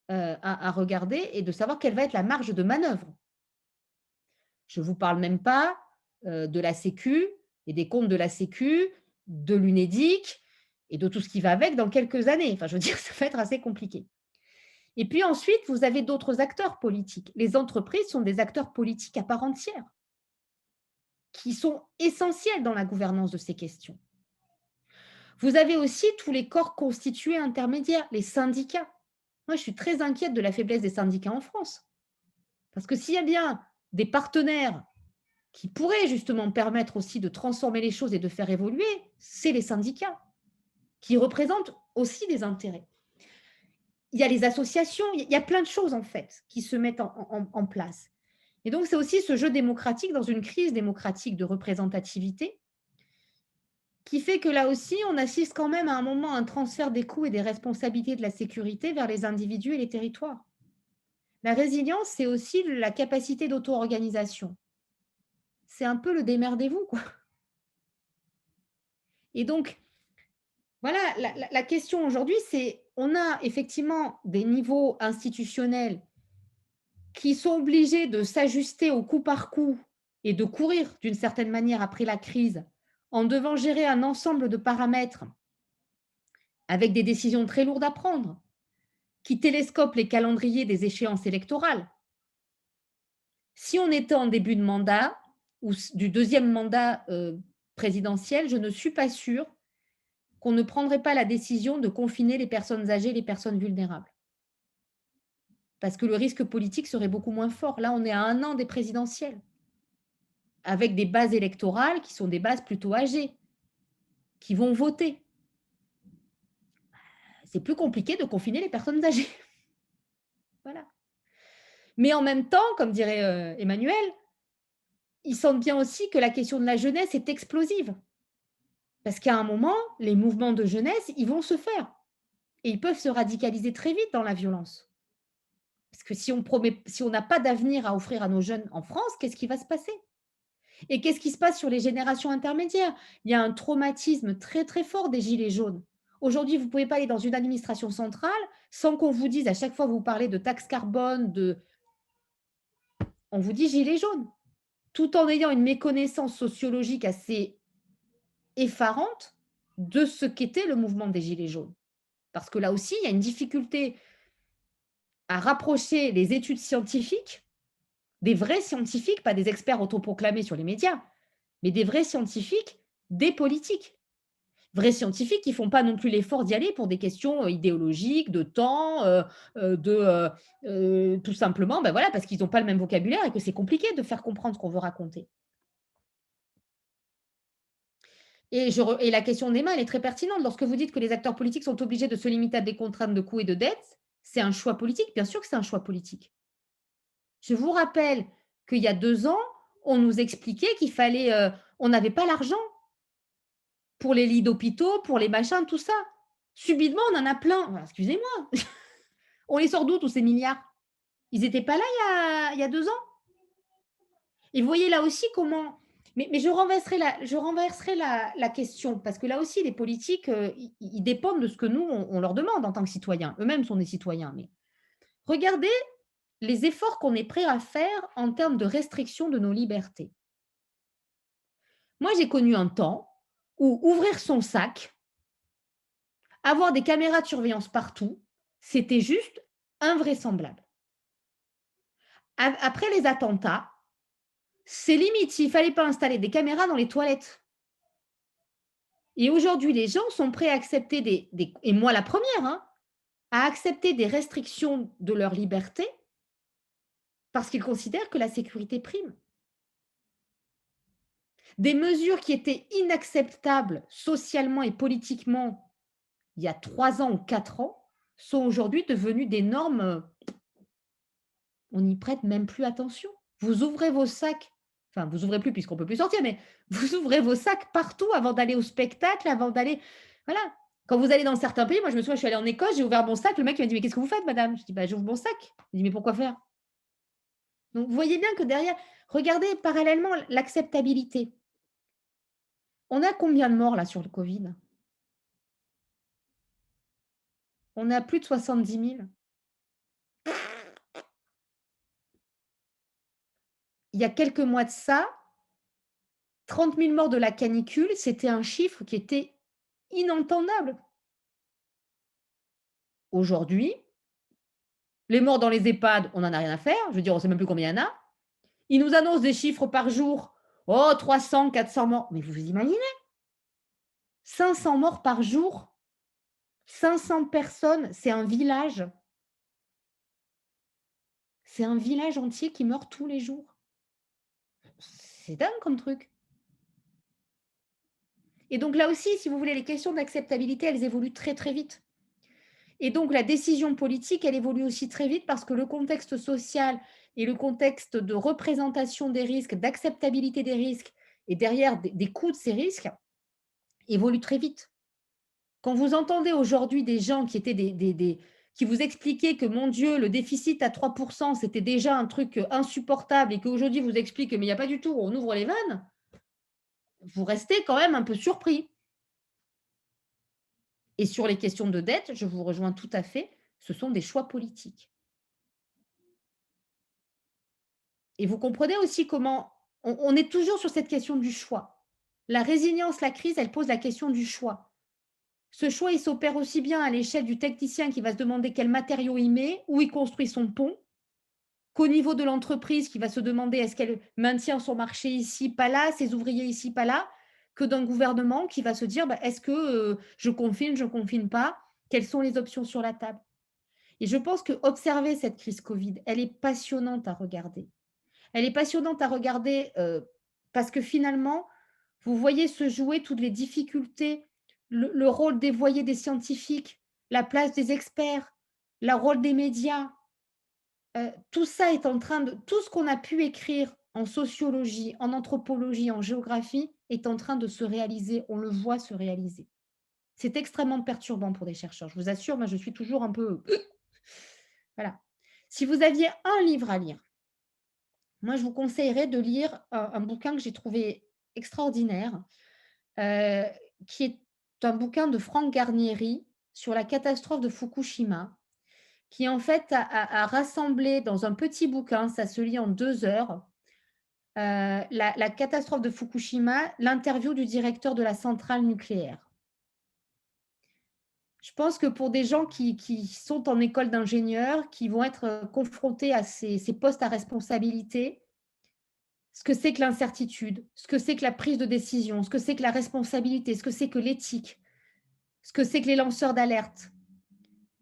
à regarder et de savoir quelle va être la marge de manœuvre. Je ne vous parle même pas de la Sécu et des comptes de la Sécu, de l'UNEDIC et de tout ce qui va avec dans quelques années. Enfin, je veux dire, ça va être assez compliqué. Et puis ensuite, vous avez d'autres acteurs politiques. Les entreprises sont des acteurs politiques à part entière, qui sont essentiels dans la gouvernance de ces questions. Vous avez aussi tous les corps constitués intermédiaires, les syndicats. Moi, je suis très inquiète de la faiblesse des syndicats en France. Parce que s'il y a bien des partenaires qui pourraient justement permettre aussi de transformer les choses et de faire évoluer, c'est les syndicats, qui représentent aussi des intérêts. Il y a les associations, il y a plein de choses en fait qui se mettent en place. Et donc, c'est aussi ce jeu démocratique dans une crise démocratique de représentativité qui fait que là aussi, on assiste quand même à un moment à un transfert des coûts et des responsabilités de la sécurité vers les individus et les territoires. La résilience, c'est aussi la capacité d'auto-organisation. C'est un peu le démerdez-vous, quoi. Et donc, voilà, la question aujourd'hui, c'est on a effectivement des niveaux institutionnels qui sont obligés de s'ajuster au coup par coup et de courir d'une certaine manière après la crise en devant gérer un ensemble de paramètres avec des décisions très lourdes à prendre, qui télescopent les calendriers des échéances électorales. Si on était en début de mandat ou du deuxième mandat présidentiel, je ne suis pas sûre qu'on ne prendrait pas la décision de confiner les personnes âgées et les personnes vulnérables. Parce que le risque politique serait beaucoup moins fort. Là, on est à 1 an des présidentielles, avec des bases électorales qui sont des bases plutôt âgées, qui vont voter. C'est plus compliqué de confiner les personnes âgées. Voilà. Mais en même temps, comme dirait Emmanuel, ils sentent bien aussi que la question de la jeunesse est explosive. Parce qu'à un moment, les mouvements de jeunesse, ils vont se faire. Et ils peuvent se radicaliser très vite dans la violence. Parce que si on n'a pas d'avenir à offrir à nos jeunes en France, qu'est-ce qui va se passer? Et qu'est-ce qui se passe sur les générations intermédiaires? Il y a un traumatisme très, très fort des gilets jaunes. Aujourd'hui, vous ne pouvez pas aller dans une administration centrale sans qu'on vous dise, à chaque fois que vous parlez de taxe carbone, on vous dit gilet jaune, tout en ayant une méconnaissance sociologique assez effarante de ce qu'était le mouvement des gilets jaunes. Parce que là aussi, il y a une difficulté à rapprocher les études scientifiques, des vrais scientifiques, pas des experts autoproclamés sur les médias, mais des vrais scientifiques, des politiques. Vrais scientifiques qui ne font pas non plus l'effort d'y aller pour des questions idéologiques, de temps, tout simplement, ben voilà, parce qu'ils n'ont pas le même vocabulaire et que c'est compliqué de faire comprendre ce qu'on veut raconter. Et la question d'Emma, elle est très pertinente. Lorsque vous dites que les acteurs politiques sont obligés de se limiter à des contraintes de coûts et de dettes, c'est un choix politique. Bien sûr que c'est un choix politique. Je vous rappelle qu'il y a 2 ans, on nous expliquait qu'il fallait, on n'avait pas l'argent pour les lits d'hôpitaux, pour les machins, tout ça. Subitement, on en a plein. Alors, excusez-moi, on les sort d'où tous ces milliards? Ils n'étaient pas là il y a 2 ans. Et vous voyez là aussi comment. Mais je renverserai la question, parce que là aussi, les politiques, ils dépendent de ce que nous, on leur demande en tant que citoyens. Eux-mêmes sont des citoyens. Mais regardez les efforts qu'on est prêt à faire en termes de restriction de nos libertés. Moi, j'ai connu un temps où ouvrir son sac, avoir des caméras de surveillance partout, c'était juste invraisemblable. Après les attentats, c'est limite s'il ne fallait pas installer des caméras dans les toilettes. Et aujourd'hui, les gens sont prêts à accepter et moi la première, hein, à accepter des restrictions de leur liberté parce qu'ils considèrent que la sécurité prime. Des mesures qui étaient inacceptables socialement et politiquement il y a 3 ans ou 4 ans sont aujourd'hui devenues des normes. On n'y prête même plus attention. Vous ouvrez vos sacs, enfin vous ouvrez plus puisqu'on ne peut plus sortir, mais vous ouvrez vos sacs partout avant d'aller au spectacle, avant d'aller. Voilà. Quand vous allez dans certains pays, moi je me souviens, je suis allée en Écosse, j'ai ouvert mon sac, le mec il m'a dit mais qu'est-ce que vous faites madame? Je dis bah j'ouvre mon sac. Il dit mais pourquoi faire? Donc vous voyez bien que derrière, regardez parallèlement l'acceptabilité. On a combien de morts là sur le Covid? On a plus de 70 000. Il y a quelques mois de ça, 30 000 morts de la canicule, c'était un chiffre qui était inentendable. Aujourd'hui, les morts dans les EHPAD, on n'en a rien à faire. Je veux dire, on ne sait même plus combien il y en a. Ils nous annoncent des chiffres par jour. Oh, 300, 400 morts. Mais vous vous imaginez? 500 morts par jour. 500 personnes, c'est un village. C'est un village entier qui meurt tous les jours. C'est dingue comme truc. Et donc là aussi, si vous voulez, les questions d'acceptabilité, elles évoluent très très vite. Et donc la décision politique, elle évolue aussi très vite parce que le contexte social et le contexte de représentation des risques, d'acceptabilité des risques et derrière des coûts de ces risques évoluent très vite. Quand vous entendez aujourd'hui des gens qui étaient qui vous expliquaient que, mon Dieu, le déficit à 3%, c'était déjà un truc insupportable et qu'aujourd'hui vous expliquent mais il n'y a pas du tout, on ouvre les vannes, vous restez quand même un peu surpris. Et sur les questions de dette, je vous rejoins tout à fait, ce sont des choix politiques. Et vous comprenez aussi comment on est toujours sur cette question du choix. La résilience, la crise, elle pose la question du choix. Ce choix, il s'opère aussi bien à l'échelle du technicien qui va se demander quel matériau il met, où il construit son pont, qu'au niveau de l'entreprise qui va se demander est-ce qu'elle maintient son marché ici, pas là, ses ouvriers ici, pas là, que d'un gouvernement qui va se dire est-ce que je confine, je ne confine pas, quelles sont les options sur la table. Et je pense que observer cette crise Covid, elle est passionnante à regarder. Elle est passionnante à regarder parce que finalement, vous voyez se jouer toutes les difficultés, le rôle dévoyé des scientifiques, la place des experts, le rôle des médias, tout ça est en train de tout ce qu'on a pu écrire en sociologie, en anthropologie, en géographie est en train de se réaliser. On le voit se réaliser. C'est extrêmement perturbant pour des chercheurs. Je vous assure, moi, je suis toujours un peu voilà. Si vous aviez un livre à lire, moi, je vous conseillerais de lire un bouquin que j'ai trouvé extraordinaire, heu, qui est un bouquin de Franck Garnieri sur la catastrophe de Fukushima, qui en fait a rassemblé dans un petit bouquin, ça se lit en 2 heures, la catastrophe de Fukushima, l'interview du directeur de la centrale nucléaire. Je pense que pour des gens qui sont en école d'ingénieur, qui vont être, confrontés à ces postes à responsabilité, ce que c'est que l'incertitude, ce que c'est que la prise de décision, ce que c'est que la responsabilité, ce que c'est que l'éthique, ce que c'est que les lanceurs d'alerte.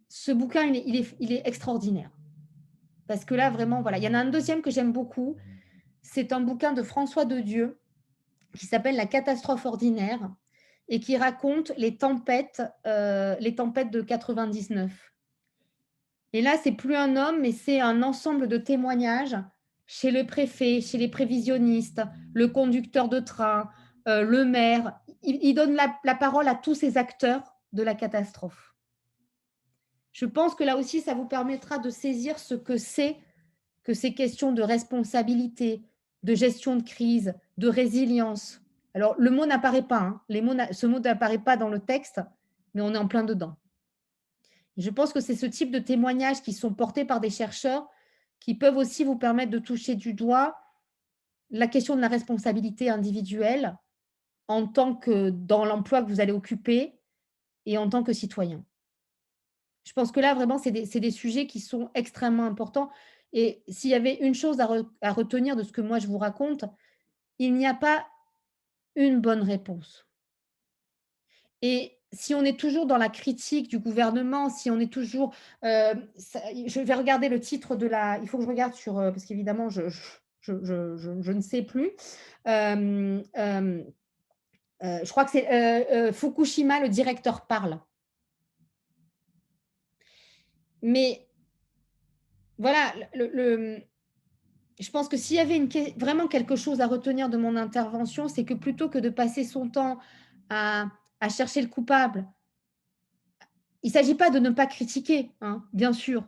Ce bouquin, il est extraordinaire. Parce que là, vraiment, voilà. Il y en a un deuxième que j'aime beaucoup. C'est un bouquin de François Dedieu qui s'appelle La catastrophe ordinaire et qui raconte les tempêtes de 99. Et là, c'est plus un homme, mais c'est un ensemble de témoignages chez le préfet, chez les prévisionnistes, le conducteur de train, le maire. Il donne la parole à tous ces acteurs de la catastrophe. Je pense que là aussi, ça vous permettra de saisir ce que c'est que ces questions de responsabilité, de gestion de crise, de résilience. Alors, le mot n'apparaît pas, hein. Ce mot n'apparaît pas dans le texte, mais on est en plein dedans. Je pense que c'est ce type de témoignages qui sont portés par des chercheurs qui peuvent aussi vous permettre de toucher du doigt la question de la responsabilité individuelle en tant que dans l'emploi que vous allez occuper et en tant que citoyen. Je pense que là, vraiment, c'est des sujets qui sont extrêmement importants et s'il y avait une chose à retenir de ce que moi je vous raconte, il n'y a pas une bonne réponse. Et si on est toujours dans la critique du gouvernement, si on est toujours, je vais regarder le titre de la il faut que je regarde sur, parce qu'évidemment je ne sais plus. Je crois que c'est, Fukushima, le directeur parle. Mais voilà, je pense que s'il y avait vraiment quelque chose à retenir de mon intervention, c'est que plutôt que de passer son temps à chercher le coupable, il ne s'agit pas de ne pas critiquer, hein, bien sûr,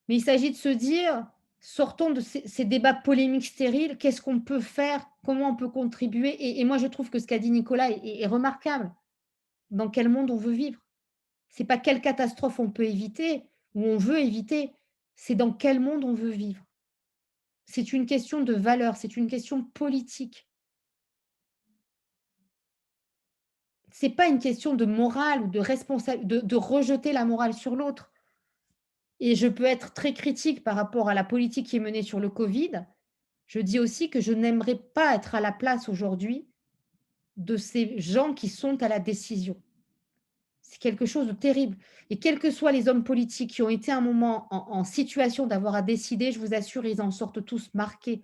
mais il s'agit de se dire, sortons de ces débats polémiques stériles, qu'est-ce qu'on peut faire, comment on peut contribuer et moi je trouve que ce qu'a dit Nicolas est remarquable. Dans quel monde on veut vivre? C'est pas quelle catastrophe on peut éviter ou on veut éviter, c'est dans quel monde on veut vivre. C'est une question de valeur, c'est une question politique. C'est pas une question de morale ou de rejeter la morale sur l'autre. Et je peux être très critique par rapport à la politique qui est menée sur le Covid. Je dis aussi que je n'aimerais pas être à la place aujourd'hui de ces gens qui sont à la décision. C'est quelque chose de terrible. Et quels que soient les hommes politiques qui ont été à un moment en situation d'avoir à décider, je vous assure, ils en sortent tous marqués.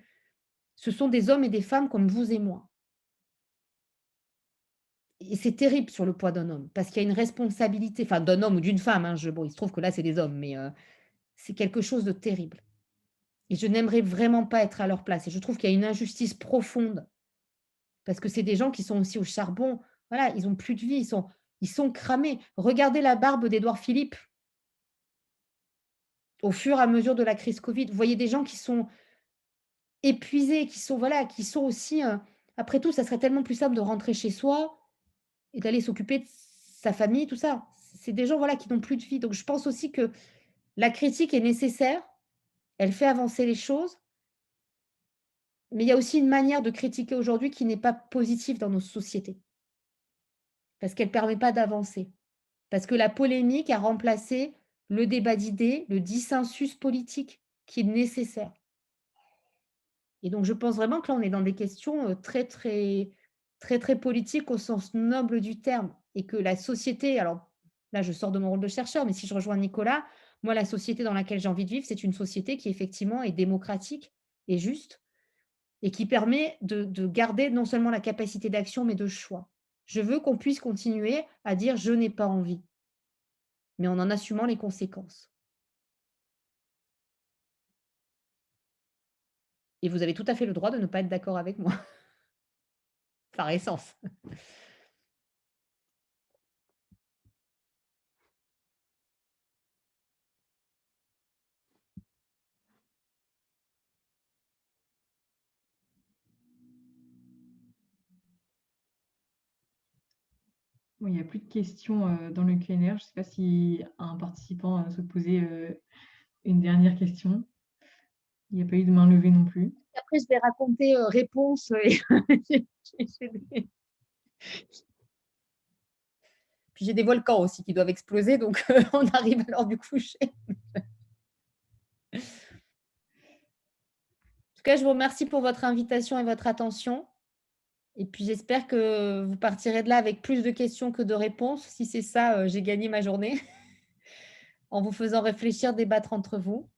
Ce sont des hommes et des femmes comme vous et moi. Et c'est terrible sur le poids d'un homme, parce qu'il y a une responsabilité, enfin d'un homme ou d'une femme, hein, bon, il se trouve que là, c'est des hommes, mais c'est quelque chose de terrible. Et je n'aimerais vraiment pas être à leur place. Et je trouve qu'il y a une injustice profonde, parce que c'est des gens qui sont aussi au charbon. Voilà, ils ont plus de vie, ils sont cramés. Regardez la barbe d'Édouard Philippe au fur et à mesure de la crise Covid. Vous voyez des gens qui sont épuisés, qui sont, voilà, qui sont aussi. Après tout, ça serait tellement plus simple de rentrer chez soi et d'aller s'occuper de sa famille, tout ça. C'est des gens, voilà, qui n'ont plus de vie. Donc, je pense aussi que la critique est nécessaire. Elle fait avancer les choses. Mais il y a aussi une manière de critiquer aujourd'hui qui n'est pas positive dans nos sociétés. Parce qu'elle ne permet pas d'avancer. Parce que la polémique a remplacé le débat d'idées, le dissensus politique qui est nécessaire. Et donc, je pense vraiment que là, on est dans des questions très, très, très, très politiques au sens noble du terme. Et que la société, alors là, je sors de mon rôle de chercheur, mais si je rejoins Nicolas, moi, la société dans laquelle j'ai envie de vivre, c'est une société qui effectivement est démocratique et juste et qui permet de garder non seulement la capacité d'action, mais de choix. Je veux qu'on puisse continuer à dire: «Je n'ai pas envie», mais en assumant les conséquences. Et vous avez tout à fait le droit de ne pas être d'accord avec moi, par essence. Bon, il n'y a plus de questions dans le Q&A. Je ne sais pas si un participant souhaite poser une dernière question. Il n'y a pas eu de main levée non plus. Après, je vais raconter réponse. Puis j'ai des volcans aussi qui doivent exploser, donc on arrive à l'heure du coucher. En tout cas, je vous remercie pour votre invitation et votre attention. Et puis, j'espère que vous partirez de là avec plus de questions que de réponses. Si c'est ça, j'ai gagné ma journée en vous faisant réfléchir, débattre entre vous.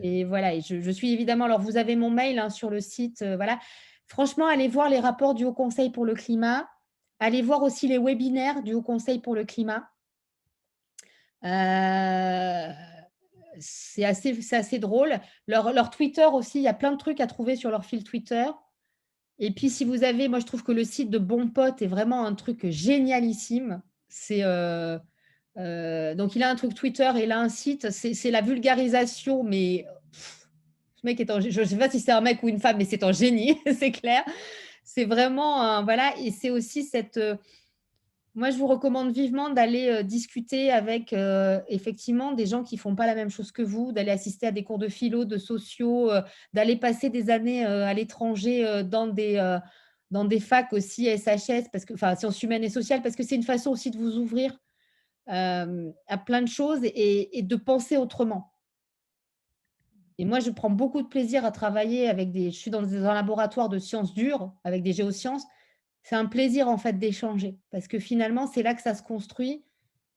Et voilà, et je suis évidemment… Alors, vous avez mon mail sur le site. Voilà. Franchement, allez voir les rapports du Haut Conseil pour le climat. Allez voir aussi les webinaires du Haut Conseil pour le climat. C'est assez drôle. Leur Twitter aussi, il y a plein de trucs à trouver sur leur fil Twitter. Et puis, si vous avez… Moi, je trouve que le site de Bon Pote est vraiment un truc génialissime. C'est… donc, il a un truc Twitter et il a un site. C'est la vulgarisation, mais… ce mec est je ne sais pas si c'est un mec ou une femme, mais c'est un génie, c'est clair. C'est vraiment… voilà, et c'est aussi cette… moi, je vous recommande vivement d'aller discuter avec effectivement des gens qui ne font pas la même chose que vous, d'aller assister à des cours de philo, de sociaux, d'aller passer des années à l'étranger dans des facs aussi, SHS, parce que, enfin, sciences humaines et sociales, parce que c'est une façon aussi de vous ouvrir à plein de choses et de penser autrement. Et moi, je prends beaucoup de plaisir à travailler avec des… Je suis dans un laboratoire de sciences dures, avec des géosciences. C'est un plaisir, en fait, d'échanger, parce que finalement, c'est là que ça se construit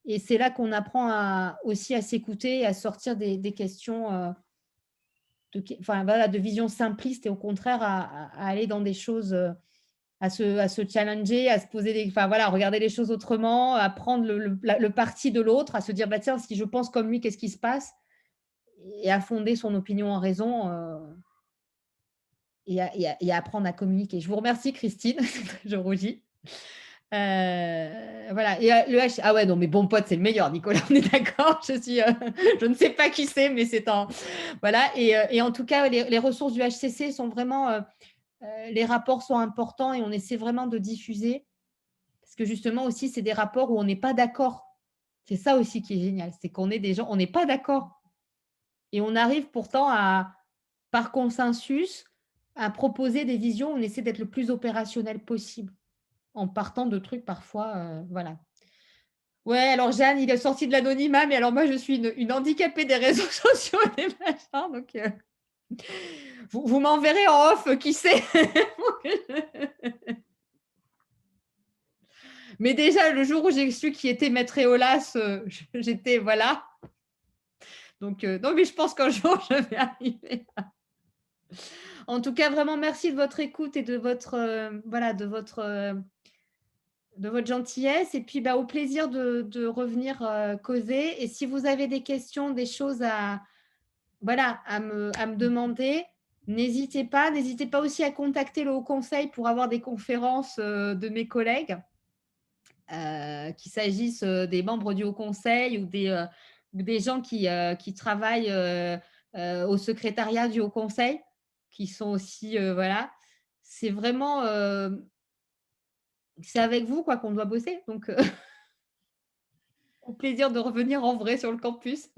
et c'est là qu'on apprend aussi à s'écouter et à sortir des questions de vision simpliste et au contraire à aller dans des choses, à se challenger, à se poser à regarder les choses autrement, à prendre le parti de l'autre, à se dire, bah, tiens, si je pense comme lui, qu'est-ce qui se passe? Et à fonder son opinion en raison et à apprendre à communiquer. Je vous remercie, Christine. Je rougis. Voilà. Et ah ouais, non, mais Bon Pote, c'est le meilleur, Nicolas, on est d'accord. Je ne sais pas qui c'est, mais c'est un… Voilà. Et en tout cas, les ressources du HCC sont vraiment… les rapports sont importants et on essaie vraiment de diffuser parce que justement aussi, c'est des rapports où on n'est pas d'accord. C'est ça aussi qui est génial, c'est qu'on est des gens, on n'est pas d'accord. Et on arrive pourtant par consensus, à proposer des visions, on essaie d'être le plus opérationnel possible, en partant de trucs parfois, voilà. Ouais, alors Jeanne, il est sorti de l'anonymat, mais alors moi, je suis une handicapée des réseaux sociaux et des machins, donc vous m'enverrez en off, qui sait. Mais déjà, le jour où j'ai su qui était Maître Éolas, j'étais, voilà. Donc, non, mais je pense qu'un jour, je vais arriver. En tout cas, vraiment, merci de votre écoute et de votre gentillesse. Et puis, au plaisir de revenir causer. Et si vous avez des questions, des choses à me demander, n'hésitez pas. N'hésitez pas aussi à contacter le Haut Conseil pour avoir des conférences de mes collègues, qu'il s'agisse des membres du Haut Conseil ou des gens qui travaillent au secrétariat du Haut Conseil, qui sont aussi, voilà, c'est vraiment, c'est avec vous qu'on doit bosser. Donc, au plaisir de revenir en vrai sur le campus.